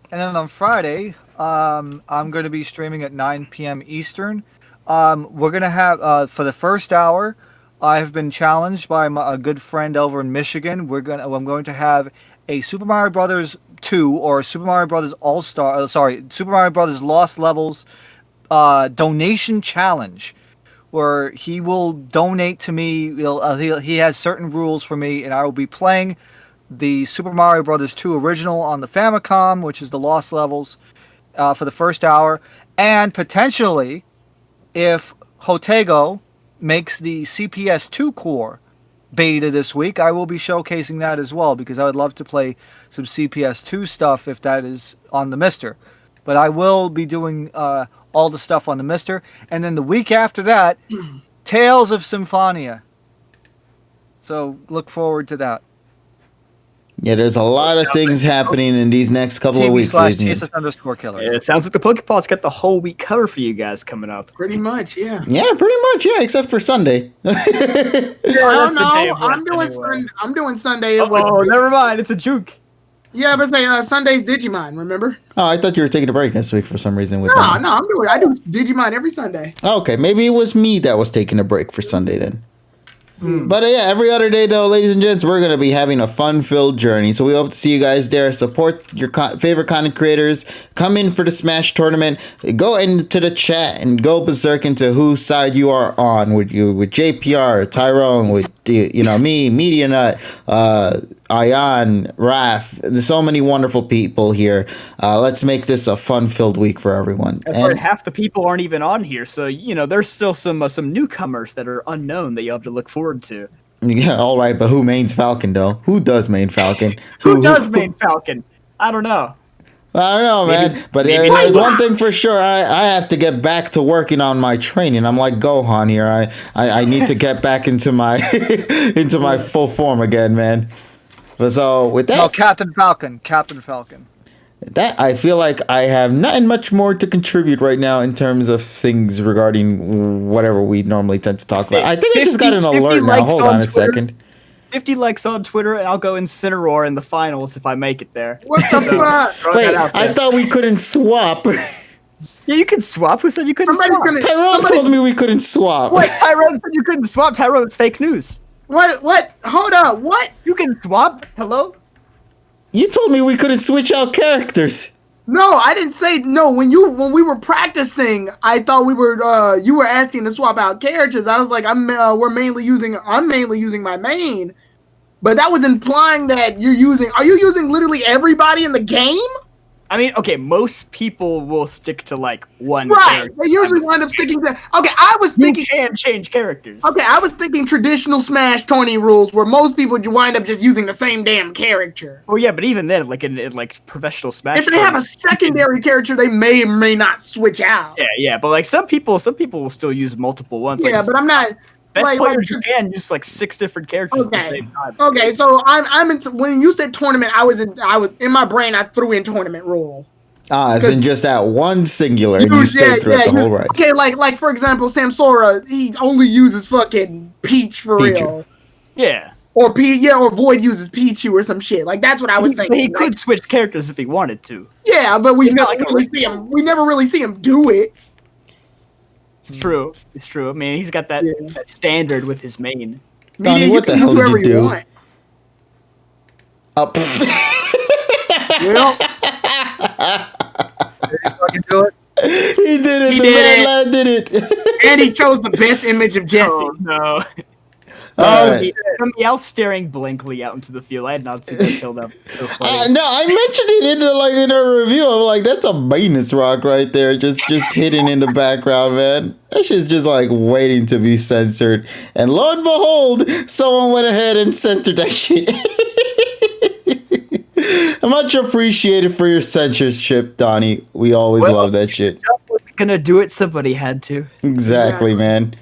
And then on Friday, I'm going to be streaming at 9 p.m. Eastern. We're going to have, for the first hour, I have been challenged by a good friend over in Michigan. I'm going to have a Super Mario Brothers 2 or Super Mario Brothers Super Mario Brothers Lost Levels donation challenge, where he will donate to me. He has certain rules for me, and I will be playing the Super Mario Brothers 2 original on the Famicom, which is the Lost Levels, for the first hour. And potentially, if Hotego makes the CPS 2 core beta this week, I will be showcasing that as well, because I would love to play some CPS 2 stuff if that is on the Mister. But I will be doing all the stuff on the Mister. And then the week after that, Tales of Symphonia. So look forward to that. Yeah, there's a lot of things happening in these next couple of weeks. /Jesus_killer. Yeah, it sounds like the PokePod's got the whole week covered for you guys coming up. Pretty much, yeah. Yeah, pretty much, yeah, except for Sunday. I'm doing Sunday. Oh, never mind. It's a juke. Yeah, but say Sunday's Digimon, remember? Oh, I thought you were taking a break this week for some reason. I do Digimon every Sunday. Okay, maybe it was me that was taking a break for Sunday then. But yeah, every other day though, ladies and gents, we're going to be having a fun-filled journey. So we hope to see you guys there. Support your favorite content creators. Come in for the Smash tournament. Go into the chat and go berserk into whose side you are on. With JPR, Tyrone, with me, Media Nut, Ayan, Raf. There's so many wonderful people here. Let's make this a fun-filled week for everyone. And half the people aren't even on here, so there's still some newcomers that are unknown that you have to look forward to. Yeah, all right, but who mains Falcon though? Who does main Falcon? Who does main Falcon? I don't know. I don't know, Maybe- man. But maybe there's not. one thing for sure. I have to get back to working on my training. I'm like Gohan here. I need to get back into my into my full form again, man. But so with that, Oh, Captain Falcon. Captain Falcon. that I feel like I have nothing much more to contribute right now in terms of things regarding whatever we normally tend to talk about. I think I just got an 50 alert now. likes Hold on on a Twitter. second. 50 likes on Twitter, and I'll go Incineroar in the finals if I make it there. What the fuck? Throw Wait, that out I there. thought we couldn't swap. Yeah, you can swap. Who said you couldn't Somebody's swap? gonna- Tyrone Somebody- told me we couldn't swap. What? Tyrone said you couldn't swap. Tyrone, it's fake news. What? Hold up. What? You can swap. Hello? You told me we couldn't switch out characters. No, I didn't say no. When we were practicing, I thought we were. You were asking to swap out characters. I was like, I'm mainly using my main, but that was implying that you're using. Are you using literally everybody in the game? I mean, okay, most people will stick to like one Right. character. They usually wind up sticking to. Okay, I was You thinking. can change characters. Okay, I was thinking traditional Smash tourney rules where most people wind up just using the same damn character. Well, yeah, but even then, like in like professional Smash, If they have a tournaments, you can- secondary character, they may or may not switch out. yeah, but like some people will still use multiple ones. Yeah, like, but I'm not. best like- player in like- Japan uses like 6 different characters at the Okay. same time. Okay, so I'm into when you said tournament, I was in my brain. I threw in tournament rule. As in just that one singular, and you Yeah, stayed through it the whole ride. Okay, like for example, Samsora, he only uses fucking Peach for Pichu. real, Yeah, or or Void uses Pichu or some shit. Like that's what I was thinking. he Like, could switch characters if he wanted to. yeah, but we It's not never like a really see him. We never really see him do it. It's true. It's true. I mean, he's got that, Yeah. that standard with his main. Donnie, Meaning what you the can hell use did you whoever do? want. Well, Well, Did he fucking do it? he did it. He The did man it. lad did it. and he chose the best image of Jesse. Oh no! All right. From Meow staring blankly out into the field. I had not seen that till now. So funny. No, I mentioned it in our review. I'm like, that's a Venus rock right there, just hidden in the background, man. That shit's just like waiting to be censored. And lo and behold, someone went ahead and censored that shit. Much appreciated for your censorship, Donnie. We always Well, love that shit. Wasn't gonna do it. Somebody had to. Exactly, man.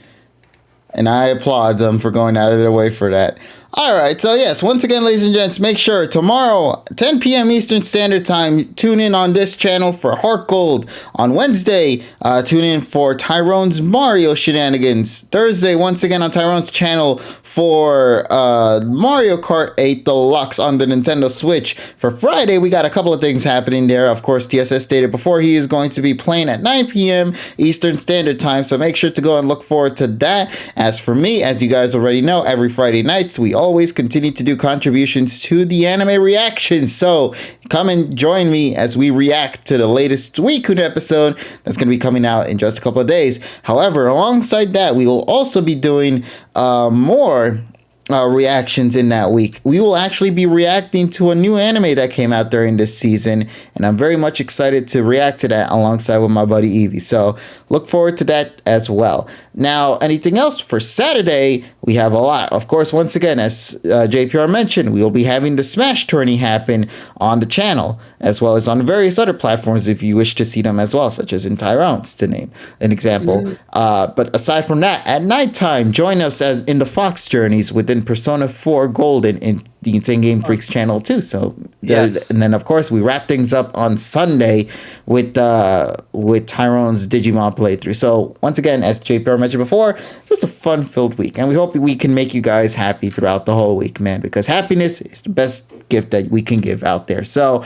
And I applaud them for going out of their way for that. All right, so yes, once again, ladies and gents, make sure tomorrow, 10 p.m. Eastern Standard Time, tune in on this channel for Heart Gold. On Wednesday, tune in for Tyrone's Mario shenanigans. Thursday, once again on Tyrone's channel for Mario Kart 8 Deluxe on the Nintendo Switch. For Friday, we got a couple of things happening there. Of course, TSS stated before he is going to be playing at 9 p.m. Eastern Standard Time, so make sure to go and look forward to that. As for me, as you guys already know, every Friday nights, we always continue to do contributions to the anime reactions. So come and join me as we react to the latest Suicune episode that's going to be coming out in just a couple of days. However, alongside that, we will also be doing more reactions in that week. We will actually be reacting to a new anime that came out during this season, and I'm very much excited to react to that alongside with my buddy Evie. So look forward to that as well. Now, anything else for Saturday? We have a lot. Of course, once again, as JPR mentioned, we will be having the Smash tourney happen on the channel, as well as on various other platforms if you wish to see them as well, such as in Tyrone's, to name an example. But aside from that, at nighttime, join us as in the Fox Journeys within Persona 4 Golden in the Insane Game Freaks channel too. So Yes. and then of course we wrap things up on Sunday with Tyrone's Digimon playthrough. So once again, as JPR mentioned before, just a fun-filled week, and we hope we can make you guys happy throughout the whole week, man, because happiness is the best gift that we can give out there. So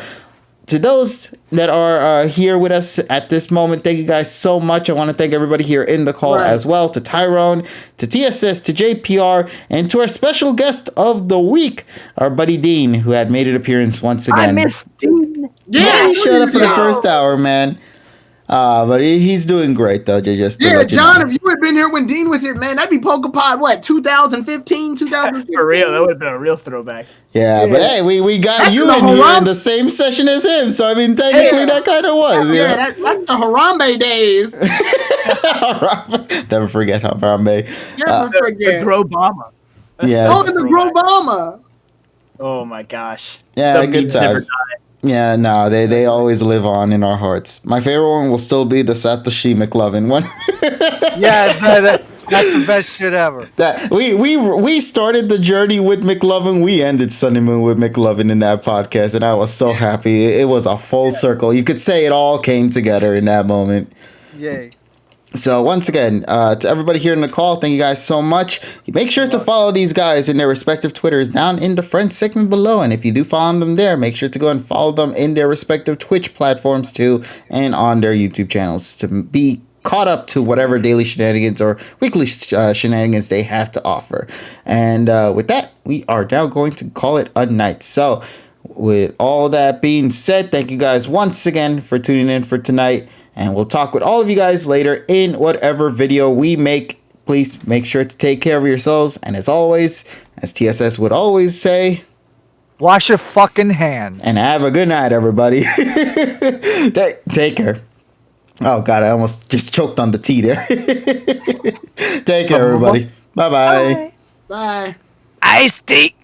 to those that are here with us at this moment, thank you guys so much. I want to thank everybody here in the call as well, to Tyrone, to TSS, to JPR, and to our special guest of the week, our buddy Dean, who had made an appearance once again. I miss Dean. Yeah, he showed up for the first hour, man. But he's doing great, though. Just to Yeah, let you John, know. if you had been here when Dean was here, man, that'd be PokePod, what, 2015, 2016? For real, that would have been a real throwback. Yeah, but hey, we got That's you the in here Haram- in the same session as him, so I mean, technically Yeah. that kind of was. Yeah, that's the Harambe days. Never forget Harambe. Never The forget. Grobama. Yes. Oh, and the Grobama. Oh my gosh. Yeah, Some good memes never times. die. Yeah, no, they always live on in our hearts. My favorite one will still be the Satoshi McLovin one. Yes, that's the best shit ever. That we started the journey with McLovin. We ended Sun and Moon with McLovin in that podcast, and I was so happy. It was a full circle. You could say it all came together in that moment. Yay. So once again, to everybody here in the call, thank you guys so much. Make sure to follow these guys in their respective Twitters down in the front segment below. And if you do follow them there, make sure to go and follow them in their respective Twitch platforms too, and on their YouTube channels to be caught up to whatever daily shenanigans or weekly shenanigans they have to offer. And with that, we are now going to call it a night. So with all that being said, thank you guys once again for tuning in for tonight. And we'll talk with all of you guys later in whatever video we make. Please make sure to take care of yourselves. And as always, as TSS would always say, Wash your fucking hands. and have a good night, everybody. Take care. Oh, God, I almost just choked on the tea there. Take care, everybody. Bye-bye. Bye. Iced tea.